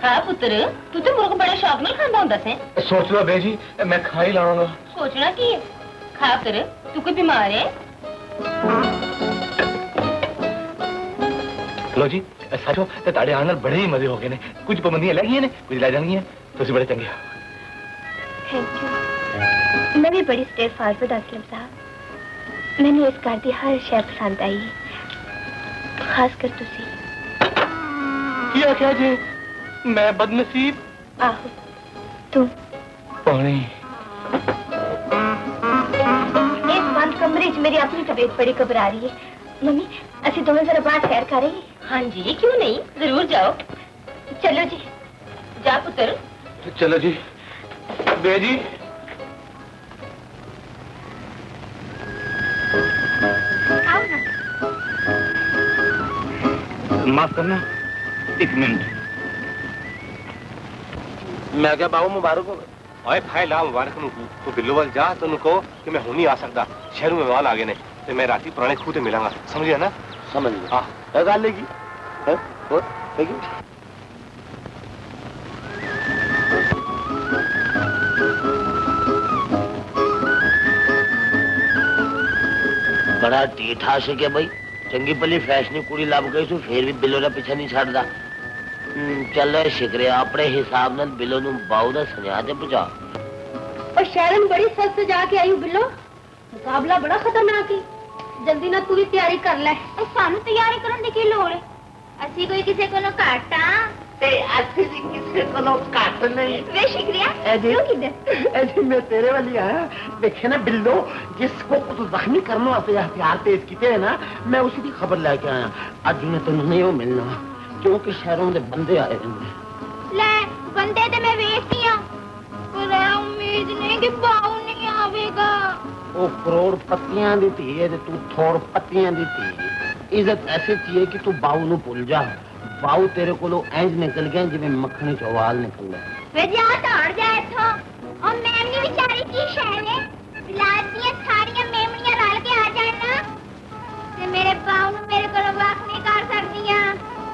ਖਾ ਪੁੱਤਰ ਤੂੰ ਤੇ ਮੁਰਗ ਬੜੇ ਸ਼ੌਕ ਨਾਲ ਖਾਂਦਾ ਹੁੰਦਾ ਸੀ सोच लो बे जी मैं खा ही लाऊंगा ਸੋਚਣਾ ਕੀ ਹੈ ਖਾ ਪੁੱਤਰ ਤੂੰ ਕੋਈ ਬਿਮਾਰ ਹੈ लो जी सचो ते ताड़े आने नाल बड़े ही मजे हो गए ने कुछ पाबंदियां लग गई ने कुछ लै जानियां तुसी बड़े चंगे हो थैंक यू मैं भी बड़ी स्टेट फॉरवर्ड असलम साहब मैंने इस घर की हर शय पसंद आई है खासकर तुसी क्या क्या जी मैं बदनसीब आहो तू पानी इस बंद कमरे च मेरी अपनी तबीयत बड़ी घबरा रही है मम्मी ਅਸੀਂ ਦੋਵੇਂ ਜ਼ਰਾ ਬਾਹਰ ਸੈਰ ਕਰਾਂਗੇ ਹਾਂਜੀ ਕਿਉਂ ਨਹੀਂ ਜ਼ਰੂਰ ਜਾਓ ਚਲੋ ਜੀ ਜਾ ਪੁੱਤਰ चलो जी बे जी आओ ना माफ करना एक मिनट मैं क्या बाबू मुबारक हो ओए भाई ला मुबारक नु तू बिल्लो वाल जा तो नको कि मैं हुनी आ सकदा शहर में वाल आ गए ने ते मैं राती पुराने खूह ते मिलांगा समझिया ना समझ गया हाँ क्या गाल लेगी है और लेगी बड़ा टीठा से के भाई चंगी भली फैशनी कुड़ी लभ गई सू फिर भी बिलो का पीछा नहीं छड़दा चल शिकरे अपने हिसाब नाल बिलो नु बाऊ दा सजा ते पहुंचा और शहर में बड़ी सच से जाके आई हूँ बिल्लो मुकाबला बड़ा खतरनाक है जल्दी ना तू भी तैयारी कर ले ਸਾਨੂੰ ਤਿਆਰੀ ਕਰਨ ਦੀ ਕੀ ਲੋੜ ਹੈ ਅਸੀਂ ਕੋਈ ਕਿਸੇ ਕੋਲੋਂ ਘੱਟ ਆ ते अच्छी भी किसी को काट नहीं ਵੇ ਸ਼ੁਕਰੀਆ ऐसे ਤੂੰ ਕਿੱਧਰ ऐसे मैं तेरे वाली आया देखे ना बिल्लो जिसको कुछ जख्मी करने वास्ते हथियार तेज किए है ना मैं उसी की खबर लेके आया अज मैं तेन नहीं वो मिलना क्योंकि शहरों के बंदे आए हैं ਲੈ ਬੰਦੇ ਤੇ ਮੈਂ ਵੇਖਦੀ ਆ ਪਰ ਇਹ ਉਮੀਦ ਨਹੀਂ ਕਿ ਬਾਉ ਨਹੀਂ ਆਵੇਗਾ वो करोड़पतियां दी धी है ते तू थोड़ पत्तियां दी धी इज्जत ऐसी चाहिए कि तू बाऊ नु भूल जा बाऊ तेरे कोलों इंज निकल गया जिवें मक्खनी चों वाल निकल गए ਵੇ ਜਾ ਦੌੜ ਜਾ ਇੱਥੋਂ ਉਹ ਮੈਮਨੀ ਵਿਚਾਰੀ ਕੀ ਸ਼ੈ ਨੇ ਬਿਲਾਤ ਦੀਆਂ ਸਾਰੀਆਂ ਮੇਮਣੀਆਂ ਰਲ ਕੇ ਆ ਜਾਣ ਨਾ ਤੇ ਮੇਰੇ ਬਾਉ ਨੂੰ ਮੇਰੇ ਕੋਲੋਂ ਵਾਕ ਨਹੀਂ ਕਰ ਸਕਦੀਆਂ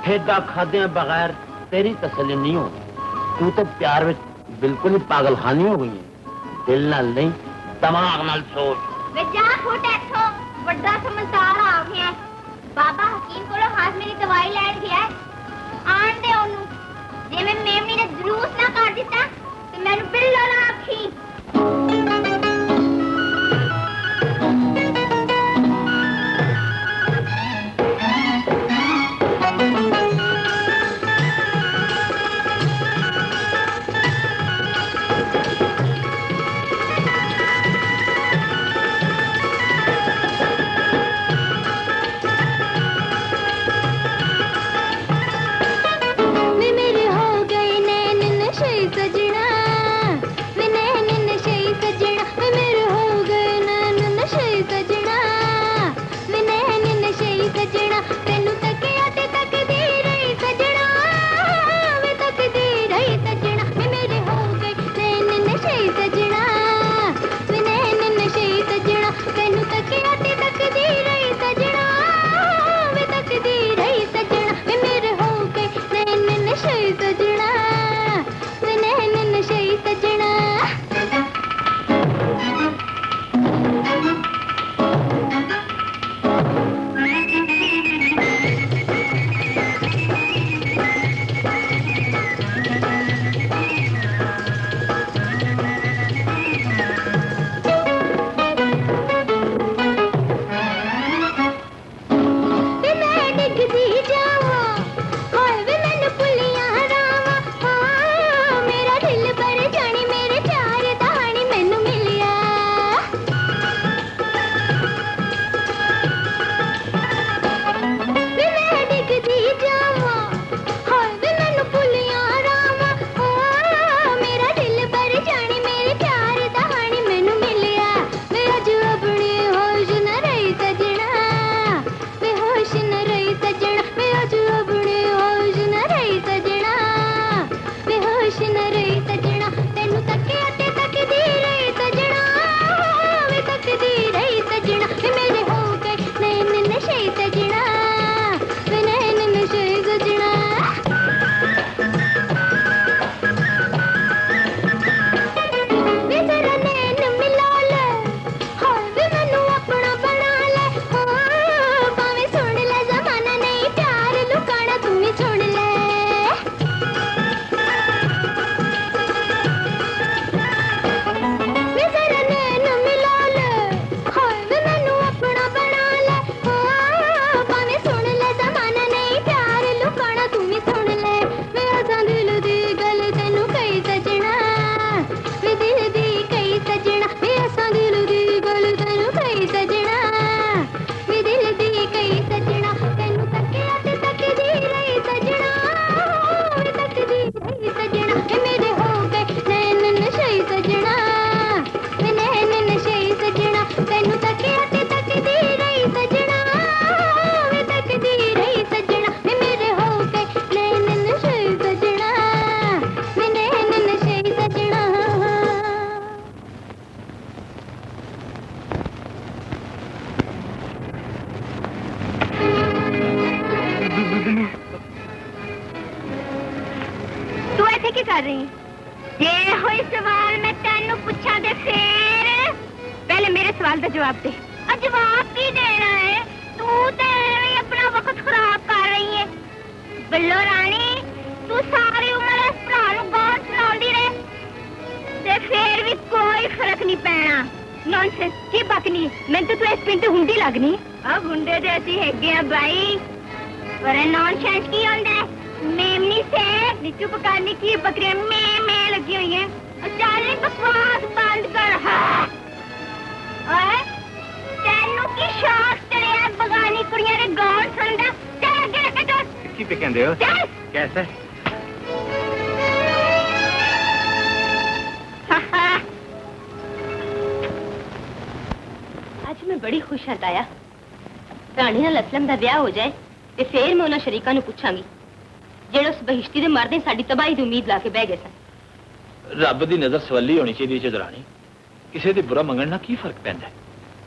ठेगा खादे बगैर तेरी तसल्ली नहीं होनी तू तो प्यार में बिल्कुल ही पागलखानी हो गई है दिल नाल नहीं दिमाग नाल सोच ਵੇ ਜਾ ਫੁੱਟ ਇੱਥੋਂ ਵੱਡਾ ਸਮਝਦਾਰ ਆ ਗਿਆ ਬਾਬਾ ਹਕੀਮ ਕੋਲੋਂ ਹਾਜ਼ ਮੇਰੀ ਦਵਾਈ ਲੈਣ ਗਿਆ ਆਣ ਦੇ ਉਹਨੂੰ ਜੇ ਮੈਂ ਮੇਮਣੀ ਨੇ ਜਲੂਸ ਨਾ ਕੱਢ ਦਿੱਤਾ ਤੇ ਮੈਨੂੰ ਬਿੱਲੋ ਨਾ ਆਖੀ कर रही जे होई सवाल मैं तेनू पूछा दे फिर पहले मेरे सवाल का जवाब दे। जवाब की देना है तू तो अपना वक्त खराब कर रही है। बिल्लो रानी तू सारी उम्र इस भरा नूं गाल सुनाउंदी रहे ते फिर भी कोई फर्क नहीं पैना। नॉनसेंस की बकनी मैं तो इस पिंड हुंडी लगनी आ हुंडे ते असी हैगे आ भाई पर नॉनसेंस की होंदा है मेमनी से चुप करने की बकरियां में लगी हुई हैं। चाले बकवास बंद कर। ओए तेनू की शौक चढ़िया बगानी कुड़ियां दे गाल सुनदा चल अगे लगे चल की पे कहंदे हो कैसे आज मैं बड़ी खुश हाँ ताया रानी नाल असलम दा ब्याह हो जाए ते फिर मैं उन्हां शरीकां नूं पुछांगी जेड़े उस बहिश्ती दे मरदे साडी तबाही दी उम्मीद ला के बह गए सन। रब दी नजर सवली होनी चाहिए चौधरानी किसी दे बुरा मंगण नाल की फर्क पैंदा है।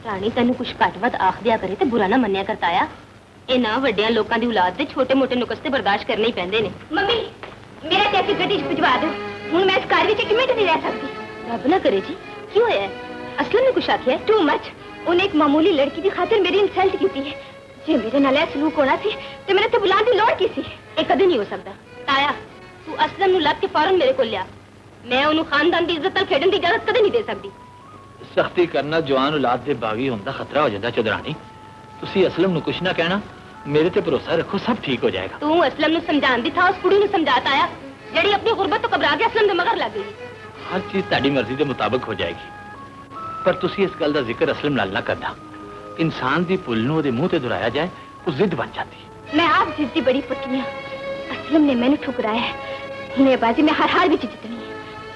रानी तेनू कुछ घट वध आख दिया करे ते बुरा ना मन्निया कर ताया। इन्हां वड्डियां लोकां दी औलाद दे छोटे मोटे नुकस ते बर्दाश्त करने ही पैंदे ने। मम्मी मेरा टैक्सी गड्डी च भिजवा दो हुण मैं इस घर विच एक मिनट नहीं रह सकती। रब ना करे जी क्यों होया असलम ने कुछ आखिया टू मच उन्हें एक मामूली लड़की की खातिर मेरी इंसल्ट की थी। जे मेरे नाल सलूक होना सी ते मैंने ते बुलाने की लोड़ की सी। ये कदे नहीं हो सकता ताया तू असलम नूं लभ के फौरन मेरे को लिया। मैं उन्होंने खानदान की इज्जत नाल खेडण की इजाजत कदे नहीं दे सकती। सख्ती करना जवान औलाद दे बागी होने का खतरा हो जाता चौधरानी। तुसी असलम नूं कुछ ना कहना मेरे ते भरोसा रखो सब ठीक हो जाएगा। तू असलम नूं समझाण दी था उस कुड़ी नूं समझाता आया जड़ी अपनी गुरबत तो घबरा के असलम दे मगर लग गई। हर चीज ताड़ी मर्जी के मुताबिक हो जाएगी पर तुसी इस गल का जिक्र असलम नाल ना करना। इंसान दी भुल नूं ओहदे मुंह ते दुहराया जाए वो जिद बन जाती है। मैं आप जिद दी बड़ी पक्की हां। असलम ने मैंने ठुकराया है हिनेबाजी में हर हाल विच जितनी है।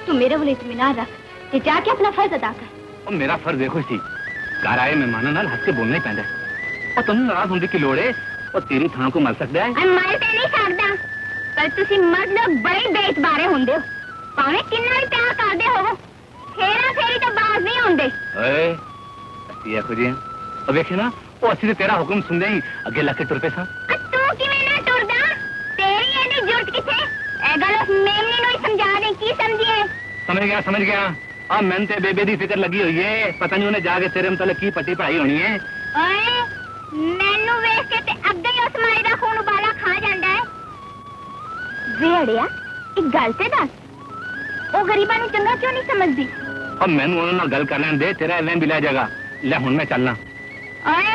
तू मेरे वाले इत्मीनान रख ते जाके अपना फर्ज अदा कर। और मेरा फर्ज देखो सी घर आए मेहमानों नाल हंस के बोलना ही पैंदा है। और तुम नाराज होने की लोड़ है और तेरी थां को मर सकता है। मर ते नहीं सकदा पर तुसी मर्द लोग बड़े बेइतबारे हुंदे हो भावें किन्ना भी प्यार करदे होवो फेरा फेरी तो बाज नहीं हुंदे। ओए असि आखो जी और वेखे ना वो असि ते तेरा हुक्म सुनदे ही अगे लग के टुर पे सा। तू किवें ना टुरदा तेरी एनी जुर्त किथे ए गल उस मेमनी नूं ही समझा दे की समझिए। समझ गया आ मैंने ते बेबे दी फिक्र लगी हुई है पता नहीं उन्हें जाके तेरे मतलब की पट्टी पढ़ाई होनी है। ओए मैनू वेख के ते अगे ही उस माई दा खून उबाला खा जांदा है। वेड़िया एक गल ते दस ओ गरीबां नूं चंगा क्यों नहीं समझदी। अब मैनू उन्हां नाल गल कर लैण दे तेरा इवें भी लै जाएगा। ले हुण मैं चलना। ओए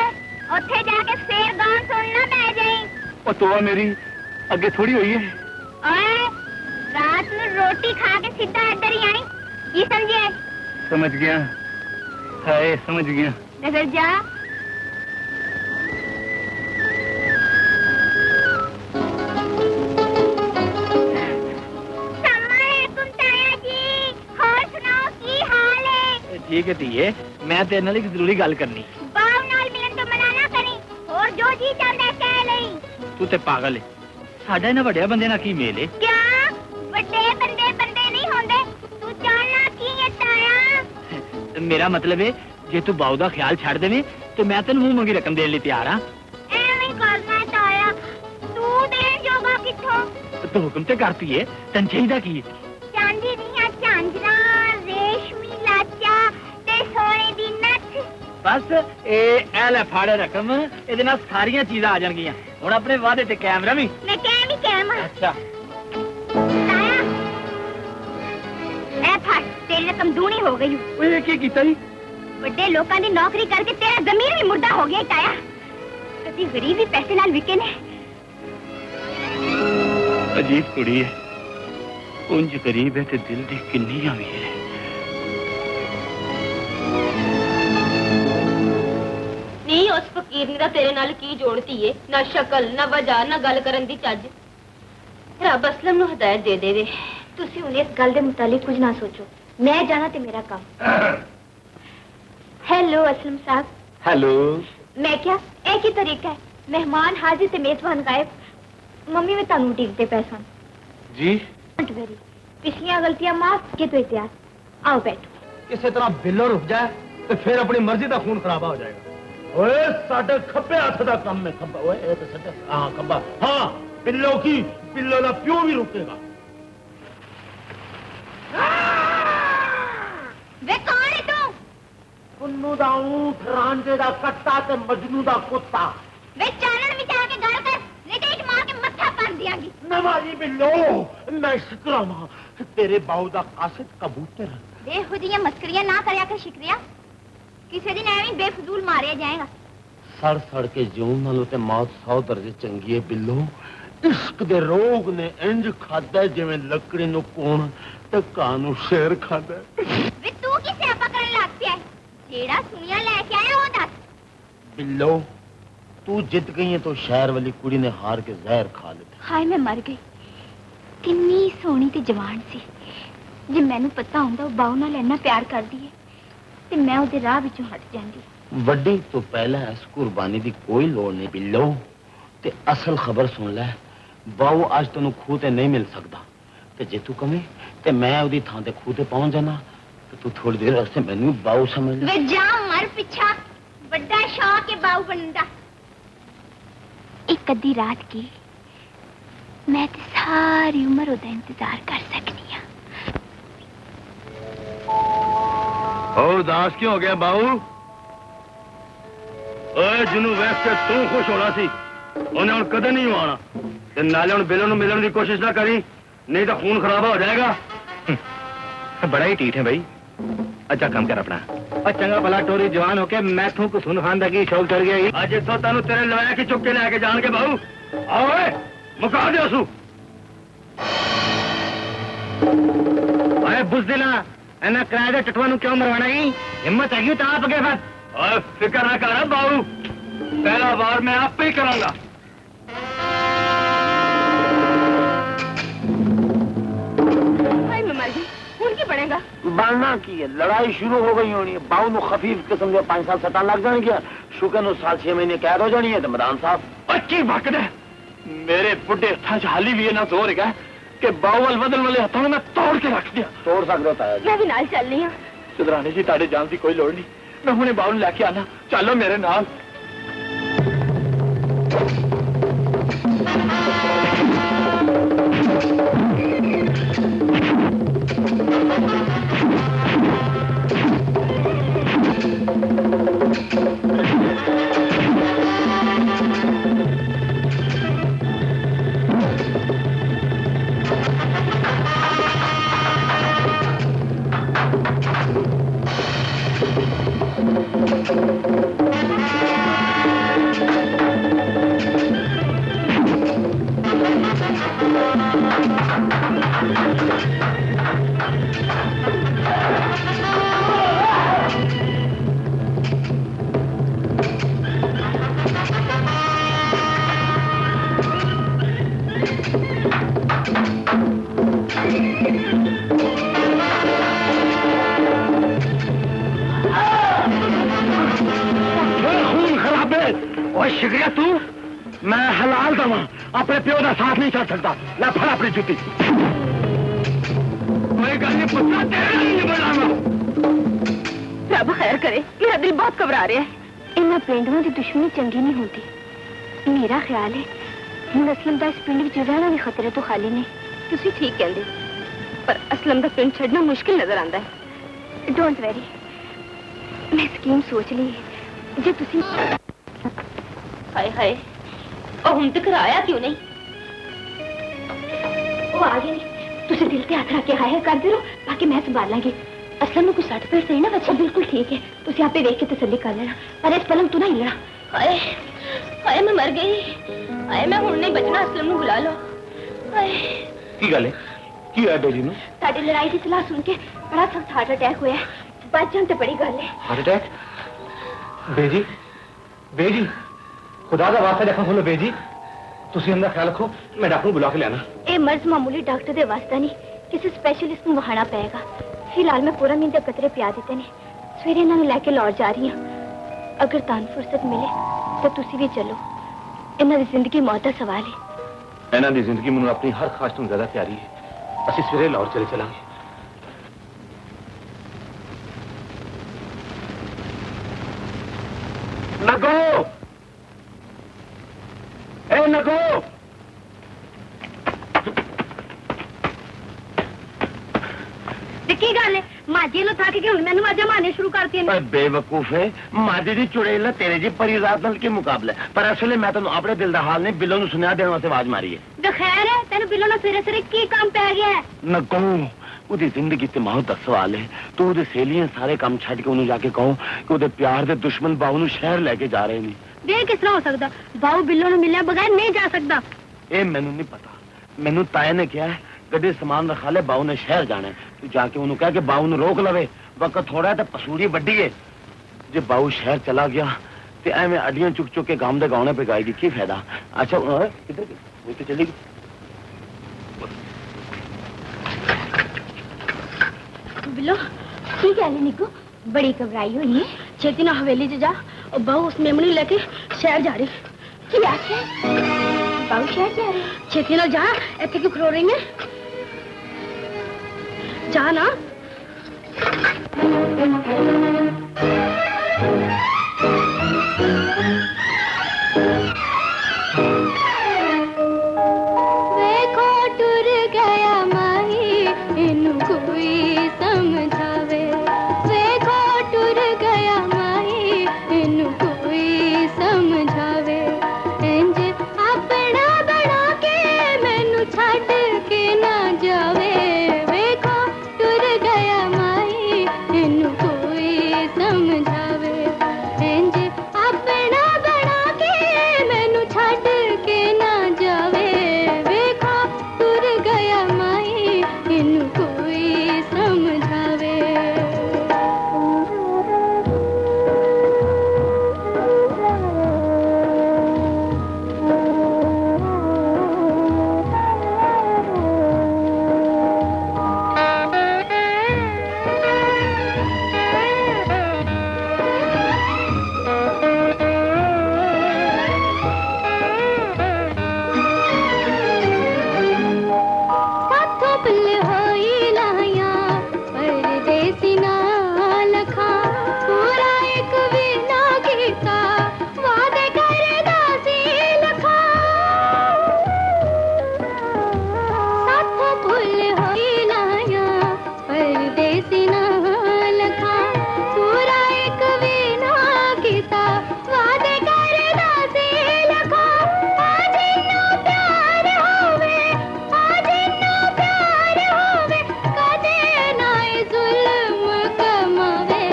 उत्थे जाके फेर गान सुनना बै जाई। ओ तो मेरी अगे थोड़ी हुई है। ओए रात में रोटी खा के सीधा इधर ही आई ये समझे। समझ गया हाय समझ गया। नजर जा ठीक है धीए मैं तेरे नाल एक जरूरी गल करनी। बाव नाल मिलन तो मना ना करी और जो जी चाहता है कह लई। तू ते पागल है साडा इन्हां वड्डिया बंदे नाल की मेल है। क्या वड्डे बंदे बंदे नहीं होंदे तू जानना की है ताया। मेरा मतलब है जे तू बाऊ दा ख्याल छड़ देवे तो मैं तेन मुंह मंगी रकम देने लिए तैयार हां। एवें करना ताया तू देन जोगा किथों। तो हुक्म ते करती है तन चाहिदा की चांदी दियां झांझरां रेशमी लाचा ते सोने दी नथ। बस ए ले फाड़े रकम इहदे नाल सारियां चीज़ां आ जाणगियां। हुण अपने वादे ते कायम रवी। मैं कहमी कहमा। अच्छा ताया ए फट तेरी रकम दूनी हो गई। ओए की कीता जी बड़े लोगों की नौकरी करके तेरा जमीर भी मुर्दा हो गया ताया। कभी गरीब भी पैसे नाल विके ने। अजीब कुड़ी है उंज गरीब है ते दिल दी किन्नी अमीर है। नहीं उस फकीरनी दा तेरे नाल की जोड़ती है ना शक्ल ना वजह ना गल करन दी चज। रब असलम नूं हिदायत दे देवे। तुसी हुण इस गल दे मुतालिक कुछ ना सोचो मैं जाना ते मेरा काम। हेलो असलम साहब। हेलो मैं क्या एक ही तरीका है मेहमान हाजिर ते मेजबान गायब। मम्मी में तानू टीकते पैसा जी पिछलियां गलतियां माफ के तो इतिहास। आओ बैठो। किसी तरह बिल्लो रुक जाए तो फिर अपनी मर्जी का खून खराबा हो जाएगा। ओए साडे खब्बे हाथ दा काम में खब्बा ओए ए तो सच्चा हां खब्बा हां बिल्लो दा प्यो भी रुकेगा। पुन्नू दा ऊंट, रांझे दा कट्टा ते मजनू दा कुत्ता। वे चानन विच आके गल कर, नहीं तो इट मार के मत्था कर दियांगी। नवाजी बिल्लो, मैं शुक्र मां तेरे बाऊ दा कासिद कबूतर। बेहुदियां मस्करियां ना करया कर शिक्रिया, किसी दिन एवं बेफजूल मारिया जाएगा। सड़ सड़ के जीवन नालों ते मौत 100 दर्जे चंगी है बिल्लो। इश्क दे रोग ने इंज खादा जिवें लकड़ी नु कोण ते कानू शेर खादा। वे तू की स्यापा करन लग पिया है? जेड़ा सुनिया लेके आया वो दस। बिल्लो तू जित गई है तो शहर वाली कुड़ी ने हार के जहर खा लिया। हाय मैं मर गई। किन्नी सोहनी ते जवान सी। जे मैनू पता हुंदा वो बाऊ नाल इन्ना प्यार करदी है ते मैं उहदे राह विचों हट जांदी। वड्डी तो पहला इस कुर्बानी की कोई लोड़ नहीं बिल्लो। ते असल खबर सुन ले, बाऊ आज तेन खूह ते नहीं मिल सकता। ते जे तू कमे ते मैं उदी थां ते खूह ते पहुंच जाना। ते तू थोड़ी देर वास्ते मैनू बाऊ समझ ले। वे जा मर पिछा, बड़ा शौक है बाऊ बनने दा। एक अद्धी रात की मैं ते सारी उम्र उहदा इंतजार कर सकनी हां। और उदास क्यों हो गया बाऊ? ओए जिन्हों वेख के तू खुश होना सी, उन्हें हुण कदे नहीं आना। ते नाले हुण बिलो नूं मिलण दी कोशिश ना करी, नहीं तो खून खराब हो जाएगा। बड़ा ही टीठ है भाई। अच्छा काम कर अपना। और चंगा भला टोरी जवान होके मैं थू कुसुन खान दा की शौक चढ़ गया। अज तो तेनू तेरे लवाया की चुक के लेके जान के बाऊ। आओ मुका दे असू। बुज़दिला एना किराए दे टटवा नूं क्यों मरवाना ही? हिम्मत हैगी तो आप अगे बस। और फिक्र ना कर बाबू, पहला बार मैं आप ही करूंगा। हाय मैं मर गई, हुण की बनेगा? बनना की है, लड़ाई शुरू हो गई होनी है। बाऊ नु खफीफ किस्म के 5 साल सटा लग जाएंगे। शुक्र नु 7-6 महीने कैद हो जानी है। तो मैदान साहब अच्छी भक्त है। मेरे बुढ़े हथा च हाली भी ना जोर है कि बावल बदल वाले हथों ने मैं तोड़ के रख दिया। तोड़ सकते होता है। मैं भी नाल चलनी हां। सुधरानी जी ताड़े जान की कोई लोड़ नहीं। मैं हुणे बावल लेके आना। चलो मेरे नाल। शिकरिया तू, मैं हलाल दवा अपने प्यो का साथ नहीं चल सकता। ला फड़ अपनी जुती। कोई गल नहीं पुत्रा, तेरे नहीं बोलांगा। रब खैर करे, मेरा दिल बहुत घबरा रहा है। इन्हां पिंडां दी दुश्मनी चंगी नहीं होती। मेरा ख्याल है हुण असलम दा इस पिंड विच रहना भी खतरे तो खाली नहीं। तुसी ठीक कहंदे, पर असलम दा पिंड छड़ना मुश्किल नजर आंदा है। डोंट वेरी, मैं स्कीम सोच ली जे तुसी। हाय हाय, और हुण तक आया क्यों नहीं? वो आ गए नहीं। तुसी दिल ते हाथ रख के हाय हाय करदे रहो, बाकी मैं संभालांगी। असलम में कुछ 60 सही ना बच्चा? बिल्कुल ठीक है, तुसी आपे देख के तसल्ली कर लेना, पर इस पलंग तू ना हिलना। हाय हाय मैं मर गई। हाय मैं हुण नहीं बचना, असलम नूं बुला लो। हाय की गल है? की है बेजी नूं? साडी लड़ाई की सलाह सुन के बड़ा सख्त हार्ट अटैक होया है। बच जान ते बड़ी गल है। Heart attack? बेजी बेजी खुदा का वास्ता देखो खोलो बेजी, तुसी अंदर ख्याल रखो, मैं डॉक्टर बुला के लाना। ये मर्ज मामूली डॉक्टर दे वास्ता नहीं, किसी स्पेशलिस्ट को वहाना पड़ेगा। फिलहाल मैं पूरा नींद कतरे पिया देते ने, सवेरे इन्होंने लैके लौट जा रही हूँ। अगर तान फुर्सत मिले तो तुसी भी चलो। इन्हों की जिंदगी मौत का सवाल है। इन्हों की जिंदगी मैनू अपनी हर खास तो ज्यादा प्यारी है। असि सवेरे लाहौर चले चलांगे। नगो ए नगो, की गल है? माजे लो थक के हुन मैनू आजा मारने शुरू करती पर बेवकूफे मादी दी चुड़ैल तेरे जी परी रात नाल के मुकाबले पर असले मैं तेन अपने दिल दा हाल नहीं बिल्लो नु सुना देने वास्ते आवाज मारी है तो खैर है तेन बिल्लो ना सवेरे सवेरे की काम पै गया है न कहूं ਉਹਦੀ ਜ਼ਿੰਦਗੀ ਤੇ ਮੌਤ ਦਾ ਸਵਾਲ ਹੈ ਤੂੰ ਉਹਦੇ ਸਹੇਲੀਆਂ ਸਾਰੇ ਕੰਮ ਛੱਡ ਕੇ ਉਹਨੂੰ ਜਾ ਕੇ ਕਹੋ ਕਿ ਉਹਦੇ ਪਿਆਰ ਦੇ ਦੁਸ਼ਮਣ ਬਾਹੂ ਨੂੰ ਸ਼ਹਿਰ ਲੈ ਕੇ ਜਾ ਰਹੇ ਨੇ ਵੇ ਕਿਸ ਤਰ੍ਹਾਂ ਹੋ ਸਕਦਾ ਬਾਹੂ ਬਿੱਲੋ ਨੂੰ ਮਿਲਿਆ ਬਗੈਰ ਨਹੀਂ ਜਾ ਸਕਦਾ ਇਹ ਮੈਨੂੰ ਨਹੀਂ ਪਤਾ ਮੈਨੂੰ ਤਾਏ ਨੇ ਕਿਹਾ ਗੱਡੀ ਸਮਾਨ ਰਖਾ ਲੈ ਬਾਹੂ ਨੇ ਸ਼ਹਿਰ ਜਾਣਾ ਹੈ ਤੂੰ ਜਾ ਕੇ ਉਹਨੂੰ ਕਹਿ ਕੇ ਬਾਹੂ ਨੂੰ ਰੋਕ ਲਵੇ ਵਕਤ ਥੋੜਾ ਤੇ ਪਸੂੜੀ ਵੱਡੀ ਹੈ ਜੇ ਬਾਹੂ ਸ਼ਹਿਰ ਚਲਾ ਗਿਆ ਤੇ ਐਵੇਂ ਅੱਡੀਆਂ ਚੁੱਕ ਚੁੱਕ ਕੇ ਗਾਮ ਦੇ ਗਾਉਣੇ ਪੇ ਗਾਏਗੀ ਕੀ ਫਾਇਦਾ ਅੱਛਾ ਕਿੱਧਰ ਉਹ ਤੇ ਚਲੀ ਗਈ बिल्लो की कह रही निको बड़ी घबराई हुई है छेती ना हवेली च जा और बहू उस मेमनी लेके शहर जा रही क्या बहू शहर जा रही छेती ना जा इतने क्यों खरो रही है जा ना देखो टुर गया माही इनु कोई समझावे देखो टुर गया माही इनु कोई समझावे इंज अपना बना के मैनू छड़ के ना जावे देखो टुर गया माही इनु कोई समझावे इंज अपना बना के मैनू छड़ के ना जावे देखो टुर गया माही इनु कोई समझावे साथों पल होई लाया परदेसी ना लखा पूरा एक बिना गीता वादे करदा सी लखा साथों पल होई लाया परदेसी ना लखा पूरा एक बिना गीता वादे करदा सी लखा आज इन्ना प्यार होवे आज इन्ना प्यार होवे कदे नाए जुल्म कमावे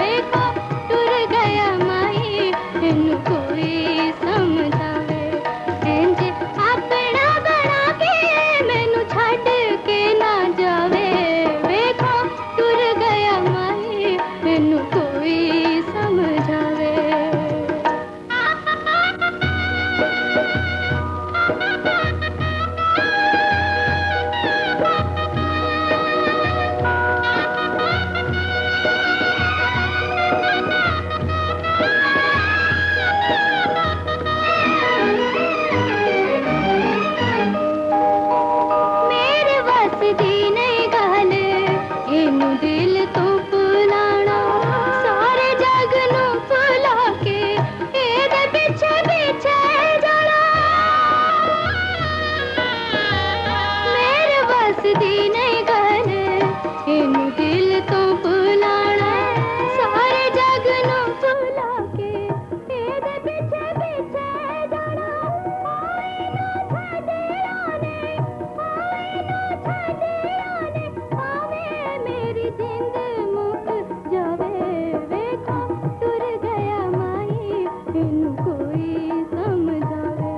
देखो टुर गया माही इनु कोई समझावे इंज अपना बना के मैनू छड़ के ना जावे देखो टुर गया माही इनु कोई समझावे मेरे बस दी नहीं गल इनु दिल तो भुलाना सारे जग नू भुला के एदे पीछे पीछे जाना मेरे बस दी नहीं गल इनु दिल तो भुलाना सारे जग नू भुला के एदे पीछे पीछे जाना मेरी जिंद मुक जावे देखो टुर गया माही इनु कोई समझावे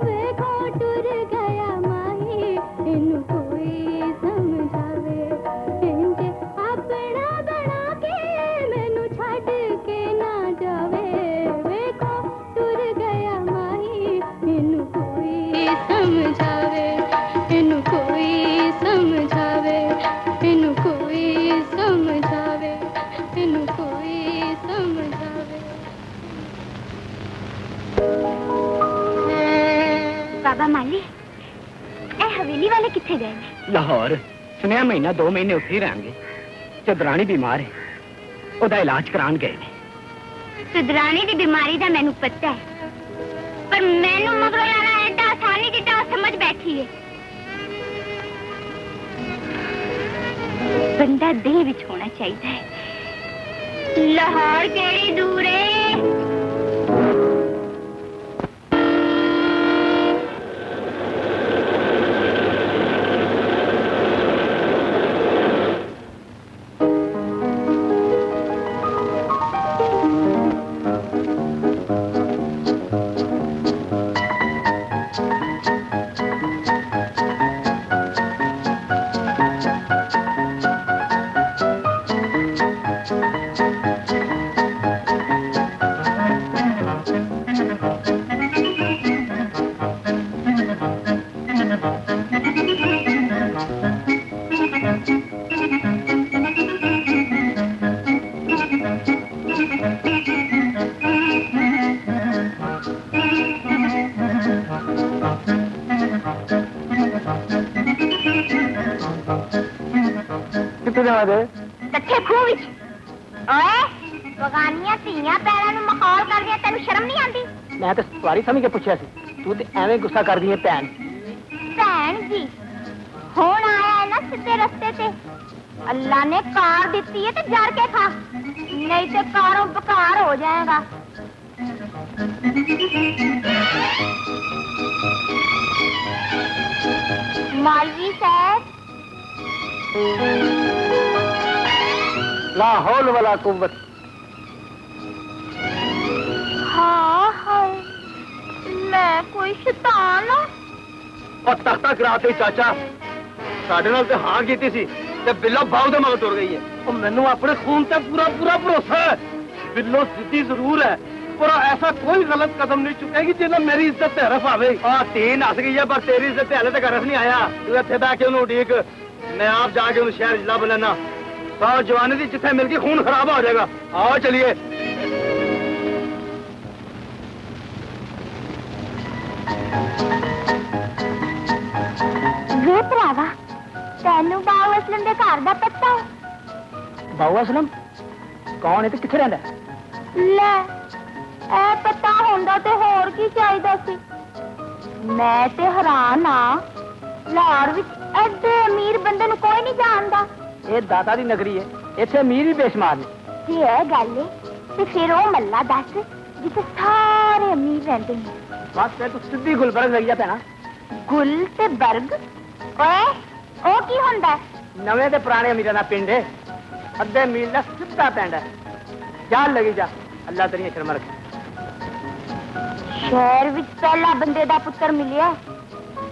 देखो टुर गया माही इनु कोई समझावे इंज अपना बना के मैनू छड़ के ना जावे देखो टुर गया माही इनु कोई समझावे इनु कोई समझावे इनु कोई समझावे इनु कोई समझावे बाबा माली ए हवेली वाले किथे गए ने लाहौर सुनिया महीना 2 महीने उत्थे ही रहेंगे चंद्राणी बीमार है ओदा इलाज करान गए ने सुधराने की बीमारी का मैनू पता है पर मैनू मगरों लाना एडा आसानी जिदा समझ बैठी है बंदा दिल विच होना चाहिए। लाहौर केड़ी दूर है? मैं तो सवारी समझ के पूछा तू तो एवं गुस्सा कर दी है भैन। भैन जी हुण आया है ना सीधे रस्ते ते। अल्लाह ने कार दी है तो जर के खा, नहीं तो कारों बेकार हो जाएगा। मौलवी साहब ला हौल वला कुव्वत। हाँ हाँ मैं कोई शैतान हाँ। और तख्ता कराते चाचा साडे नाल ते हां कीती सी ते बिल्लो बाऊ दे मगर तुर गई है। और मैनू अपने खून ते पूरा पूरा भरोसा है। बिल्लो सीधी जरूर है पर ऐसा कोई गलत कदम नहीं चुकेगी जिन्हें मेरी इज्जत ते हरफ आवे। तीन हस गई है पर तेरी इज्जत हले तक हरफ नहीं आया। तू इत्थे बैठ के उन्होंने उड़ीक, मैं आप जाके उन्हें शहर लभ लेना। तो जवानी दी जिथे मिल गई खून खराब हो जाएगा। आओ चलिए। वे भरावा तेनू बाऊ असलम दे घर दा पता है? बाऊ असलम कौन है ते किथे रहिंदा? ले ए पता होंदा ते होर की चाहिदा सी। मैं ते हैरान हां लाहौर विच एडे अमीर बंदे नू कोई नहीं जानदा। ये दाता दी नगरी है, इत्थे अमीर भी बेशुमार ने। जे ए गल है ते फिर ओ मल्ला दस जिथे सारे अमीर रहंदे ने। बस तू सीधी गुलबर्ग लगी जा पैना। गुल ते बर्ग ओए ओ की हुंदा है? नवे ते पुराने अमीरां दा पिंड है, अद्धे मील दा सिद्धा पिंड है। जा लगी जा, अल्लाह तेरी शर्म रखे। शहर विच पहला बंदे दा पुत्र मिलिया।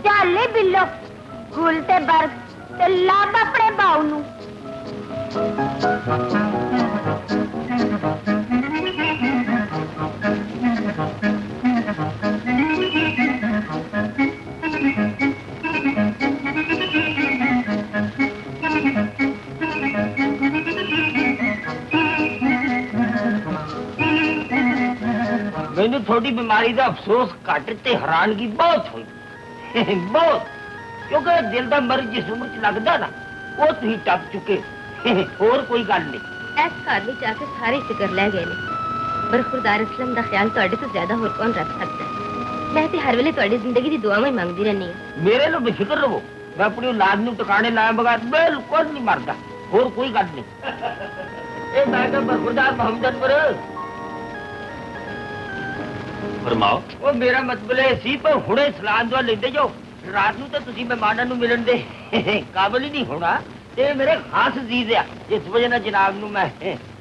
चल बिल्लो गुल ते बर्ग ते लब अपने बाऊ नू। मैंने थोड़ी बीमारी का अफसोस घट ते हैरानगी बहुत हुई बहुत, क्योंकि दिल का मर्ज जिस उम्र च लगता ना वो तुम टप चुके। और कोई गल नहीं। इस घर में जाके सारे फिक्र लै गए ने। बरखुरदार असलम का ख्याल तुहाडे तो ज्यादा होर कौन रख सकता है। मैं ते हर वेले तुहाडी जिंदगी दी दुआवां ही मंगदी रहनी है। मेरे लो बेफिक्र रहो, मैं अपनी औलाद नूं टिकाणे लाए बगैर बिल्कुल नहीं मरदा। और कोई गल नहीं। ए मैं तो बरखुरदार मोहम्मद पर फरमाओ। वो मेरा मतलब है सी पर हुणे सलाम दुआ लेंदे जो रात नूं तो तुसी मेहमानां नूं मिलन दे काबिल ही नहीं होना। ते मेरे खास अजीज है जिस वजह नाल जनाब नूं मैं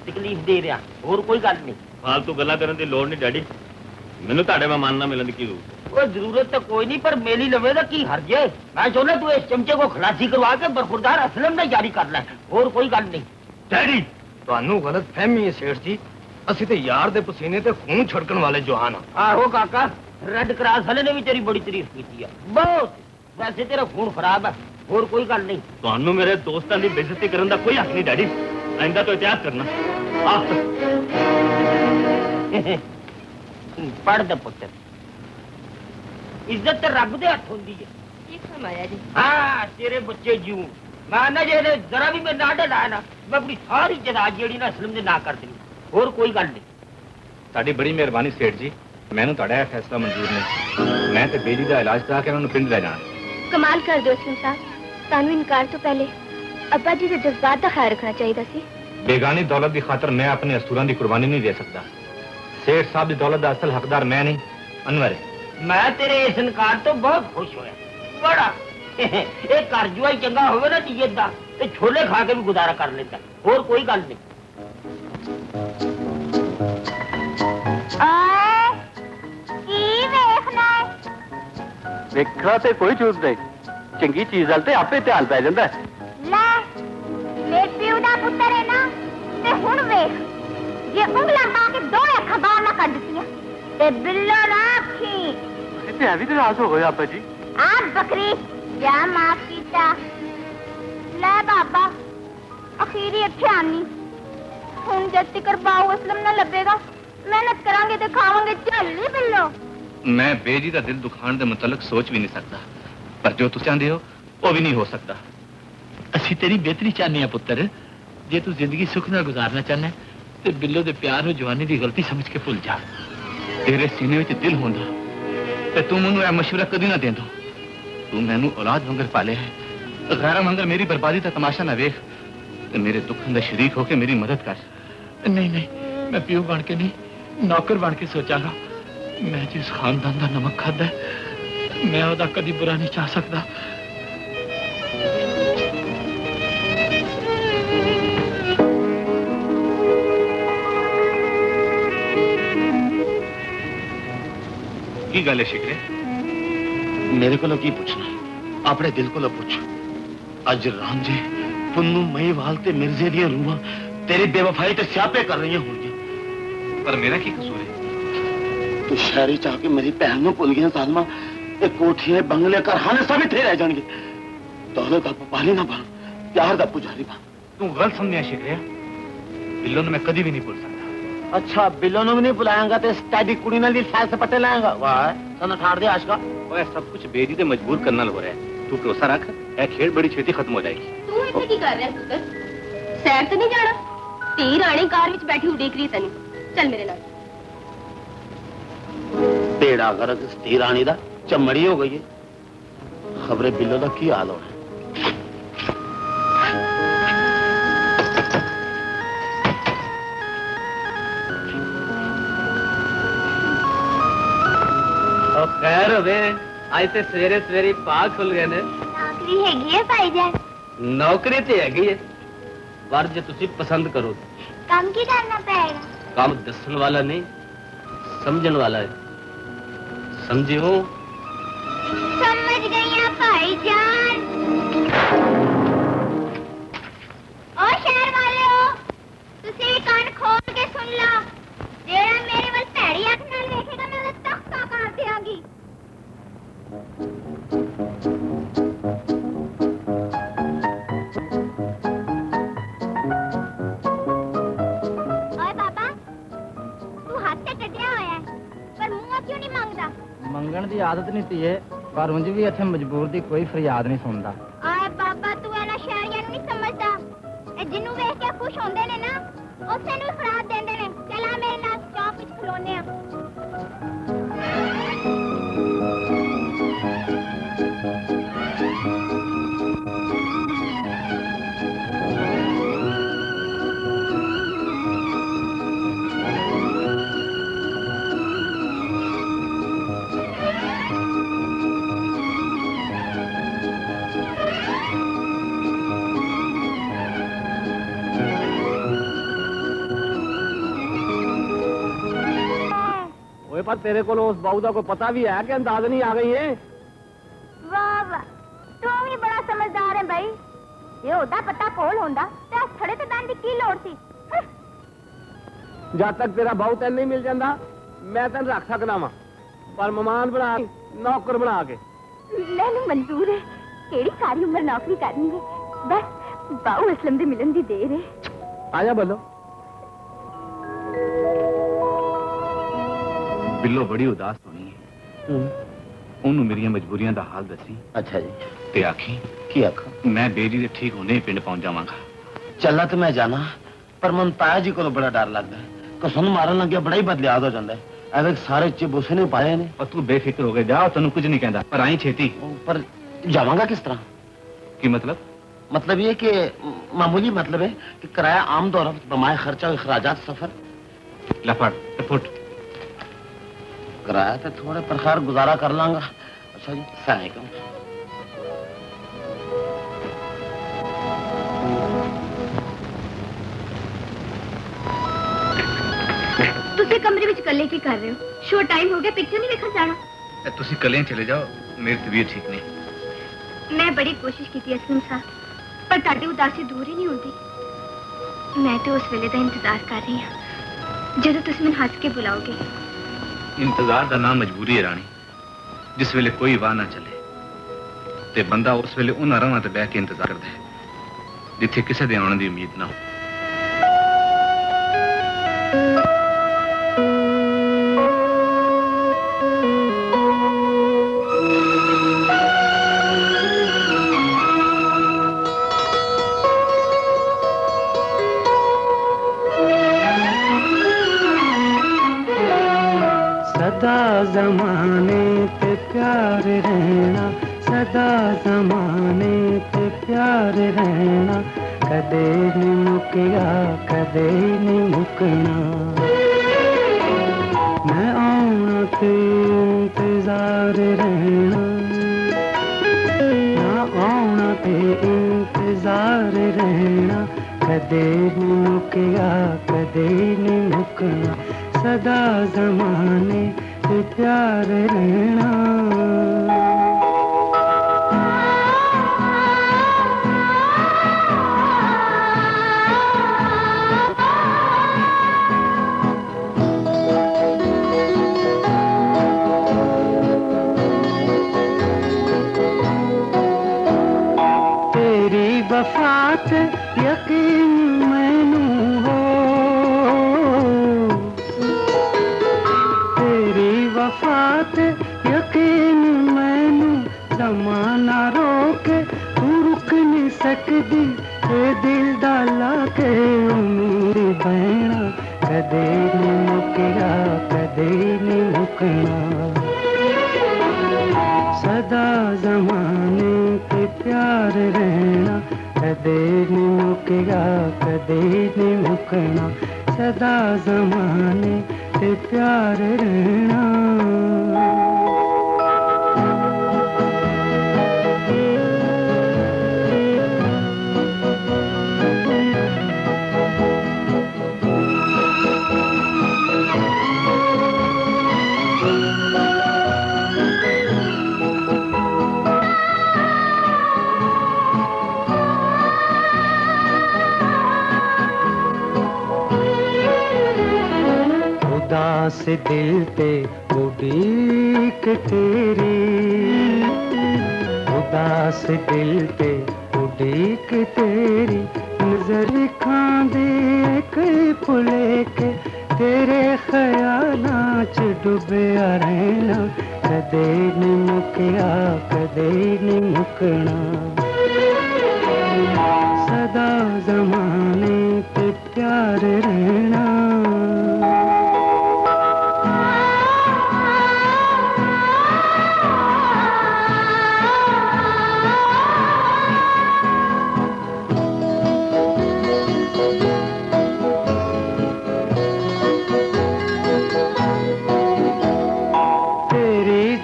तकलीफ दे रहा। और कोई गल नहीं। फालतू गल्लां करन दी लोड़ नहीं डैडी, मैनूं तुहाडे मेहमान नाल मिलन दी की जरूरत? वो जरूरत तो कोई नहीं पर मेरी लवे दा की हर्ज है। मैं चाहुंदा तू इस चमचे को खलासी करवा के बरखुरदार असलम दा जारी कर ले। और कोई गल नहीं। डैडी ਤੁਹਾਨੂੰ गलत फहमी है सेठ जी, ਅਸੀਂ ਤੇ यार दे पसीने ते खून छड़कन वाले जवान हां। आहो काका, रेड क्रॉस वाले ने भी तेरी बड़ी तारीफ की है बहुत। वैसे तेरा खून खराब है। और कोई गल नहीं। ਤੁਹਾਨੂੰ ਮੇਰੇ ਦੋਸਤਾਂ ਦੀ ਬੇਇੱਜ਼ਤੀ ਕਰਨ ਦਾ ਕੋਈ ਹੱਕ ਨਹੀਂ ਡੈਡੀ। ਆਇੰਦਾ ਤੋਂ ਇਤਿਆਸ करना। पढ़ दे पुत्र, इज्जत तो रब दे हथ होंदी है। ठीक फरमाया जी। हाँ तेरे बच्चे जू मैं ना जे जरा भी मैं ना डलाया ना मैं अपनी सारी जनाज जेड़ी ना असलम दे ना कर देनी। और कोई गल नहीं। ਤੁਹਾਡੀ ਬੜੀ ਮਿਹਰਬਾਨੀ ਸੇਠ ਜੀ, ਮੈਨੂੰ ਤੁਹਾਡਾ ਇਹ ਫੈਸਲਾ ਮਨਜ਼ੂਰ ਨਹੀਂ। ਮੈਂ ਤੇ ਬੇਲੀ ਦਾ ਇਲਾਜ ਕਰਾ ਕੇ ਉਹਨਾਂ ਨੂੰ ਪਿੰਡ ਲੈ ਜਾਣਾ। कमाल कर दो असलम साहब, तानू इनकार तो पहले अब्बा जी के जज्बात का ख्याल रखना चाहिए सी। बेगानी दौलत की खातर मैं अपने असूलों की कुर्बानी नहीं दे सकता। सेठ साहब की दौलत का असल हकदार मैं नहीं, अनवर है। मैं तेरे इस इनकार तो बहुत खुश होया बड़ा। एक कर्जुआ ही चंगा होवे ना नीयत दा ते छोले खा के भी गुजारा कर लेता, और कोई गल नहीं। देखना ते कोई चूज नहीं, चंगी चीज वाल ते आपे ध्यान पै जांदा है। ले मेरे प्यो दा पुत्तर है ना, ते हुण वेख जे उंगलां पा के दो अखां बाहर ना कर दित्तियां ते बिल्लो ना आखी इतने हैवी नाराज हो गए आपा जी। आप बकरी क्या माफ कीता। ले बाबा अखीरी इत्थे आनी, हुण जद तक बाऊ असलम ना लभेगा मेहनत करांगे ते खावांगे झल्ली बिल्लो। मैं बेजी का दिल दुखाने के मुतलक सोच भी नहीं सकता, पर जो तू चाहते हो वो भी नहीं हो सकता। असी तेरी बेहतरी चाहने हैं पुत्र। जे तू जिंदगी सुख नाल गुजारना चाहना तो बिल्लो दे प्यार और जवानी की गलती समझ के भूल जा। तेरे सीने में दिल होंदा ते तू मैनू यह मशवरा कदी ना देंदो। तू मैनू औलाद वंगर पाले है, गैर वंगर मेरी बर्बादी का तमाशा ना वेख ते मेरे दुखन दा शरीक होके मेरी मदद कर। नहीं नहीं, मैं प्यो बन के नहीं, नौकर बन के सोचांगा। मैं जिस खानदान का नमक खादा मैं ओदा कदी बुरा नहीं चाह सकता। की गल है शिकरे? मेरे को की पूछना, अपने दिल को पूछ। अज रांझे पुन्नू महीवाल ते मिर्जे दी रूहां तेरी बेवफाई ते स्यापे कर रही होंगी। पर मेरा की कसूर है? तू शहरी चाह के मेरी भैन नूं भुल गया सालमा। ये कोठियां बंगले घराने सब इत्थे रह जाएंगे। दौलत दा व्यापारी ना बन, प्यार दा पुजारी बन। तू गलत समझिया शिकरिया, बिल्लो ने मैं कभी भी नहीं भूल सकता। अच्छा बिल्लो ने भी नहीं बुलाएगा तो स्टैडी कुड़ी नाल दी सैर सपटे लाएगा। वाह सन ठाड़ दे आशका। ओए सब कुछ बेजी ते मजबूर करना हो रहा है। तू भरोसा रख, यह खेल बड़ी छेती खत्म हो जाएगी। तू इतने की कर रहा है पुत्र? सैर तो नहीं जाना? धी राणी कार विच बैठी उड़ीक रही तैनू। चल मेरे नाल। बेड़ा गर्क स्थिर रानी दा चमड़ी हो गई है। खबरे बिल्लो दा की हाल होना। खैर होवे, आज ते सवेरे सवेरे पाग खुल गए ने। नौकरी हैगी है भाईजान? नौकरी ते हैगी है, पर जे तुसी पसंद करो काम की करना पड़ेगा? काम दसन वाला नहीं, समझन वाला है। समझियो? समझ गई भाईजान। ओ शहर वाले हो, तुसी कान खोल के सुन लो। जेड़ा मेरे वल भैड़ी अख नाल वेखेगा मैं उहदा तख्ता काट देंगी। ओए बाबा, तू हाथ से कटिया होया है, पर मुंह क्यों नहीं मांगदा? मंगण की आदत नहीं सी है, पर उंज भी इत्थे मजबूर दी कोई फरियाद नहीं सुनदा। आए बाबा तू एना शहरिया नहीं समझदा। ए जिन्नू वेख के खुश होंदे ने ना, उसे नु खराब देंदे ने। चल आ मेरे नाल चौक विच खलोने आ। पर तेरे को उस बहू का कोई पता भी है कि अंदाजनी आ गई है? वाह वाह, तू भी बड़ा समझदार है भाई। ये होता पता कोल होंदा ते थड़े ते दान दी की लोड़ सी। जब तक तेरा बहू तेन नहीं मिल जाता मैं तेन रख सकना वा, पर मेहमान बना नौकर बना के। मैनू मंजूर है, केड़ी सारी उम्र नौकरी करनी है। बस बाऊ असलम दे मिलन दी देर है। आजा बोलो। बिल्लो बड़ी उदास होनी है। ओनू मेरी मजबूरियां दा हाल दसी। अच्छा जी। ते आखी की आखा? मैं बेजी दे ठीक होने ही पिंड पहुंच जावांगा। चलना तो मैं जाना, पर मन ताया जी को बड़ा डर लगता है। कसम मारन लग गया बड़ा ही बदलियाद हो जाता है। ऐसे सारे चिबूसे ने पाए ने। और तू बेफिक्र हो गए, जा तेन कुछ नहीं कहता, पर आई छेती। पर जावांगा किस तरह? की मतलब? मतलब ये कि मामूली मतलब है कि किराया आम दौर बमाए खर्चा और अखराजात सफर लफड़ फुट किराया तो थोड़े प्रकार गुजारा कर लांगा। अच्छा जी सलाम। तुसी कमरे विच कल्ले की कर रहे हो? शो टाइम हो गया, पिक्चर नहीं देखा जाना? तुसी कल चले जाओ, मेरी तबीयत ठीक नहीं। मैं बड़ी कोशिश की थी असलम साहब, पर ताड़ी उदासी दूर ही नहीं होती। मैं तो उस वेले का इंतजार कर रही हूँ जो तुम मैंने हंस के बुलाओगे। इंतजार का नाम मजबूरी है रानी। जिस वेले कोई वाह ना चले ते बंदा उस वेले उन्हां राहां ते बैठ के इंतजार करदा है जिथे किसी दे आने की उम्मीद ना हो। सदा जमाने पे प्यार रहना, सदा जमाने पे प्यार रहना, कदे नहीं मुकिया कदे नहीं मुकना। मैं आना ते इंतजार रहना, मैं आना ते इंतजार रहना, कदे नहीं मुकिया कदे नहीं मुकना। सदा जमाने पे प्यार रहना। तेरी वफात यकीन मैनू हो, वफात यकीन मैनू जमाना रोके तू रुक नहीं सकदी। ए दिल डाला के उम्मीद बहना, कदे नहीं मुकिया कदे नहीं मुकना। सदा जमाने पे प्यार रहना, कदे नहीं मुकिया कदे नहीं मुकना। सदा जमाने पे प्यार रहना। उदास दिल पे उड़ीक तेरी, उदास दिल पे उड़ीक तेरी, नजर खांदे एक फुले के तेरे ख्यालां च डुबिया रहना। कदे नहीं मुकिया कदे नहीं मुकना। सदा जमाने पे प्यार रहना।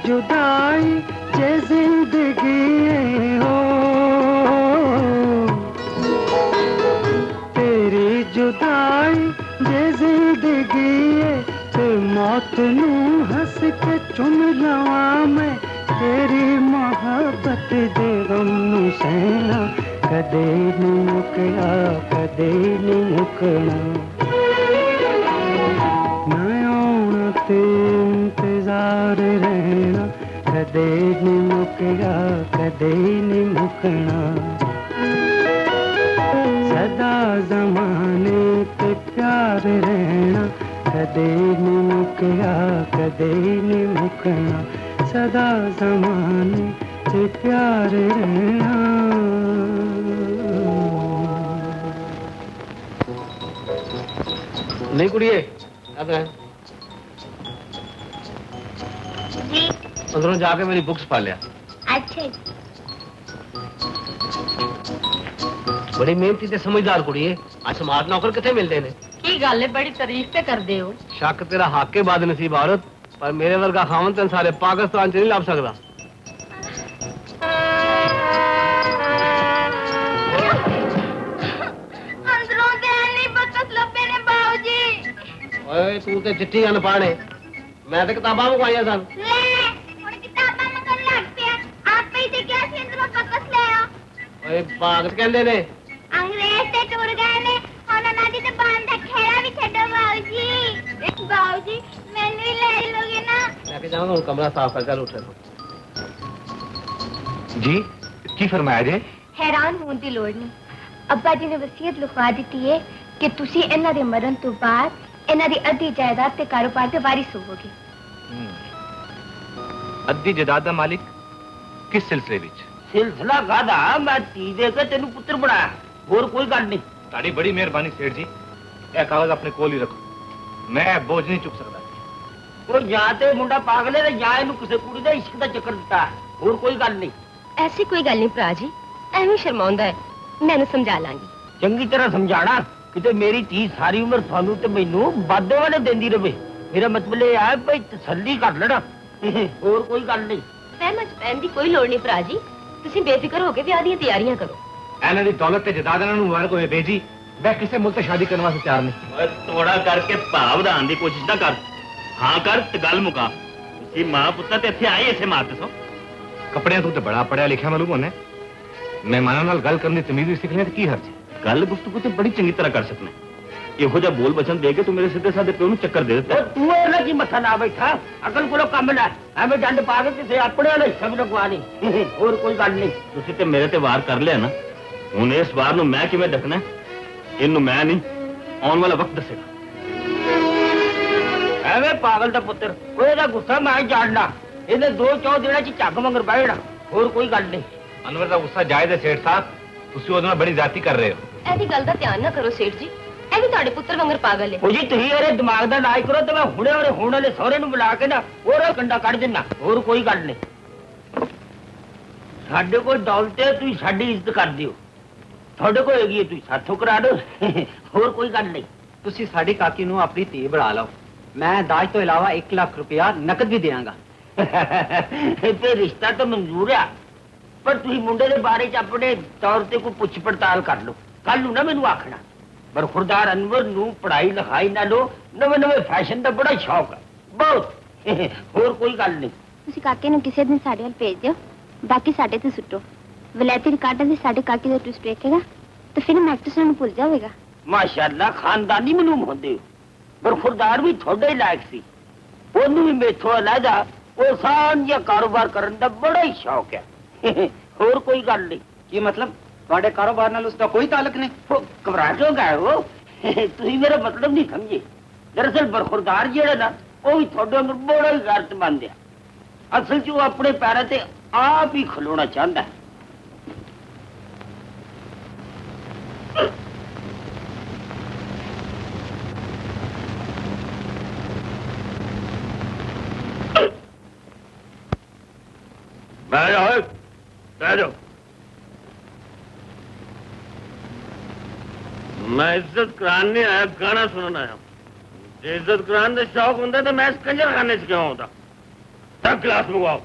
जुदाई जे जिंदगी हो, तेरी जुदाई जे जिंदगी ते मौत नू हंस के चुम लवा मैं। तेरी मोहब्बत दे गम नू सहना, कदे नहीं मुकिया कदे नहीं मुकना। मैं आना ते इंतजार रहना, कदे नहीं मुकिया कदे नहीं मुकना। सदा जमाने पे प्यार रहना, कदे नहीं मुकिया कदे नहीं मुकना। सदा जमाने पे प्यार रहना। नहीं कुड़िए जी अंदरों जाके मेरी बुक्स पा लिया। अच्छा जी। बड़ी मेहनती ते समझदार कुड़ी है। आज स्मार्ट नौकर किथे मिलते ने? की गल है, बड़ी तारीफ ते करदे हो। शक तेरा हक के बाद नसीब औरत, पर मेरे वर्गा खावन तेन सारे पाकिस्तान च नहीं लभ सकदा। अंदरों ते नहीं बकस लब्बे ने बाऊजी। ओए तू ते चिट्ठी अनपढ़ है, मैं ते किताबां मंगवाईयां सन। ले हुण किताबां मंगन लग पिया। आपे ही ते क्या सी अंदरों बकस ले आ। ओए पागल कहंदे ने। अंग्रेज ते टुर गए ने, हुण उन्हां दी ज़बान दा खेड़ा भी छड्डो बाऊजी। बाऊजी मैनू ही ले लोगे ना? मैं के जाऊंगा हुण कमरा साफ कर चल उठे। जी की फरमाया जे? हैरान होने की लोड़ नहीं। अब्बा जी ने वसीयत लिखवा दी है कि तुसी इन्हां दे मरण तो बाद इन्हां दी अद्धी जायदाद ते कारोबार दे वारिस होवोगे। अद्धी जायदाद दा मालिक किस सिलसिले विच? सिलसिला कादा, मैं धी दे के तेनू पुत्र बनाया, होर कोई गल नहीं। ताड़ी बड़ी मेहरबानी सेठ जी, यह कागज अपने कोल ही रखो, मैं बोझ नहीं चुक सकता। कोई या ते मुंडा पागल है या इनू किसी कुड़ी दे इश्क दा चक्कर दिता, होर कोई गल नहीं। ऐसी कोई गल नहीं भरा जी, एवं शर्माउंदा है, मैंने समझा लांगी। चंगी तरह समझाना किते मेरी धी सारी उम्र थानू ते मैनू वादे वाले देंदी रहे। मेरा मतलब ये है भाई तसल्ली कर लेना, होर कोई गल नहीं। सहमत पैन दी कोई लोड़ नहीं भरा जी, तुसी बेफिक्र होके विआह दी तैयारियां करो। ਇਹਨਾਂ ਦੀ ਦੌਲਤ ਤੇ ਜਾਇਦਾਦ ਇਹਨਾਂ ਨੂੰ ਮੁਬਾਰਕ ਹੋਵੇ ਬੇਜੀ, ਮੈਂ ਕਿਸੇ ਮੁਲਕ ਤੇ ਸ਼ਾਦੀ ਕਰਨ ਵਾਸਤੇ ਤਿਆਰ ਨਹੀਂ। ਓਏ ਤੋੜਾ ਕਰਕੇ ਭਾਵ ਵਧਾਉਣ ਦੀ ਕੋਸ਼ਿਸ਼ ਨਾ ਕਰ, ਹਾਂ ਕਰ ਤੇ ਗੱਲ ਮੁਕਾ। ਤੁਸੀਂ ਮਾਂ ਪੁੱਤਰ ਤੇ ਇੱਥੇ ਆਏ ਇਸੇ ਮਾਰ ਦਸੋ। ਕੱਪੜਿਆਂ ਤੋਂ ਤੇ ਬੜਾ ਪੜਿਆ ਲਿਖਿਆ ਮਾਲੂਮ ਹੋਣਾ, ਮਹਿਮਾਨਾਂ ਨਾਲ ਗੱਲ ਕਰਨ ਦੀ ਤਮੀਜ਼ ਵੀ ਸਿੱਖ ਲਿਆ ਤੇ ਕੀ ਹਰਜ ਹੈ? ਗੱਲ ਗੁਫ਼ਤਗੂ ਤੇ ਬੜੀ ਚੰਗੀ ਤਰ੍ਹਾਂ ਕਰ ਸਕਣਾ। ਇਹੋ ਜਿਹਾ ਬੋਲ ਬਚਨ ਦੇ ਕੇ ਤੂੰ ਮੇਰੇ ਸਿੱਧੇ ਸਾਦੇ ਪਿਓ ਨੂੰ ਚੱਕਰ ਦੇ ਦਿੱਤਾ। तू ਇਹਨਾਂ ਕੀ ਮੱਥਾ ਨਾ ਬੈਠਾ, ਅਕਲ ਕੋਲੋਂ ਕੰਮ ਲੈ, ਐਵੇਂ ਡੰਡ ਪਾ ਕੇ ਕਿਸੇ ਆਪਣੇ ਵਾਲੇ ਸਭ ਲਗਵਾ ਲਈ, ਹੋਰ ਕੋਈ ਗੱਲ ਨਹੀਂ। ਤੁਸੀਂ ਤੇ ਮੇਰੇ ਤੇ ਵਾਰ ਕਰ ਲਿਆ ਨਾ, ਹੁਣ ਇਸ ਵਾਰ ਨੂੰ ਮੈਂ ਕਿਵੇਂ ਡਕਣਾ ਇਹਨੂੰ ਮੈਂ ਨਹੀਂ, ਆਉਣ ਵਾਲਾ ਵਕਤ ਦੱਸੇਗਾ। ਐਵੇਂ ਪਾਗਲ ਦਾ ਪੁੱਤਰ, ਕੋਈ ਦਾ ਗੁੱਸਾ ਮੈਂ ਹੀ ਜਾਣਦਾ। ਇਹਨੇ 2-4 ਦਿਨਾਂ ਚ ਝੱਗ ਮੰਗਰ ਬਹਿਣਾ, ਹੋਰ ਕੋਈ ਗੱਲ ਨਹੀਂ। ਅਨਵਰ ਦਾ ਗੁੱਸਾ ਜਾਇਜ਼ ਹੈ ਸੇਠ ਸਾਹਿਬ, ਤੁਸੀਂ ਉਹਦੇ ਨਾਲ ਬੜੀ ਜ਼ਿਆਦਤੀ ਕਰ ਰਹੇ ਹੋ। ऐसी गल का ध्यान ना करो सेठ जी, ਇਹ ਵੀ ਤੁਹਾਡੇ ਪੁੱਤਰ ਵਾਂਗਰ ਪਾਗਲ ਹੈ। ਉਹ ਜੀ ਤੁਸੀਂ ਇਹਦੇ ਦਿਮਾਗ ਦਾ ਇਲਾਜ ਕਰੋ ਤੇ ਮੈਂ ਹੁਣੇ ਉਹਦੇ ਹੋਣ ਵਾਲੇ ਸਹੁਰੇ ਨੂੰ ਬੁਲਾ ਕੇ ਨਾ ਉਹਦਾ ਕੰਡਾ ਕੱਢ ਦਿੰਦਾ, ਹੋਰ ਕੋਈ ਗੱਲ ਨਹੀਂ। ਸਾਡੇ ਕੋਲ ਦੌਲਤ ਹੈ, ਤੁਸੀਂ ਸਾਡੀ ਇੱਜ਼ਤ ਕਰਦੇ ਹੋ। ਤੁਹਾਡੇ ਕੋਲ ਹੈਗੀ ਹੈ, ਤੁਸੀਂ ਸਾਥੋਂ ਕਰਾ ਦਿਓ, ਹੋਰ ਕੋਈ ਗੱਲ ਨਹੀਂ। ਤੁਸੀਂ ਸਾਡੀ ਕਾਕੀ ਨੂੰ ਆਪਣੀ ਧੀ ਬਣਾ ਲਓ, ਮੈਂ ਦਾਜ ਤੋਂ ਇਲਾਵਾ 1 ਲੱਖ ਰੁਪਇਆ ਨਕਦ ਵੀ ਦੇਵਾਂਗਾ। ਤੇ ਰਿਸ਼ਤਾ ਤਾਂ ਮਨਜ਼ੂਰ ਆ, ਪਰ ਤੁਸੀਂ ਮੁੰਡੇ ਦੇ ਬਾਰੇ ਚ ਆਪਣੇ ਤੌਰ ਤੇ ਕੋਈ ਪੁੱਛ ਪੜਤਾਲ ਕਰ ਲਓ। ਕੱਲ ਨੂੰ ਨਾ ਮੈਨੂੰ ਆਖਣਾ। ਬਰਖੁਰਦਾਰ ਅਨਵਰ ਨੂੰ ਪੜ੍ਹਾਈ ਲਿਖਾਈ ਨਾਲੋਂ ਨਵੇਂ ਫੈਸ਼ਨ ਦਾ ਬੜਾ ਸ਼ੌਕ ਹੈ, ਬਹੁਤ, ਹੋਰ ਕੋਈ ਗੱਲ ਨਹੀਂ। ਤੁਸੀਂ ਕਾਕੇ ਨੂੰ ਕਿਸੇ ਦਿਨ ਸਾਡੇ ਵੱਲ ਭੇਜ ਦਿਓ, ਬਾਕੀ ਸਾਡੇ ਤੇ ਸੁੱਟੋ। ਵਲੈਤੀ ਰਿਕਾਰਡਾਂ ਦੇ ਸਾਡੇ ਕਾਕੇ ਦਾ ਟਵਿਸਟ ਵੇਖੇਗਾ ਤੇ ਫਿਰ ਮੈਕਟਸ ਨੂੰ ਭੁੱਲ ਜਾਵੇਗਾ। ਮਾਸ਼ਾਅੱਲਾ ਖਾਨਦਾਨੀ ਮਲੂਮ ਹੁੰਦੇ ਹੋ। ਬਰਖੁਰਦਾਰ ਵੀ ਤੁਹਾਡੇ ਹੀ ਲਾਇਕ ਸੀ, ਉਹਨੂੰ ਵੀ ਮੇਥੋਂ ਅਲੱਗਾ ਉਹ ਸਾਂਝ ਜਾਂ ਕਾਰੋਬਾਰ ਕਰਨ ਦਾ ਬੜਾ ਹੀ ਸ਼ੌਕ ਹੈ, ਹੋਰ ਕੋਈ ਗੱਲ ਨਹੀਂ। ਕੀ ਮਤਲਬ ਤੁਹਾਡੇ ਕਾਰੋਬਾਰ ਨਾਲ ਉਸਦਾ ਕੋਈ ਤਾਲੁਕ ਨਹੀਂ? ਉਹ ਘਬਰਾ ਕਿਉਂ ਗਏ ਹੋ? ਤੁਸੀਂ ਮੇਰਾ ਮਤਲਬ ਨਹੀਂ ਸਮਝੇ। ਦਰਅਸਲ ਬਰਖੁਰਦਾਰ ਜਿਹੜਾ ਨਾ ਉਹ ਵੀ ਤੁਹਾਡੇ ਅੰਦਰ ਬੜਾ ਹੀ ਗੈਰਤਮੰਦ ਹੈ। ਅਸਲ 'ਚ ਉਹ ਆਪਣੇ ਪੈਰਾਂ ਤੇ ਆਪ ਹੀ ਖਲੋਣਾ ਚਾਹੁੰਦਾ ਹੈ। ਬਹਿ ਜਾ ਓਏ, ਬਹਿ ਜਾ। ਮੈਂ ਇੱਜ਼ਤ ਕਰਾਉਣ ਨਹੀਂ ਆਇਆ, ਗਾਣਾ ਸੁਣਨ ਆਇਆ। ਜੇ ਇੱਜ਼ਤ ਕਰਾਉਣ ਦਾ ਸ਼ੌਕ ਹੁੰਦਾ ਤਾਂ ਮੈਂ ਇਸ ਕੰਜਰਖਾਨੇ 'ਚ ਕਿਉਂ ਆਉਂਦਾ? ਤਾਂ ਗਲਾਸ ਮੰਗਵਾਓ।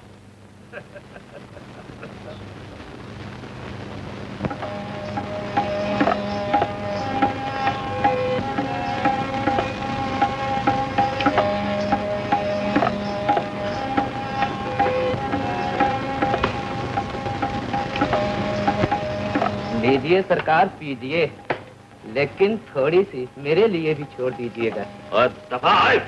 लीजिए सरकार, पीजिए, लेकिन थोड़ी सी मेरे लिए भी छोड़ दीजिएगा। और दफा आए।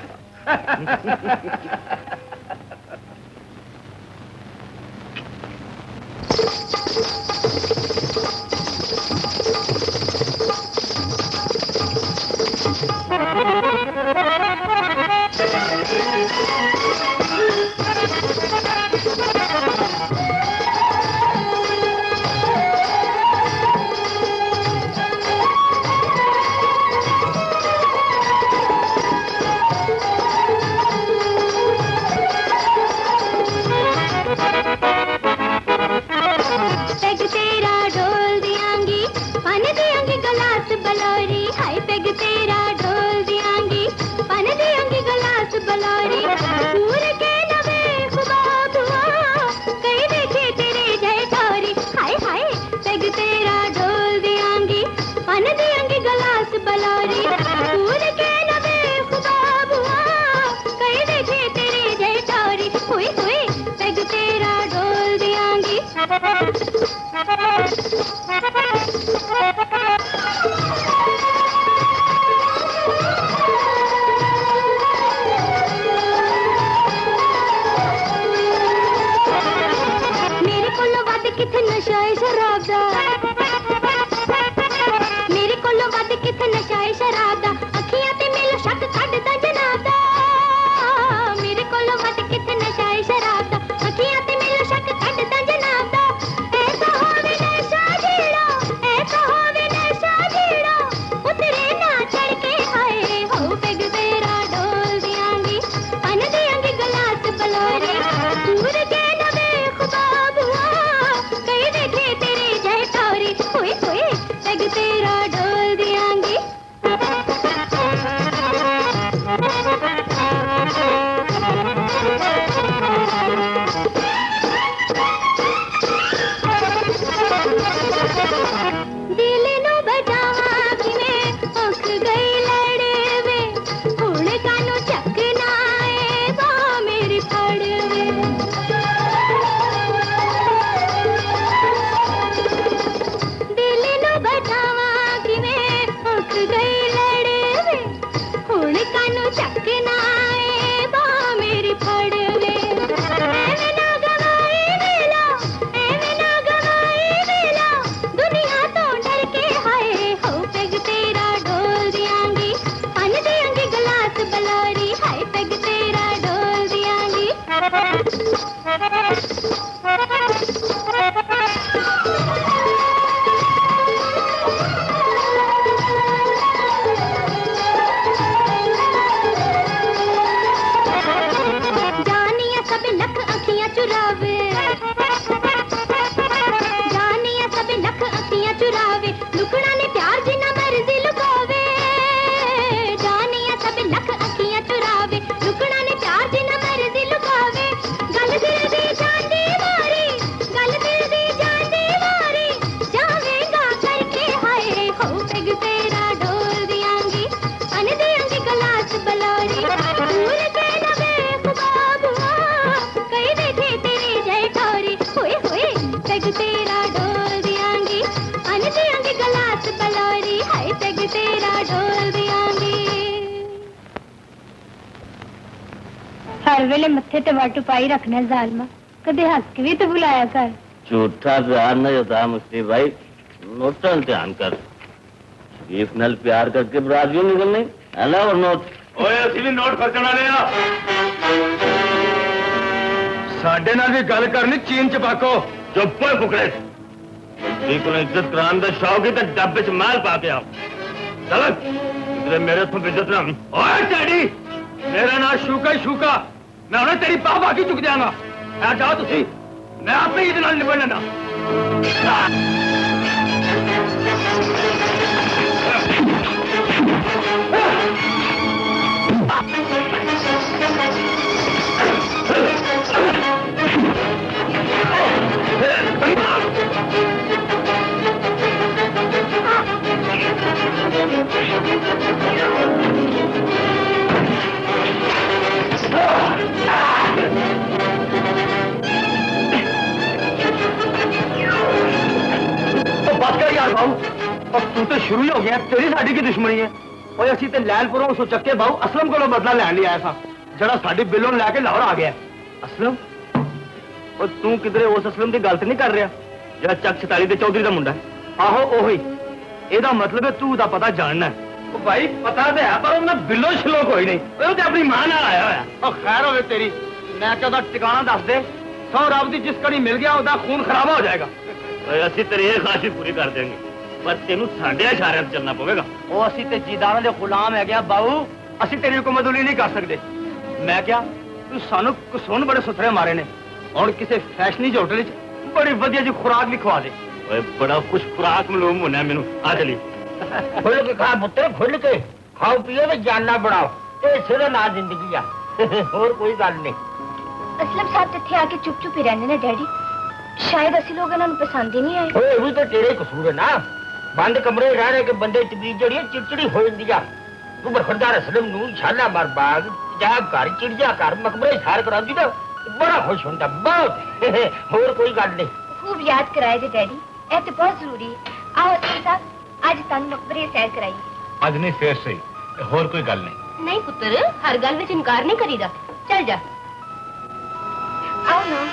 तेरा डोल दियांगी, पानी पैग तेरा डोल दियांगी। मेरे कोलों वध किथे नशा है शराब दा, मेरे कोलों वध किथे नशा है शराब दा, अखियां ते मेलो शक कढदा जनाब दा। मेरे कोलों वध किथे नशा है शराब दा, अखियां ते मेलो शक कढदा जनाब दा। ऐसा होवे नशा जेड़ा, ऐसा होवे नशा जेड़ा, उतरे ना चढ़ के आए हो पैग तेरा डोल दियांगी। अन दियांगी गलास बलोरी, दूर के नवे ख्वाब हुआ, कई देखे तेरे जय टोरी। होए होए पैग तेरा डोल दियांगी। दिल नु बजावा किने अख गई लड़े वे, हुण कानू चकना ए बा मेरी फड़ वे। दिल नु बजावा किने अख गई लड़े वे, हुण कानू चकना ए बा मेरी फड़ वे। एवें ना गवाई वेला, एवें ना गवाई वेला, दुनिया तो डर के हाय हो पैग तेरा डोल दियांगी। अन दियांगी गलास बलोरी, हाय पैग तेरा डोल दियांगी। जानिया सब लख अखियां चुरावे, जानिया सब लख अखियां चुरावे, लुकड़ा ने प्यार जिना मर्जी लुकावे। जानिया सब लख अखियां चुरावे, लुकड़ा ने प्यार जिना मर्जी लुकावे। गल दिल दी जांदी वारी, गल दिल दी जांदी वारी, जावेगा करके हाय हो पैग तेरा डोल दियांगी। अन दियांगी गलास बलोरी, दूर के नवे ख्वाब हुआ, कई देखे तेरे जय टोरी। होए होए पैग तेरा डोल दियांगी। अन दियांगी गलास बलोरी, हाय पैग तेरा डोल दियांगी। हर वेले मत्थे ते वाटू पाई रखना जालमा, कदे हंस के भी तो बुलाया कर। झूठा प्यार न जता मुस्ती भाई, नोटन ध्यान कर। शरीफ नल प्यार करके बराजियों निकलने है ना, और नोट ਓਏ ਅਸੀਂ ਵੀ ਨੋਟ ਖਰਚਣਾ ਲਿਆ। ਸਾਡੇ ਨਾਲ ਵੀ ਗੱਲ ਕਰਨੀ ਚੀਨ ਚ ਪਾਕੋ। चुप होए फुकरे, बंदी को इज्जत कराने का शौक है तो डब्बे च माल पा के आओ। चल इधर मेरे तो इज्जत ना। ਓਏ ਡੈਡੀ, ਮੇਰਾ ਨਾਂ ਸ਼ੂਕਾ ਹੀ ਸ਼ੂਕਾ, ਮੈਂ ਹੁਣੇ ਤੇਰੀ ਬਾਹ ਬਾਕੀ ਚੁੱਕ ਦਿਆਂਗਾ। ਆ ਜਾ ਤੁਸੀਂ, ਮੈਂ ਆਪੇ ਇਹਦੇ ਨਾਲ ਨਿਬੜ ਲੈਣਾ। तू तो शुरू ही हो गया, तेरी साड़ी की दुश्मनी है। ओए ਅਸੀਂ ਤੇ ਲੈਲਪੁਰੋਂ ਉਸ ਚੱਕੇ ਬਾਹੂ ਅਸਲਮ ਕੋਲੋਂ ਬਦਲਾ ਲੈਣ ਲਈ ਆਇਆ ਸਾਂ, ਜਿਹੜਾ ਸਾਡੀ ਬਿੱਲੋਂ ਲੈ ਕੇ ਲਾਹੌਰ ਆ ਗਿਆ। असलम और तू किधरे उस असलम की गल तो नहीं कर रहा ਜਿਹੜਾ ਚੱਕ 47 ਦੇ ਚੌਧਰੀ ਦਾ ਮੁੰਡਾ ਹੈ। ਆਹੋ ਉਹੀ, ਇਹਦਾ ਮਤਲਬ ਹੈ ਤੂੰ ਦਾ ਪਤਾ ਜਾਣਨਾ ਹੈ। ਉਹ ਭਾਈ ਪਤਾ ਤੇ ਹੈ, ਪਰ ਉਹਨਾਂ ਬਿੱਲੋ ਛਿਲੋ ਕੋਈ ਨਹੀਂ, ਉਹ ਤੇ ਆਪਣੀ ਮਾਂ ਨਾਲ ਆਇਆ ਹੋਇਆ। ਉਹ ਖੈਰ ਹੋਵੇ ਤੇਰੀ, ਮੈਂ ਕਿ ਉਹਦਾ ਟਿਕਾਣਾ ਦੱਸ ਦੇ, ਸੌ ਰੱਬ ਦੀ ਜਿਸ ਕੜੀ ਮਿਲ ਗਿਆ ਉਹਦਾ ਖੂਨ ਖਰਾਬਾ ਹੋ ਜਾਏਗਾ। ਓਏ ਅਸੀਂ ਤੇਰੀ ਇਹ ਖਾਸ਼ੀ ਪੂਰੀ ਕਰ ਦੇਂਗੇ, ਪਰ ਤੈਨੂੰ ਸਾਡੇ ਇਸ਼ਾਰਿਆਂ ਤੇ ਚੱਲਣਾ ਪਵੇਗਾ। ਉਹ ਅਸੀਂ ਤੇ ਜੀਦਾਰਾਂ ਦੇ ਗੁਲਾਮ ਹੈਗੇ ਆ ਬਾਊ, ਅਸੀਂ ਤੇਰੀ ਹੁਕਮਦੁਲੀ ਨਹੀਂ ਕਰ ਸਕਦੇ। ਮੈਂ ਕਿਹਾ ਤੂੰ ਸਾਨੂੰ ਕਸੂਨ ਬੜੇ ਸੁਥਰੇ ਮਾਰੇ ਨੇ, ਹੁਣ ਕਿਸੇ ਫੈਸ਼ਨੀ ਹੋਟਲ ਵਿੱਚ ਬੜੀ ਵਧੀਆ ਜੀ ਖੁਰਾਕ ਵੀ ਖਵਾ ਦੇ। ਓਏ ਬੜਾ ਕੁਛ ਖੁਰਾਕ ਮਾਲੂਮ ਹੋਣਾ ਮੈਨੂੰ, ਆ ਚਲੀ। खुल के खा पुत्र, खुल के खाओ पियो तो जानना बढ़ाओ, ये सिर ना जिंदगी आ और कोई गल नहीं। असलम साहब इत्थे आके चुप चुप ही रहने ने डैडी, शायद असि लोग इन्हां नूं पसंद ही नहीं आए। ओए भी तो तेरे कसूर है ना, बंद कमरे रह रहे के बंदे तबीयत जड़ी चिड़चिड़ी हो जाती है। तू बरखरदार असलम नूं छाला मार बाग जा घर चिड़िया घर मकबरे सार करा दी ना, बड़ा खुश होता बहुत और कोई गल नहीं खूब याद कराए जे डैडी ਇਹ ਤੇ ਬਹੁਤ ਜ਼ਰੂਰੀ ਹੈ ਆਓ ਅਸਲਮ ਸਾਹਿਬ ਅੱਜ ਤੁਹਾਨੂੰ ਮਕਬਰੇ ਸੈਰ ਕਰਾਈਏ ਅੱਜ ਨਹੀਂ ਫੇਰ ਸਹੀ ਹੋਰ ਕੋਈ ਗੱਲ ਨਹੀਂ ਨਹੀਂ ਪੁੱਤਰ ਹਰ ਗੱਲ ਵਿੱਚ ਇਨਕਾਰ ਨਹੀਂ ਕਰੀਦਾ ਚੱਲ ਜਾ ਆਓ ਨਾ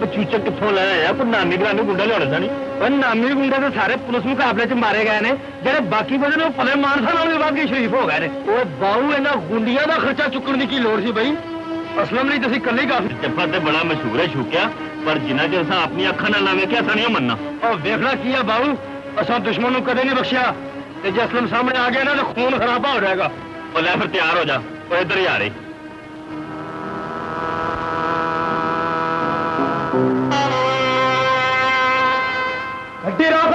बचूचक कितों लाया पर नामी ग्रामी गुंडा लिया नहीं पर नामी गुंडे तो सारे पुलिस मुकाबले च मारे गए ने जेडे बाकी बजे भले मानसा नाल भी के शरीफ हो गए ने बाहू इन्हां गुंडियां दा खर्चा चुकण दी की लोड़ सी बई असलम नहीं तुसीं कल्ले काफी चप्पा ते बड़ा मशहूर है छूकिया पर जिन्ना चਿਰ असां अपनी अखां नाल ना वेखिया असां नहीं मनना और देखना की है बाहू असां दुश्मन नूं कदे नहीं बख्शिया ते जे असलम सामने आ गया ना तो खून खराबा हो जाएगा और ले फिर तैयार हो जा और इधर ही आ रही गड्डी रोक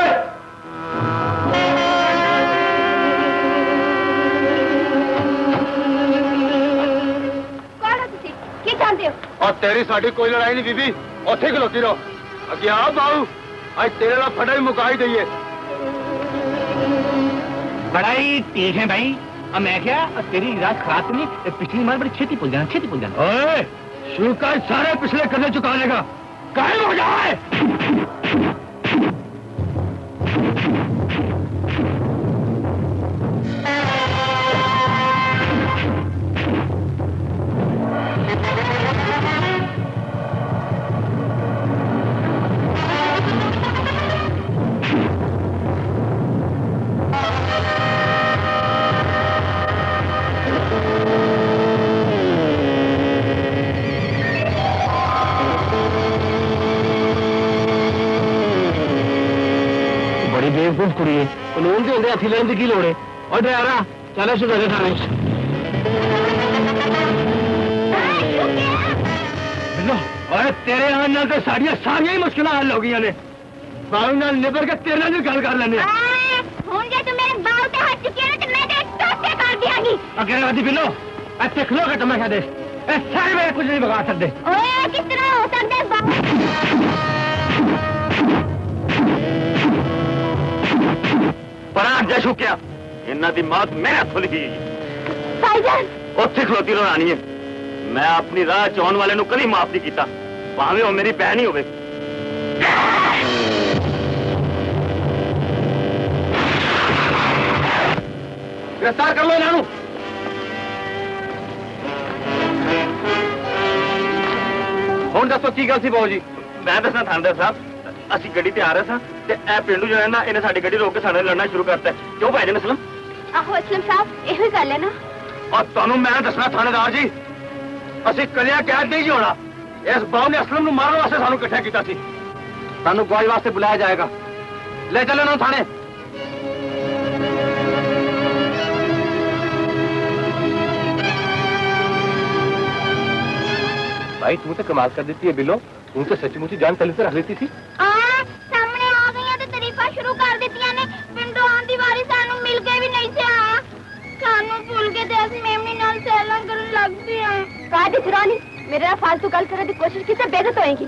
ਕੌਣ ਹੋ ਤੁਸੀਂ ਕੀ ਚਾਹੁੰਦੇ ਹੋ और तेरी साडी कोई लड़ाई नहीं बीबी ओथे खलोती रहो अगे आओ बाहू आज तेरे नाल फटा ही मुकाई दईए बड़ा ही तेज है भाई अब मैं क्या तेरी रात खराब तो नहीं पिछली बार बड़ी छेती पुल जाना ओए शुक्र सारे पिछले कर्जे चुका लेगा कायम हो जाए बेवकूफ कुड़ी है कानून के होंगे हथी लेने की की लोड़ है और ड्राइवरा चल इस गए थाने बिल्लो और तेरे आने तो साड़ियां सारियां ही मुश्किल हल हो गई ने बाहू नाल निबर के तेरे नाल गल कर लेने ਹੁਣ ਜੇ ਤੂੰ ਮੇਰੇ ਬਾਹੂ ਤੇ ਹੱਥ ਚੁੱਕਿਆ ਨਾ ਤੇ ਮੈਂ ਤੇ ਟੋਕੇ ਕਰ ਦਿਆਂਗੀ अगे आदि बिल्लो अच्छे खलो के तुम्हें दे ए सारे मेरे कुछ नहीं बिगाड़ सकते ਓਏ ਕਿਸ ਤਰ੍ਹਾਂ ਹੋ ਸਕਦਾ ਬਾਹੂ पर जा छूकिया इन्हां दी मौत मेरे हथों लिखी ਭਾਈਜਾਨ उत्थे खलोती रहनी है मैं अपनी राह च आउण वाले नूं कदी माफ नहीं कीता भावें ओ मेरी भैन ही होवे गिरफ्तार कर लो इन्हां हुण दसो की गल सी बाबू जी मैं दसना थानेदार साहब ਅਸੀਂ ਗੱਡੀ ਤੇ ਆ ਰਹੇ ਸਾਂ ਤੇ ਇਹ ਪਿੰਡੂ ਜਿਹੜਾ ਨਾ ਇਹਨੇ ਸਾਡੀ ਗੱਡੀ ਰੋਕ ਕੇ ਸਾਡੇ ਨਾਲ ਲੜਨਾ ਸ਼ੁਰੂ ਕਰਤਾ ਕਿਉਂ ਭਾਈ ਜਨ ਅਸਲਮ ਆਹੋ ਅਸਲਮ ਸਾਹਿਬ ਇਹੋ ਹੀ ਗੱਲ ਹੈ ਨਾ और ਤੁਹਾਨੂੰ मैं दसना थानेदार जी ਅਸੀਂ ਕਲਿਆ ਕੈਦ ਨਹੀਂ ਹੋਣਾ ਇਸ ਬਾਹੂ ਨੇ ਅਸਲਮ ਨੂੰ ਮਾਰਨ ਵਾਸਤੇ ਸਾਨੂੰ ਇਕੱਠਾ ਕੀਤਾ ਸੀ ਸਾਨੂੰ ਗਵਾਹੀ ਵਾਸਤੇ ਬੁਲਾਇਆ ਜਾਏਗਾ ਲੈ ਚੱਲੋ ਨਾ ਥਾਣੇ भाई तू तो कमाल कर देती है बिलो तू तो सच्ची जान तले से रख लेती थी ਸਾਹਮਣੇ ਆ ਗਈਆਂ ਤੇ ਤਾਰੀਫਾਂ ਸ਼ੁਰੂ ਕਰ ਦਿੱਤੀਆਂ ਨੇ ਪਿੰਡੋਂ ਆਉਣ ਦੀ ਵਾਰੀ ਸਾਨੂੰ ਮਿਲ ਕੇ ਵੀ ਨਹੀਂ ਸੀ ਆ ਸਾਨੂੰ ਭੁੱਲ ਕੇ ਤੇ ਅਸੀਂ ਮੇਮਨੀ ਨਾਲ ਸੈਲਾਂ ਕਰਨ ਲੱਗ ਪਏ ਆ ਕਾਦੀ ਚਰਾਨੀ ਮੇਰੇ ਨਾਲ ਫालतू ਗੱਲ ਕਰਨ ਦੀ ਕੋਸ਼ਿਸ਼ ਕੀਤੀ ਬੇਇੱਜ਼ਤ ਹੋਏਗੀ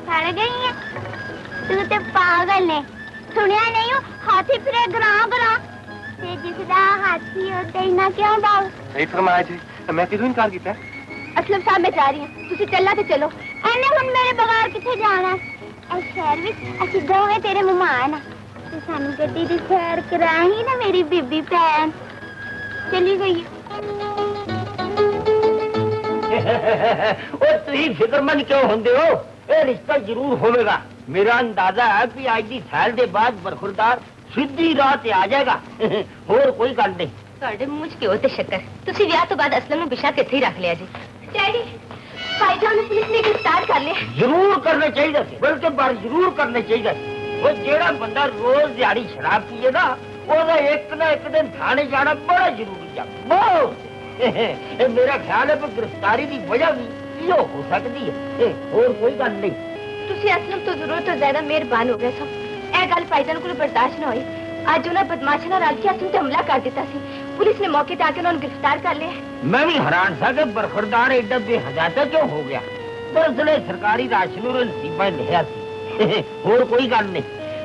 ਸੜ ਗਈ ਹੈ ਤੂੰ ਤੇ ਪਾਗਲ ਨੇ ਸੁਣਿਆ ਨਹੀਂ ਹਾਥੀ ਫਿਰੇ ਗਰਾਂ ਗਰਾਂ ਤੇ ਜਿਸ ਦਾ ਹਾਥੀ ਉਹਦੇ ਨਾ ਕਿਉਂ ਬਾਲ सही फरमाया जी मैं किदों इनकार किया ਅਸਲਮ ਸਾਹਿਬ ਮੈਂ ਜਾ ਰਹੀ ਹਾਂ ਤੁਸੀਂ ਚੱਲਾ ਤੇ ਚਲੋ ਐਨੇ ਹੁਣ ਮੇਰੇ ਬਗਾਰ ਕਿੱਥੇ ਜਾਣਾ ਇਸ ਸ਼ਹਿਰ ਵਿੱਚ ਅਸੀਂ ਦੋਵੇਂ ਤੇਰੇ ਮਹਿਮਾਨ ਆ ਤੇ ਸਾਨੂੰ ਗੱਡੀ ਦੀ ਸੈਰ ਕਰਾਹੀ ਨਾ ਮੇਰੀ ਬੀਬੀ ਭੈਣ ਚਲੀ ਗਈ ਉਹ ਤੁਸੀਂ ਫਿਕਰਮੰਦ ਕਿਉਂ ਹੁੰਦੇ ਹੋ? ਇਹ ਰਿਸ਼ਤਾ ਜ਼ਰੂਰ ਹੋਵੇਗਾ। ਮੇਰਾ ਅੰਦਾਜ਼ਾ ਹੈ ਕਿ ਅੱਜ ਦੀ ਸੈਲ ਦੇ ਬਾਅਦ ਬਰਖੁਰਦਾਰ ਸਿੱਧੀ ਰਾਹ ਤੇ ਆ ਜਾਏਗਾ। ਹੋਰ ਕੋਈ ਗੱਲ ਨਹੀਂ। ਤੁਹਾਡੇ ਮੂੰਹ 'ਚ ਘਿਓ ਤੇ ਸ਼ੱਕਰ। ਤੁਸੀਂ ਵਿਆਹ ਤੋਂ ਬਾਅਦ ਅਸਲਮ ਨੂੰ ਬਿਸ਼ਾ ਕੇ ਇੱਥੇ ਹੀ ਰੱਖ ਲਿਆ ਜੀ। ਡੈਡੀ ਭਾਈਜਾਨ ਨੂੰ ਪੁਲਿਸ ਨੇ ਗ੍ਰਿਫਤਾਰ ਕਰ ਲਿਆ। ਜ਼ਰੂਰ ਕਰਨਾ ਚਾਹੀਦਾ ਸੀ, ਬਲਕਿ ਬਾਰ ਜ਼ਰੂਰ ਕਰਨਾ ਚਾਹੀਦਾ ਸੀ। ਉਹ ਜਿਹੜਾ ਬੰਦਾ ਰੋਜ਼ ਦਿਹਾੜੀ ਸ਼ਰਾਬ ਪੀਏ ਨਾ, ਉਹਦਾ ਇੱਕ ਨਾ ਇੱਕ ਦਿਨ ਥਾਣੇ ਜਾਣਾ ਬੜਾ ਜ਼ਰੂਰੀ ਆ। ਬਹੁਤ ਇਹ ਮੇਰਾ ਖਿਆਲ ਹੈ ਕਿ ਗ੍ਰਿਫਤਾਰੀ ਦੀ ਵਜ੍ਹਾ ਵੀ ਇਹ ਹੋ ਸਕਦੀ ਹੈ। ਹੋਰ ਕੋਈ ਗੱਲ ਨਹੀਂ। ਤੁਸੀਂ ਅਸਲਮ ਤੋਂ ਜ਼ਰੂਰਤ ਤੋਂ ਜ਼ਿਆਦਾ ਮਿਹਰਬਾਨ ਹੋ ਗਏ ਸੋ। ਇਹ ਗੱਲ ਭਾਈਜਾਨ ਕੋਲ ਬਰਦਾਸ਼ਤ ਨਾ ਹੋਈ। ਅੱਜ ਉਹਨਾਂ ਬਦਮਾਸ਼ਾਂ ਨਾਲ ਰਲ ਕੇ ਅਸਲਮ ਤੇ ਹਮਲਾ ਕਰ ਦਿੱਤਾ ਸੀ। ਪੁਲਿਸ ਨੇ ਮੌਕੇ ਤੇ ਆ ਕੇ ਉਹਨਾਂ ਨੂੰ ਗ੍ਰਿਫਤਾਰ ਕਰ ਲਿਆ। ਮੈਂ ਵੀ ਹੈਰਾਨ ਸਾਂ ਕਿ ਬਰਖੁਰਦਾਰ ਏਡਾ ਬੇਹਜ਼ਾਤਾ ਕਿਉਂ ਹੋ ਗਿਆ। ਦਰਅਸਲ ਸਰਕਾਰੀ ਰਾਸ਼ਨ ਨੂੰ ਨਸੀਬਾਂ ਲਿਖਿਆ ਸੀ। ਹੋਰ ਕੋਈ ਗੱਲ ਨਹੀਂ।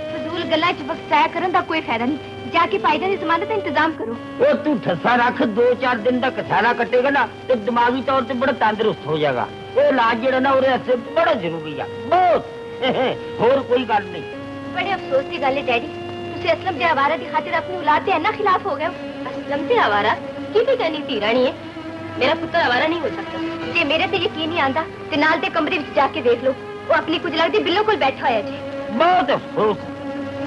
ਫਜ਼ੂਲ ਗੱਲਾਂ 'ਚ ਬਖਸ਼ਾਇਆ ਕਰਨ ਦਾ ਕੋਈ ਫਾਇਦਾ ਨਹੀਂ। ਜਾ ਕੇ ਭਾਈਜਾਨ ਦੀ ਜ਼ਮਾਨਤ ਦਾ ਇੰਤਜ਼ਾਮ ਕਰੋ। ਉਹ ਤੂੰ ਠੱਸਾ ਰੱਖ, 2-4 ਦਿਨ ਦਾ ਕਸਾਲਾ ਕੱਟੇਗਾ ਨਾ ਤੇ ਦਿਮਾਗੀ ਤੌਰ ਤੇ ਬੜਾ ਤੰਦਰੁਸਤ ਹੋ ਜਾਏਗਾ। ਉਹ ਇਲਾਜ ਜਿਹੜਾ ਨਾ ਉਹਦੇ ਵਾਸਤੇ ਬੜਾ ਜ਼ਰੂਰੀ ਆ, ਬਹੁਤ। ਹੋਰ ਕੋਈ ਗੱਲ ਨਹੀਂ। ਬੜੇ ਅਫਸੋਸ ਦੀ ਗੱਲ ਹੈ ਡੈਡੀ, ਤੁਸੀਂ ਅਸਲਮ ਦੇ ਆਵਾਰਾ ਦੀ ਖਾਤਰ ਆਪਣੀ ਔਲਾਦ ਦੇ ਇੰਨਾ ਖਿਲਾਫ ਹੋ ਗਏ ਹੋ। ਅਸਲਮ ਤੇ ਆਵਾਰਾ ਕੀ ਕਰਨੀ ਧੀ ਰਾਣੀ ਹੈ। ਮੇਰਾ ਪੁੱਤਰ ਆਵਾਰਾ ਨਹੀਂ ਹੋ ਸਕਦਾ। ਜੇ ਮੇਰੇ ਤੇ ਯਕੀਨ ਨਹੀਂ ਆਂਦਾ ਤੇ ਨਾਲ ਦੇ ਕਮਰੇ ਵਿੱਚ ਜਾ ਕੇ ਦੇਖ ਲਓ। ਉਹ ਆਪਣੀ ਕੁਝ ਲੱਗਦੀ ਬਿੱਲੋ ਕੋਲ ਬੈਠਾ ਹੋਇਆ ਜੀ। ਬਹੁਤ ਅਫਸੋਸ।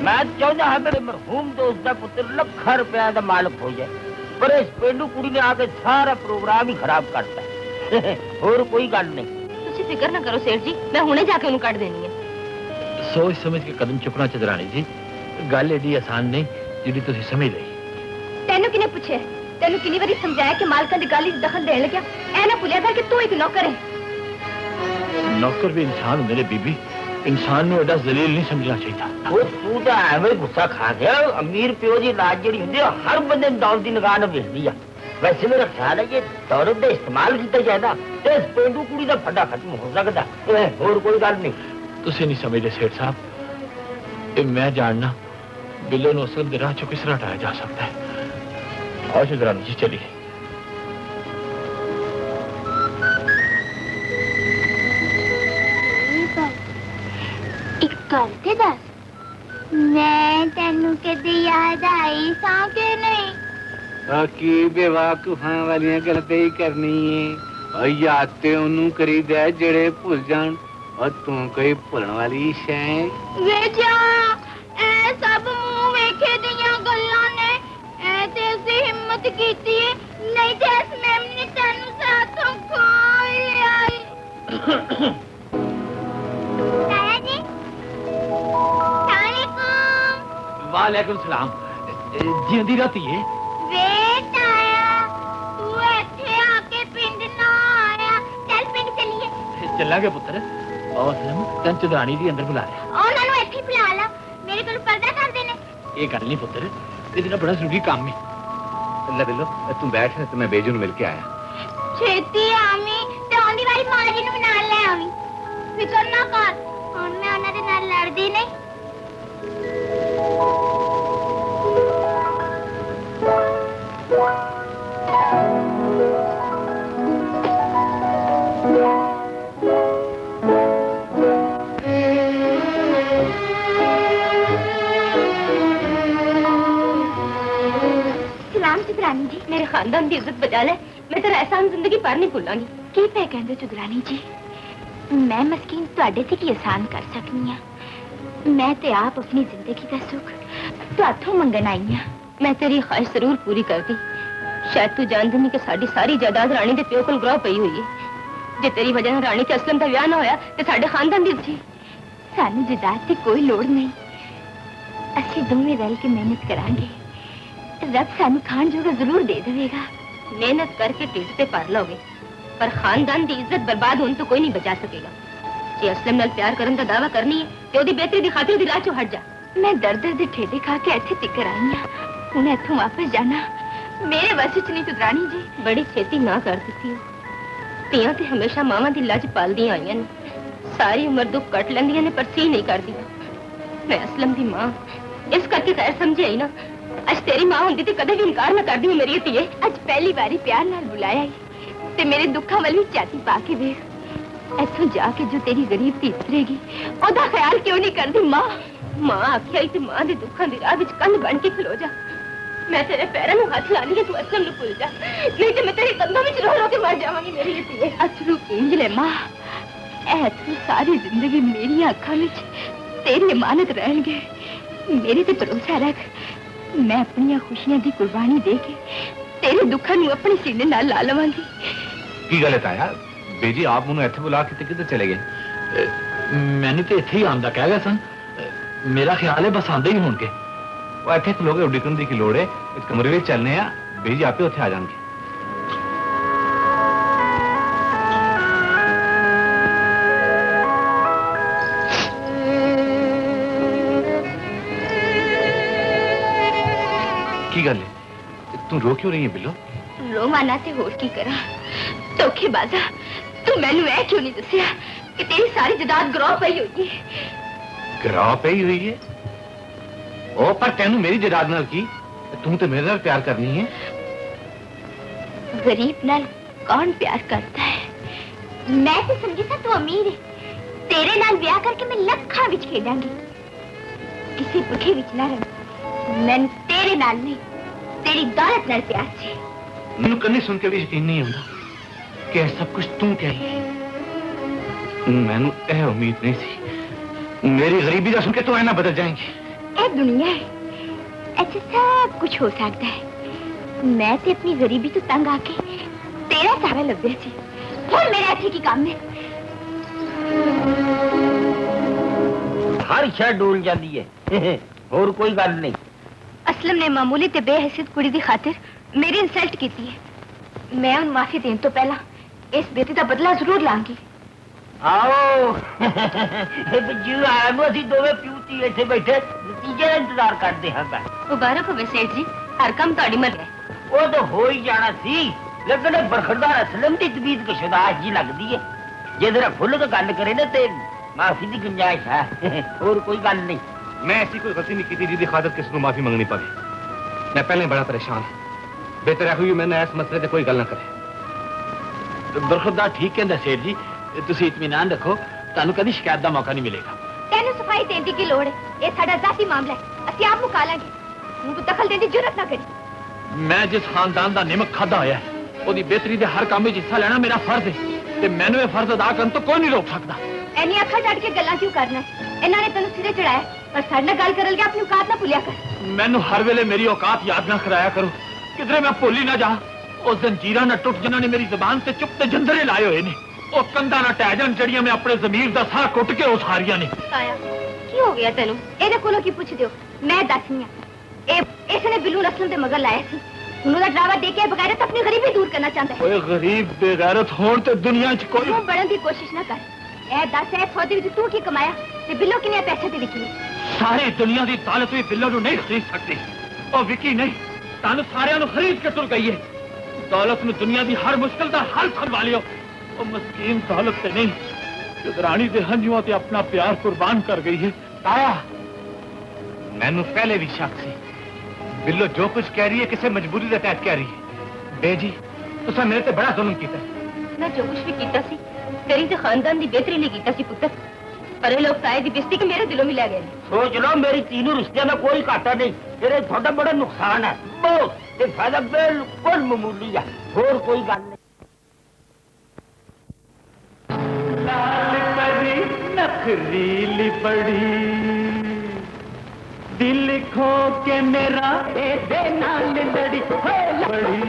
ਮੈਂ ਚਾਹੁੰਦਾ ਹਾਂ ਮੇਰੇ ਮਰਹੂਮ ਦੋਸਤ ਦਾ ਪੁੱਤਰ ਲੱਖਾਂ ਰੁਪਏ ਦਾ ਮਾਲਕ ਹੋ ਜਾਏ, ਪਰ ਇਸ ਪੇਂਡੂ ਕੁੜੀ ਨੇ ਆ ਕੇ ਸਾਰਾ ਪ੍ਰੋਗਰਾਮ ਹੀ ਖਰਾਬ ਕਰਤਾ। ਹੋਰ ਕੋਈ ਗੱਲ ਨਹੀਂ। ਤੁਸੀਂ ਫਿਕਰ ਨਾ ਕਰੋ ਸੇਠ ਜੀ, ਮੈਂ ਹੁਣੇ ਜਾ ਕੇ ਉਹਨੂੰ ਕੱਢ ਦੇਣੀ ਹੈ। ਸੋਚ ਸਮਝ ਕੇ ਕਦਮ ਚੁੱਕਣਾ ਚਦਰਾਣੀ ਜੀ। ਗੱਲ ਏਡੀ ਆਸਾਨ ਨਹੀਂ ਜਿਹੜੀ ਤੁਸੀਂ ਸਮਝ ਲਈ। ਤੈਨੂੰ ਕਿਹਨੇ ਪੁੱਛਿਆ? ਤੈਨੂੰ ਕਿੰਨੀ ਵਾਰੀ ਸਮਝਾਇਆ ਕਿ ਮਾਲਕਾਂ ਦੀ ਗੱਲ 'ਚ ਦਖਲ ਦੇਣ ਲੱਗਿਆ। ਐ ਨਾ ਭੁੱਲਿਆ ਕਰ ਕਿ ਤੂੰ ਇੱਕ ਨੌਕਰ ਹੈ। ਨੌਕਰ ਵੀ ਇਨਸਾਨ ਹੁੰਦੇ ਨੇ ਬੀਬੀ। ਇਨਸਾਨ ਨੂੰ ਐਡਾ ਜ਼ਲੀਲ ਨਹੀਂ ਸਮਝਣਾ ਚਾਹੀਦਾ। ਉਹ ਤੂੰ ਤਾਂ ਐਵੇਂ ਗੁੱਸਾ ਖਾ ਗਿਆ। ਅਮੀਰ ਪਿਓ ਦੀ ਲਾਜ ਜਿਹੜੀ ਹੁੰਦੀ ਆ ਹਰ ਬੰਦੇ ਨੂੰ ਦੌਲਤ ਦੀ ਨਿਗਾਹ ਨਾਲ ਵੇਖਦੀ ਆ। ਵੈਸੇ ਮੇਰਾ ਖਿਆਲ ਹੈ ਕਿ ਦੌਲਤ ਦਾ ਇਸਤੇਮਾਲ ਕੀਤਾ ਜਾਂਦਾ ਤੇ ਇਸ ਪੇਂਡੂ ਕੁੜੀ ਦਾ ਫੱਡਾ ਖਤਮ ਹੋ ਸਕਦਾ। ਹੋਰ ਕੋਈ ਗੱਲ ਨਹੀਂ। ਤੁਸੀਂ ਨਹੀਂ ਸਮਝਦੇ ਸੇਠ ਸਾਹਿਬ। ਇਹ ਮੈਂ ਜਾਣਨਾ ਬਿੱਲੋ ਨੂੰ ਅਸਲ ਦੇ ਰਾਹ ਚੋਂ ਕਿਸ ਤਰ੍ਹਾਂ ਹਟਾਇਆ ਜਾ ਸਕਦਾ ਹੈ। आओ चंद्रानी जी चलिए। एक गल ते दस, मैं तेनू कदे याद आई सा के नहीं? बाकी बेवाकूफां वालियां गल्लां ही करनी है। और याद ते ओनू करी दे जेड़े भुल जान। और तू कोई भुलन वाली शै वे जा ए सब मुंह वेखे दियां गल्लां ने। ए ते उसी हिम्मत कीती है, नहीं ते इस मैम ने तेनू साथों खो लिया। ताया जी, वालेकुम सलाम। जिंदी राती है वेट आया तू इत्थे आके पिंड ना आया। चल पिंड चलिए। चलांगे पुत्र। और तन चंद्रानी जी अंदर बुला रहा। ਉਹਨਾਂ ਨੂੰ ਇੱਥੇ ਬੁਲਾ ਲਾ, ਮੇਰੇ ਕੋਲ ਪਰਦਾ ਕਰਦੇ ਨੇ। ये गल नहीं पुत्र, इतना बड़ा जरूरी काम है। अल्लाह बिल्लो तू बैठ तो मैं बेजू मिल के आया। ਛੇਤੀ ਆਵੀਂ ਤੇ ਆਉਂਦੀ ਵਾਰੀ ਮਾਂ ਜੀ ਨੂੰ ਨਾਲ ਲੈ ਆਵੀਂ। ਫਿਕਰ ਨਾ ਕਰ, ਹੁਣ ਮੈਂ ਉਹਨਾਂ ਦੇ ਨਾਲ ਲੜਦੀ ਨਹੀਂ। चुदरानी जी, मेरे खानदान की इज्जत बचा ले। मैं तेरा एहसान जिंदगी भर नहीं भुलांगी। की पे कहंदे चुदरानी जी, मैं मस्कीन तुहाडे ते की एहसान कर सकनी हां। मैं ते आप अपनी जिंदगी का सुख तुहाथों मंगन आई हां। मैं तेरी ख्वाहिश जरूर पूरी कर दी। शायद तू जानदी नहीं कि साडी सारी जायदाद रानी दे प्यो कोल गराह पई हुई है। जे तेरी वजह नाल रानी ते असलम दा विआह ना होया ते साडे खानदान दी जी सानू जायदाद दी कोई लोड़ नहीं। ਅਸੀਂ ਦੋਵੇਂ ਰਲ ਕੇ ਮਿਹਨਤ ਕਰਾਂਗੇ। ਰੱਬ ਸਾਨੂੰ ਖਾਣ ਜੋਗਾ ਜ਼ਰੂਰ ਦੇ ਦੇਵੇਗਾ। ਮਿਹਨਤ ਕਰਕੇ ਢਿੱਡ ਤੇ ਭਰ ਲਓਗੇ, ਪਰ ਖਾਨਦਾਨ ਦੀ ਇੱਜ਼ਤ ਬਰਬਾਦ ਹੋਣ ਤੋਂ ਕੋਈ ਨਹੀਂ ਬਚਾ ਸਕੇਗਾ। ਜੇ ਅਸਲਮ ਨਾਲ ਪਿਆਰ ਕਰਨ ਦਾ ਦਾਅਵਾ ਕਰਨੀ ਹੈ ਤੇ ਉਹਦੀ ਬਿਹਤਰੀ ਦੀ ਖਾਤਰ ਦੀ ਰਾਹ ਚੋਂ ਹਟ ਜਾ। ਮੈਂ ਦਰ-ਦਰ ਦੇ ਠੇਡੇ ਖਾ ਕੇ ਇੱਥੇ ਤਿੱਕਰ ਆਈ ਹਾਂ। ਹੁਣ ਇੱਥੋਂ ਵਾਪਸ ਜਾਣਾ ਮੇਰੇ ਵੱਸ ਵਿੱਚ ਨਹੀਂ ਚੁਦਰਾਣੀ ਜੀ। ਬੜੀ ਛੇਤੀ ਨਾ ਕਰ ਦਿੱਤੀ। ਧੀਆਂ ਤੇ ਹਮੇਸ਼ਾ ਮਾਵਾਂ ਦੀ ਲੱਜ ਪਾਲਦੀਆਂ ਆਈਆਂ ਨੇ। ਸਾਰੀ ਉਮਰ ਦੁੱਖ ਕੱਟ ਲੈਂਦੀਆਂ ਨੇ ਪਰ ਸੀ ਨਹੀਂ ਕਰਦੀਆਂ। ਮੈਂ ਅਸਲਮ ਦੀ ਮਾਂ ਇਸ ਕਰਕੇ ਗੈਰ ਸਮਝੀ ਆਈ ਨਾ। ਅੱਜ ਤੇਰੀ ਮਾਂ ਹੁੰਦੀ ਤੇ ਕਦੇ ਵੀ ਇਨਕਾਰ ਨਾ ਕਰਦੀ ਮੇਰੀ ਧੀਏ। ਅੱਜ ਪਹਿਲੀ ਵਾਰੀ ਪਿਆਰ ਨਾਲ ਬੁਲਾਇਆ ਤੇ ਮੇਰੇ ਦੁੱਖਾਂ ਵੱਲ ਵੀ ਝਾਤੀ ਪਾ ਕੇ ਵੇਖ। ਇੱਥੋਂ ਜਾ ਕੇ ਜੋ ਤੇਰੀ ਗਰੀਬ ਧੀ ਉਤਰੇਗੀ ਉਹਦਾ ਖਿਆਲ ਕਿਉਂ ਨਹੀਂ ਕਰਦੀ ਮਾਂ? ਮਾਂ ਆਖਿਆ ਤੇ ਮਾਂ ਦੇ ਦੁੱਖਾਂ ਦੀ ਰਾਹ ਵਿੱਚ ਕੰਨ ਬਣ ਕੇ ਖਲੋ ਜਾ। मैं तेरे पैरों में हाथ लानी है, तू असलम ਨੂੰ ਭੁੱਲ ਜਾ, नहीं तो मैं तेरे कंधों में रो रो के मर जावांगी मेरी धीए। अथरू इंज ले मां, ऐ अथरू सारी जिंदगी मेरी आंखां विच तेरी अमानत रहेंगे। मेरे ते भरोसा रख, मैं अपनी खुशियां दी कुर्बानी दे के तेरे दुखां ਨੂੰ अपने सीने नाल ला लवांगी। की गल है ताया, बेजी आप मैनू इत्थे बुला के किधर चले गए? मैंने तो इत्थे ही आंदा कह गया सन, मेरा ख्याल है बस आंदे ही होणगे। वो इत्थे खलोगे उडिकन दी की लोड़ है, इस कमरे में चलने आ, बेजी आपे उत्थे आ जाएंगे। की गल है, तू रो क्यों रही है बिल्लो? रोमाना ते होर की करा, धोखेबाजा, तू मैनू ऐ क्यों नहीं दसिया कि तेरी सारी जायदाद गरोह पई हुई है? गराह पई हुई है? ओ पर तेनू मेरी जायदाद नाल की, तू तो मेरे नाल प्यार करनी है। गरीब नाल कौन प्यार करता है? मैं तो समझी था तू अमीर है, तेरे नाल ब्याह करके मैं लखां विच खेडांगी, किसी भुखे विच ना रह। मैं तेरे नाल नहीं, तेरी दौलत नाल प्यार छे। मैनू कन्नी सुन के भी यकीन नहीं आता कि सब कुछ तू कही है। मैनू यह उम्मीद नहीं थी, मेरी गरीबी का सुन के तू ऐना बदल जाएंगी। ए दुनिया है, ऐसे सब कुछ हो सकता है। मैं ते अपनी गरीबी तो तंग आके तेरा सहारा लग गया थी, और मेरे ऐसे की काम है। हर शय डोल जाती है, और कोई गल नहीं। असलम ने मामूली ते बेहैसियत कुड़ी दी खातिर मेरी इंसल्ट की है। मैं उन माफी देने तो पहला इस बेटी का बदला जरूर लांगी। आओ जी आया, असी दोवे प्यूती इतने बैठे नतीजे का इंतजार करते हैं। मुबारक हो सेठ जी, हर काम ताड़ी मर है। वो तो हो ही जाना सी, लेकिन बरखरदार असलम की तबीयत कशदाश जी लगती है। जे जरा खुल के गल करे ना तो माफी की गुंजाइश है, और कोई गल नहीं। मैं ऐसी कोई गलती नहीं की थी जिसकी खातिर किसी को माफी मंगनी पवे। मैं पहले बड़ा परेशान है, बेहतर है हुई मैंने इस मसले से कोई गल ना करे। बरखुरदार ठीक कहंदा सेठ जी, तुसी इत्मीनान रखो, तानू कदी शिकायत दा मौका नहीं मिलेगा। तेनू सफाई देने की लोड़ है, ये साडा जाती मामला है, असि आप मुका लांगे। तू को दखल देने की जरूरत ना करी। मैं जिस खानदान का निमक खादा होया है, ओदी बेहतरी दे हर काम में हिस्सा लेना मेरा फर्ज है, ते मैनू ये फर्ज अदा करन तो कोई नहीं रोक सकता। एनी अखा डट के गल्लां क्यों करना है? इन्हां ने तैनू सिरे चढ़ाया, पर साडे नाल गल करल के अपनी औकात ना भुलिया कर। मैनू हर वेले मेरी औकात याद ना कराया करो, किधरे मैं भुल ही ना जा। उस जंजीरां ना टुट जिन्हां ने मेरी जुबान से चुप ते जंदरे लाए हुए ने, ओ कंधा ना टह जान जड़ियां मैं अपने जमीर दा साह कुट के उसारियां ने। आया की हो गया तैनू? एदे कोलों की पुछ दियो, मैं दसनी आ। ए इसने बिल्लू असलम दे मगर लाया सी, हुन ओदा ड्रावा दे के बगैरत अपनी गरीबी दूर करना चाहता है। ओए गरीब बेगैरत होण ते दुनिया च कोई तू बढ़न दी कोशिश ना कर। ए दस ए सौदे विच तू की कमाया ते बिल्लो किने पैसे दे विकी? सारी दुनिया की दौलत भी बिल्लो नूं नहीं खरीद सकती, और विकी नहीं तानू सारियां नूं खरीद के तुर गई है। दौलत नूं दुनिया की हर मुश्किल का हल करवा लियो, और मस्कीन दौलत से नहीं रानी दे हंजुआं ते अपना प्यार कुर्बान कर गई है। ताया मैनू पहले भी शक सी, बिल्लो जो कुछ कह रही है किसी मजबूरी के तहत कह रही है। बेजी तुसा मेरे ते बड़ा जुल्म कीता है। मैं जो कुछ भी कीता सी तेरी ते खानदान दी बेहतरी लिए कीता सी पुत्र, पर ये लोग साए दी बेइज्जती के मेरे दिलों में ले गए। सोच लो, मेरी तीनों रिश्ते में कोई घाटा नहीं, तेरे थोड़ा बड़ा नुकसान है बहुत, ते फायदा बिल्कुल मामूली है, और कोई गल नहीं। लाल परी नखरीली बड़ी, दिल खो के मेरा दे नाल लड़ी बड़ी।